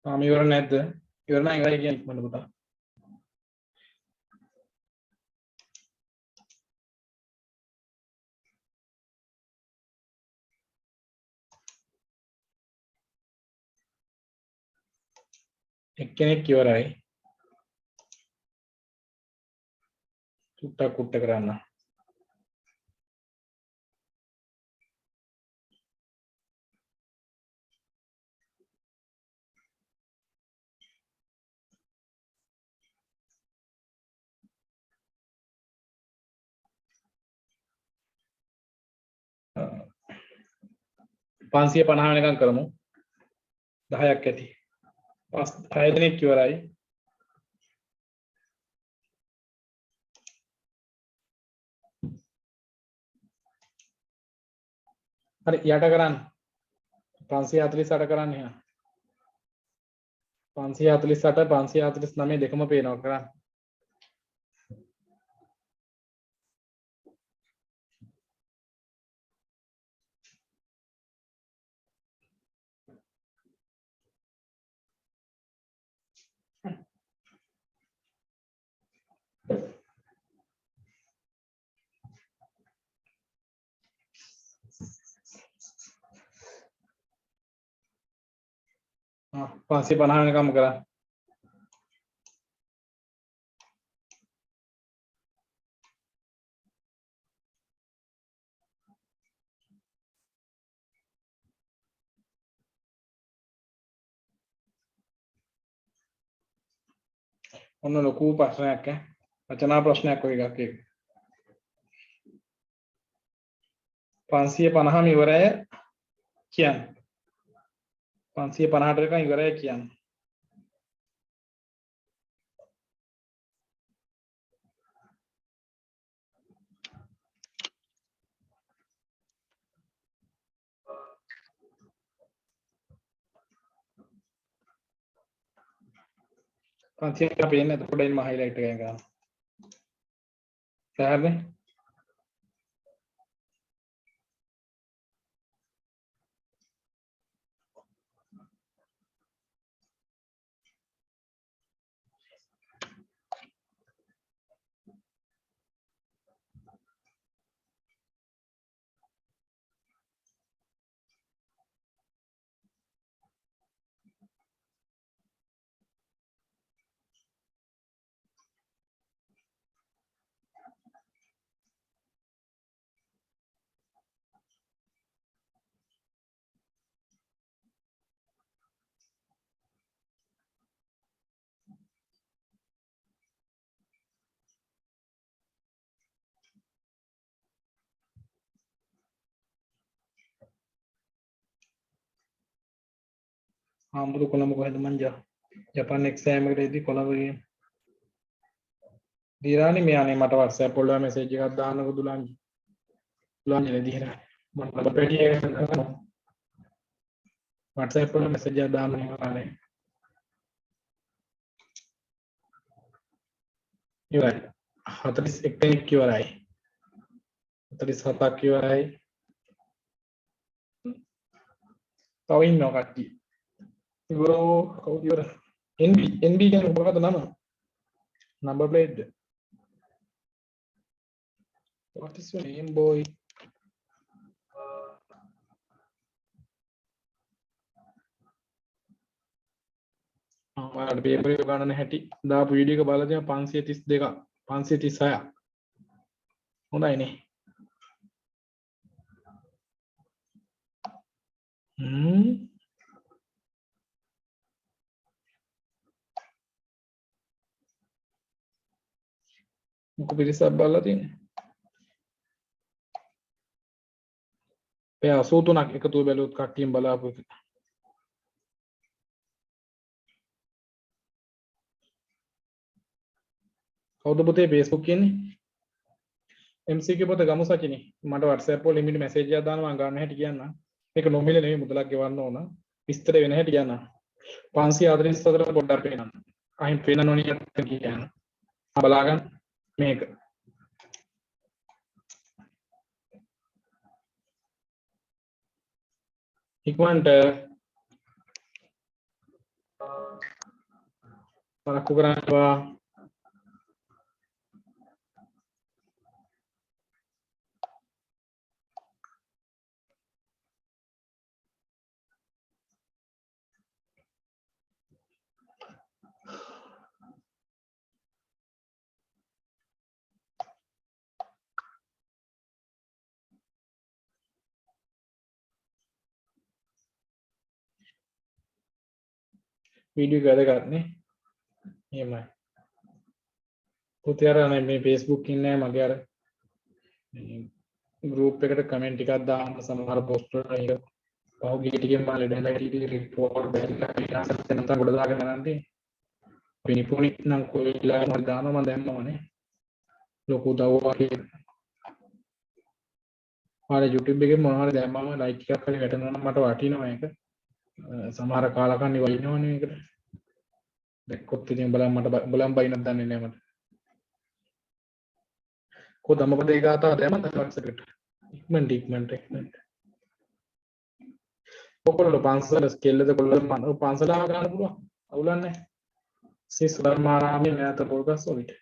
ඉවර නැද්ද? ඉවර නම් ඉවරයි කියන්නේ ඉක්මනට පුතා. එක්කෙනෙක් ඉවරයි. චුට්ටක් කුට්ට කරන්න. පන්සිය 50 වෙනකම් කරමු. 10ක් ඇති. 6 දෙනෙක් ඉවරයි. හරි යට කරන්න. 548 කරන්න එහෙනම්. 548 549 දෙකම පේනවා කරන්න. Ah, 550 වෙනකම් කරන්න. ඔන්න ලොකු ප්‍රශ්නයක් ඈ. රචනා ප්‍රශ්නයක් ඔය එකක් ඒක. 550ම ඉවරය කියන්නේ. 550ට එකක් ඉවරය කියන්නේ. පන්සිය පේන්නේ නැත පොඩ්ඩක් ඉන්න හයිලයිට් එකෙන් ගන්න. සෑහනේ. ආම්බුරු කොළඹ කොහෙද මංජා? ජපාන් එක්සෑම් එකට ඉදි කොළඹ ගිහින්. දීරානි මෙයානේ මට WhatsApp වල මැසේජ් එකක් දාන්නකො දුලන්ජි. දුලන්ජි දීරා. මට පැටි එක කරනවා. WhatsApp වල මැසේජ් එකක් දාන්න ඕනේ. ඉවරයි. 41 කෙනෙක් ඉවරයි. 47ක් ඉවරයි. තව ඉන්නවා කට්ටිය. ඉවරෝ කවුද ඉවර? NB කියන්නේ මොකක්ද නම? Number plate. What is your name, boy? ඔයාලට පේපර් එක ගන්න හැටි දාපු වීඩියෝ එක බලලා තියෙනවා 532ක් 536ක්. හොඳයිනේ. මොකද පිරිසක් බලලා තියෙන්නේ. එයා 83ක් එකතු බැලුවොත් කට්ටියෙන් බලාපු එක. කවුද පුතේ Facebook කියන්නේ? MCQ පොත ගමු සචිනි. මට WhatsApp වල ලිමිට් මැසේජ් එකක් දානවා මම ගන්න හැටි කියන්න. මේක නොමිලේ නෙවෙයි මුදලක් ගෙවන්න ඕන. විස්තර වෙන හැටි කියන්න. 544 පොඩ්ඩක් පේනවා. අයින් පේන නොනියක් කියන්න. බලාගන්න මේක. ඉක්මනට පරක්කු කරනවා. වීඩියෝ එක වැදගත් නේ. එහෙමයි. පුතේ අර මේ Facebook ඉන්නේ මගේ අර ගෲප් එකට කමෙන්ට් ටිකක් දාන්න සමහර පොස්ට් වල ඒක පහුගිය ටිකෙන් මම ලෙඩලා හිටියේ රිපෝට් බැරිලා ඊට නැත්නම් ගොඩ දාගෙන යනන්දී පිනිපොනි නම් කොයිලා හරි දානවා මම දැම්මමනේ ලොකු දවවා කියලා. ආර YouTube එකේ මොනවා හරි දැම්මම ලයික් එකක් හරි වැටෙනවා නම් මට වටිනවා ඒක. සමහර කාලකන්ණි වයින්නවනේ ඒකට. දැක්කොත් ඉතින් බලන් බයිනක් දන්නේ නැහැ මට. को धम्मपदे गाता දැම්මද වක්සකට ඉක්මනට ඔකොල්ලෝ පන්සල ස්කේල් එක කොල්ලෝ පන්සල ආව ගන්න පුළුවන් අවුලන්නේ සිස් ධර්මාරාමයේ නැත පොල්ගස් වලට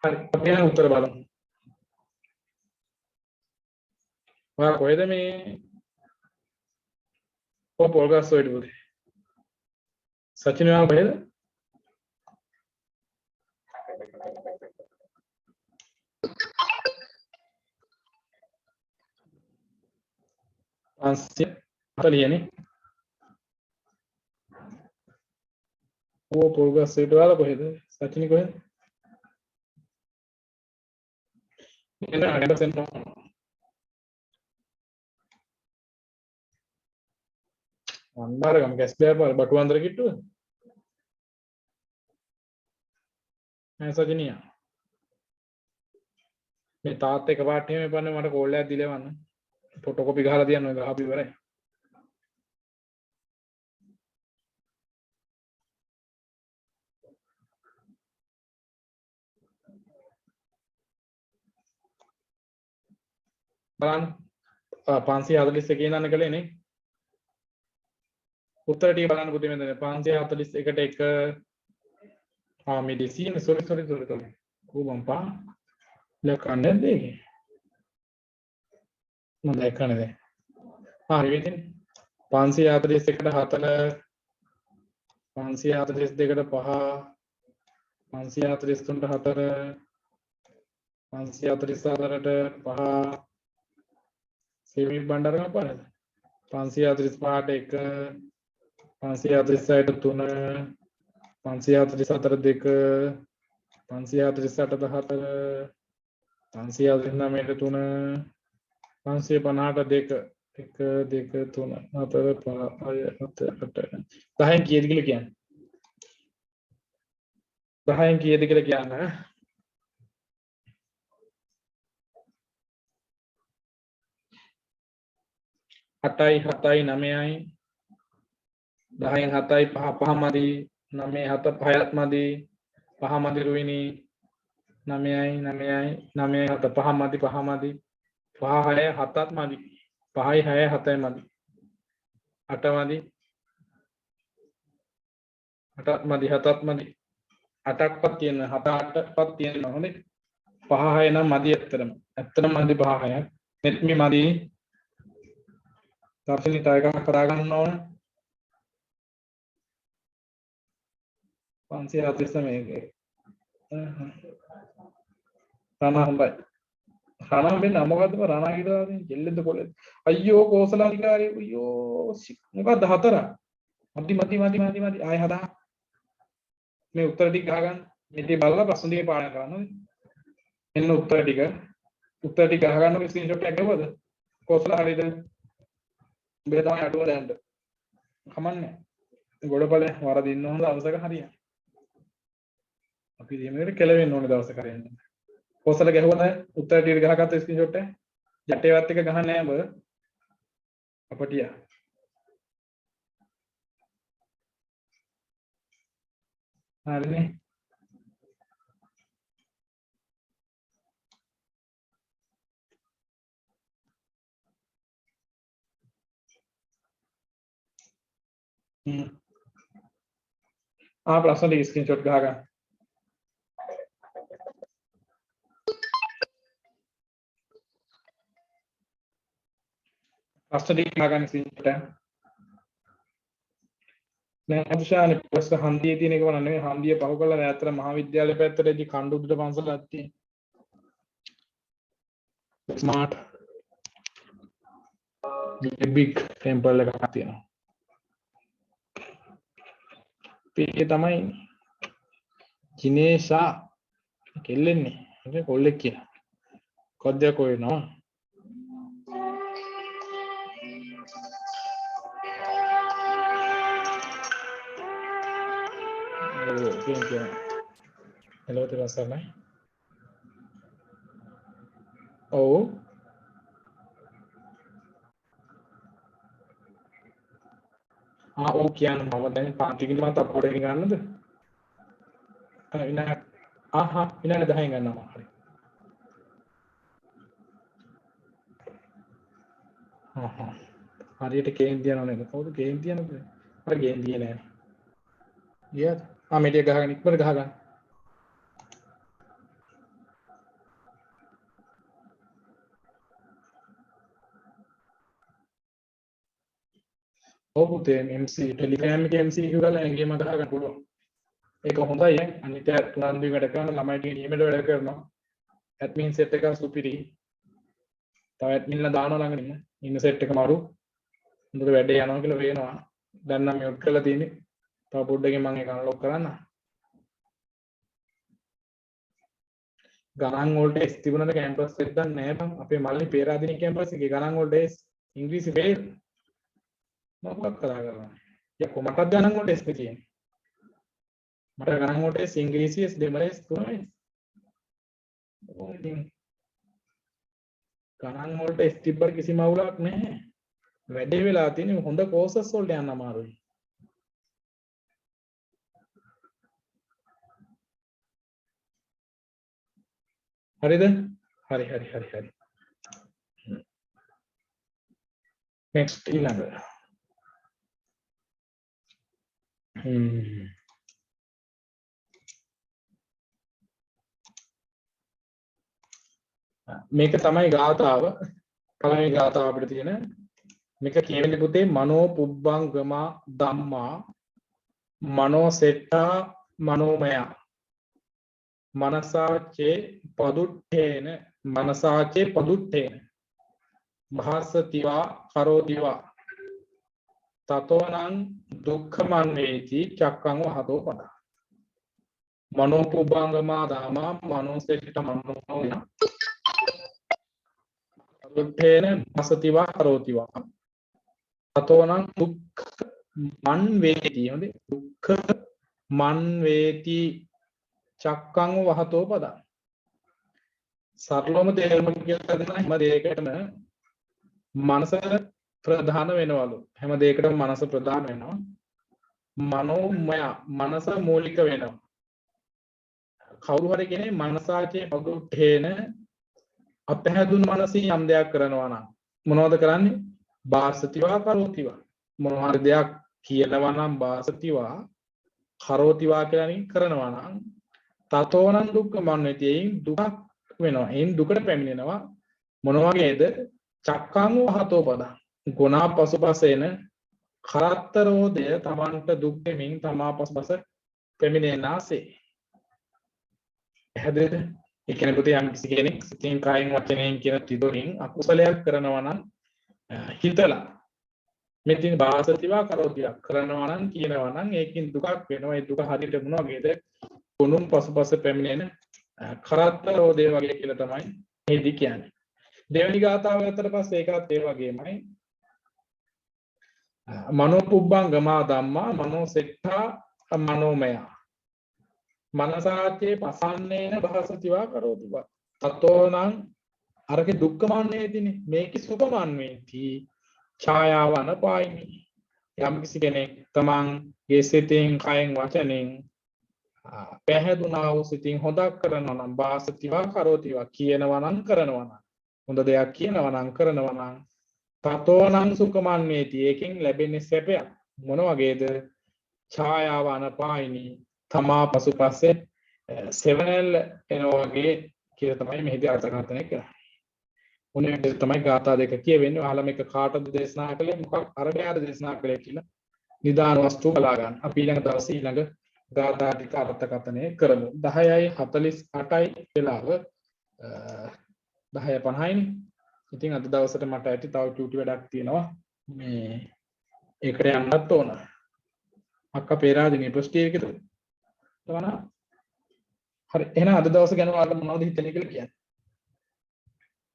හරි අපි යන උත්තර බලමු ඔයා කොහෙද මේ පොල්ගස් වලට පුතේ සචින් ඔයා කොහෙද අතලියනේ පොල්ගස් වලට ඔයාලා කොහෙද සචින් කොහෙද එන්න අඬසෙන් අන්බාරගම ගැස්බෑ බටු අන්දර කිට්ටුව නෑ සජනියා මේ තාත් එක පාට එහෙම පන්නේ මට කෝල් එකක් දිලවන්න ෆොටෝකොපි ගහලා තියන්න ඔය ගහපු ඉවරයි බලන්න 541 නන්න කලේ නේ උත්තර ටික බලන්න පුතේ මෙතන 541ට එක මේ දෙසියන සෝරි කොබම්පා ලකන්නේ දෙකේ මම දැක්කනේ දැන් හරි වෙන්නේ 541ට 4 542ට 5 543ට 4 544ට 5 සෙවි බණ්ඩාර ගාපානද 545ට 1 546ට 3 544 2 548ට 4 549ට 3 550ට 2 1 2 3 4 5 6 7 8 10 කීයද කියලා කියන්නේ 10 කීයද කියලා කියන්න 8යි 7යි 9යි 10න් 7යි 5 5 මදි 9 7 5ත් මදි 5 මදි රුවිනි 9යි 9යි 9යි 7 5 මදි 5 මදි 5 6 7ත් මදි 5යි 6යි 7යි මදි 8 මදි 8ත් මදි 7ත් මදි 8ක්වත් තියෙන 7 8ක්වත් තියෙනවා හොඳේ 5 6 නම් මදි ඇත්තටම මදි 5 6ක් මෙත් මේ මදි දර්ශනී තව එකක් කරා ගන්න ඕන 549 මේකේ රණා හොඳයි රණා වෙන්න මොකද්ද රණා කියලා තියෙන කෙල්ලෙන්ද කොල්ලෙන්ද අයියෝ කෝසලානිකාරේ අයියෝ මොකද්ද 4 මදි ආය හදා මේ උත්තර ටික ගහගන්න මෙතේ බලලා ප්‍රශ්න ටික පාඩම් කරන්න ඕනේ එන්න උත්තර ටික ගහගන්න ඔය ස්ක්‍රීන්ෂොට් එකක් ගවද කෝසලා හරියද උඹේ තමයි අඩුව දැන්න කමන්නේ ගොඩපළ වරදින්න හොඳ අවසක හරිය අපි දෙමෙකට කෙලවෙන්න ඕනේ දවසක හරියන්නේ කොසල ගැහුවද උත්තර ටික ගහගත්ත ස්ක්‍රීන්ෂොට් එක යටේවත් එක ගහන්නේ නැහැ ඔබ අපටිය හරිනේ ප්‍රශ්න ටික ස්ක්‍රීන්ෂොට් ගහගන්න ප්‍රශ්න ටික ගහගන්න ස්ක්‍රීන්ෂොට් එක නෑ අදිශානේ ප්‍රශ්න හන්දියේ තියෙන එක වань නෙවෙයි හන්දිය පහු කළා නෑ අතර මහාවිද්‍යාලය පැත්තටදී කණ්ඩු උඩට පන්සලක් තියෙනවා ස්මාර්ට් big temple එකක් තියෙනවා ඒ තමයි ජිනේෂා කෙල්ලෙන්නේ ඒක කොල්ලෙක් කියලා කොද්දයක් වෙනවා hello තෙරුවන් ඔව් ඔව් කියන්න මම දැන් පාටිකින් මත අපෝඩ් එකකින් ගන්නද විනාඩි 10න් ගන්නවා හරි හරියට කේන්ති යනවා නේද කවුද කේන්ති යනද අර කේන්ති නෑ ගියාද මෙඩිය ගහගෙන ඉක්මනට ගහගන්න ඔව් පුතේ MC ටෙලිග්‍රෑම් එකේ MC කියලා එංගේම ගහගන්න පුළුවන් ඒක හොඳයි අනිත් තුනන්දි වැඩ කරන ළමයිට ඊමේල් වැඩ කරනවා ඇඩ්මින් සෙට් එක සුපිරි තව ඇඩ්මින්ලා දානවා ළඟින් ඉන්න සෙට් එක මාරු හොඳට වැඩ යනවා කියලා පේනවා දැන් නම් මියුට් කරලා තියෙන්නේ තව පොඩ්ඩකින් මම ඒක අන්ලොක් කරන්න ගණන් වලට S තිබුණාද කැම්පස් එක දැන් නෑ බං අපේ මල්ලි පේරාදෙණිය කැම්පස් එකේ ගණන් වලට S ඉංග්‍රීසි ෆේල් මොකක් කතා කරන්නේ යකෝ මටත් ගණන් වලට S තියෙන්නේ මට ගණන් වලට S ඉංග්‍රීසි S දෙමළ S තුනයි ගණන් වලට S තිබ්බට කිසිම අවුලක් නැහැ වැඩේ වෙලා තියෙන්නේ හොඳ කෝසස් වලට යන්න අමාරුයි හරිද හරි next ඊළඟ මේක තමයි ගාථාව පළවෙනි ගාථාව අපිට තියෙන මේක කියවෙන්නේ පුතේ මනෝ පුබ්බංගම ධම්මා මනෝ සෙට්ටා මනෝමය මනසාචේ පදුට්ඨේන භාසතිවා කරෝතිවා තතෝනං දුක්ඛමං වේති චක්ඛං වහතෝ පද මනෝ පුබ්බංගම ධම්මා මනෝ සෙට්ටා මනෝමය පදුට්ඨේන භාසතිවා කරෝතිවා තතෝනං දුක්ඛ මන් වේති හොඳේ දුක්ඛ මන් වේති චක්කං වහතෝ පදං සරලවම තේරුම කියලා දෙන හැම දෙයකටම මනස ප්‍රධාන වෙනවලු හැම දෙයකටම මනස ප්‍රධාන වෙනවා මනෝමය මනස මූලික වෙනවා කවුරු හරි කෙනෙක් මනසාචේ පදුට්ඨේන අපහැදුණු මනසින් යම් දෙයක් කරනවා නම් මොනවද කරන්නේ බාසතිවා කරෝතිවා මොනවා හරි දෙයක් කියනවා නම් බාසතිවා කරෝතිවා කියලා කරනවා නම් තතෝනං දුක්ඛ මන්නතියෙන් දුක් වෙනවා එයින් දුකට පැමිණෙනවා මොන වගේද චක්ඛං වහතෝ පද ගුණා පසුපසේන කරත්තරෝදය තමන්ට දුක් දෙමින් තමා පසුපස පැමිණෙනාසේ හැදෙද ඒ කියන්නේ පුතේ යම් කිසි කෙනෙක් සිතින් කායින් වචනයෙන් කියන තිදොරින් අකුසලයක් කරනවා නම් හිතලා මෙතින් බාසතිවා කරෝතිවා කරනවා නම් කියනවා නම් ඒකින් දුකක් වෙනවා ඒ දුක හරියට මොන වගේද ගුණුම් පසුපස පැමිණෙන කරත්තරෝදය වගේ කියලා තමයි මේදි කියන්නේ දෙවෙනි ගාථාව අතර පස්සේ ඒකත් ඒ වගේමයි මනෝ පුබ්බංගමා ධම්මා මනෝ සෙට්ඨා මනෝමය මනසාචේ පසන්නේන භාසතිවා කරෝතිවා තතෝනං අරකේ දුක්ඛමන්නේතිනේ මේකේ සුඛමන්නේති ඡායාව අනපායිනි යම් කිසි කෙනෙක් තමන්ගේ සිතින් කයෙන් වචනෙන් පැහැදුනා වූ සිතින් හොදක් කරනවා නම් වාසතිවා කරෝතිවා කියනවා නම් කරනවා නම් හොඳ දෙයක් කියනවා නම් කරනවා නම් තතෝනං සුඛමන්නේති ඒකෙන් ලැබෙන්නේ සැපයක් මොන වගේද ඡායාව අනපායිනි තමා පසුපස්සේ සෙවණැල්ල එනවා වගේ කියලා තමයි මෙහිදී අර්ථකථනය කරන්නේ. උනේ තමයි ගාථා දෙක කියවෙන්නේ. අහලා මේක කාටද දේශනා කළේ මොකක් අරබයාද දේශනා කළේ කියලා නිදාන වස්තු බලා ගන්න. අපි ඊළඟ දවසේ ඊළඟ ගාථා ටික අර්ථකථනය කරමු. 10:48යි වෙලාව 10:50යිනේ. ඉතින් අද දවසට මට ඇති තව චූටි වැඩක් තියෙනවා. මේ ඒකට යන්නත් ඕන. අක්කා පේරාදෙනිය ප්‍රස්ටියකද? තවන හරි එහෙනම් අද දවස ගැන ඔයාලට මොනවද හිතන්නේ කියලා කියන්න.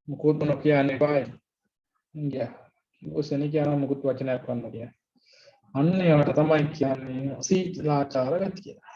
මොකද මොන කියන්නේ බෑ. ඉංගියා. ඔසෙනි කියන මොකද වචනයක් වන්න කියන්නේ. අන්න ඒවට තමයි කියන්නේ සීලාචාර ගතිය කියලා.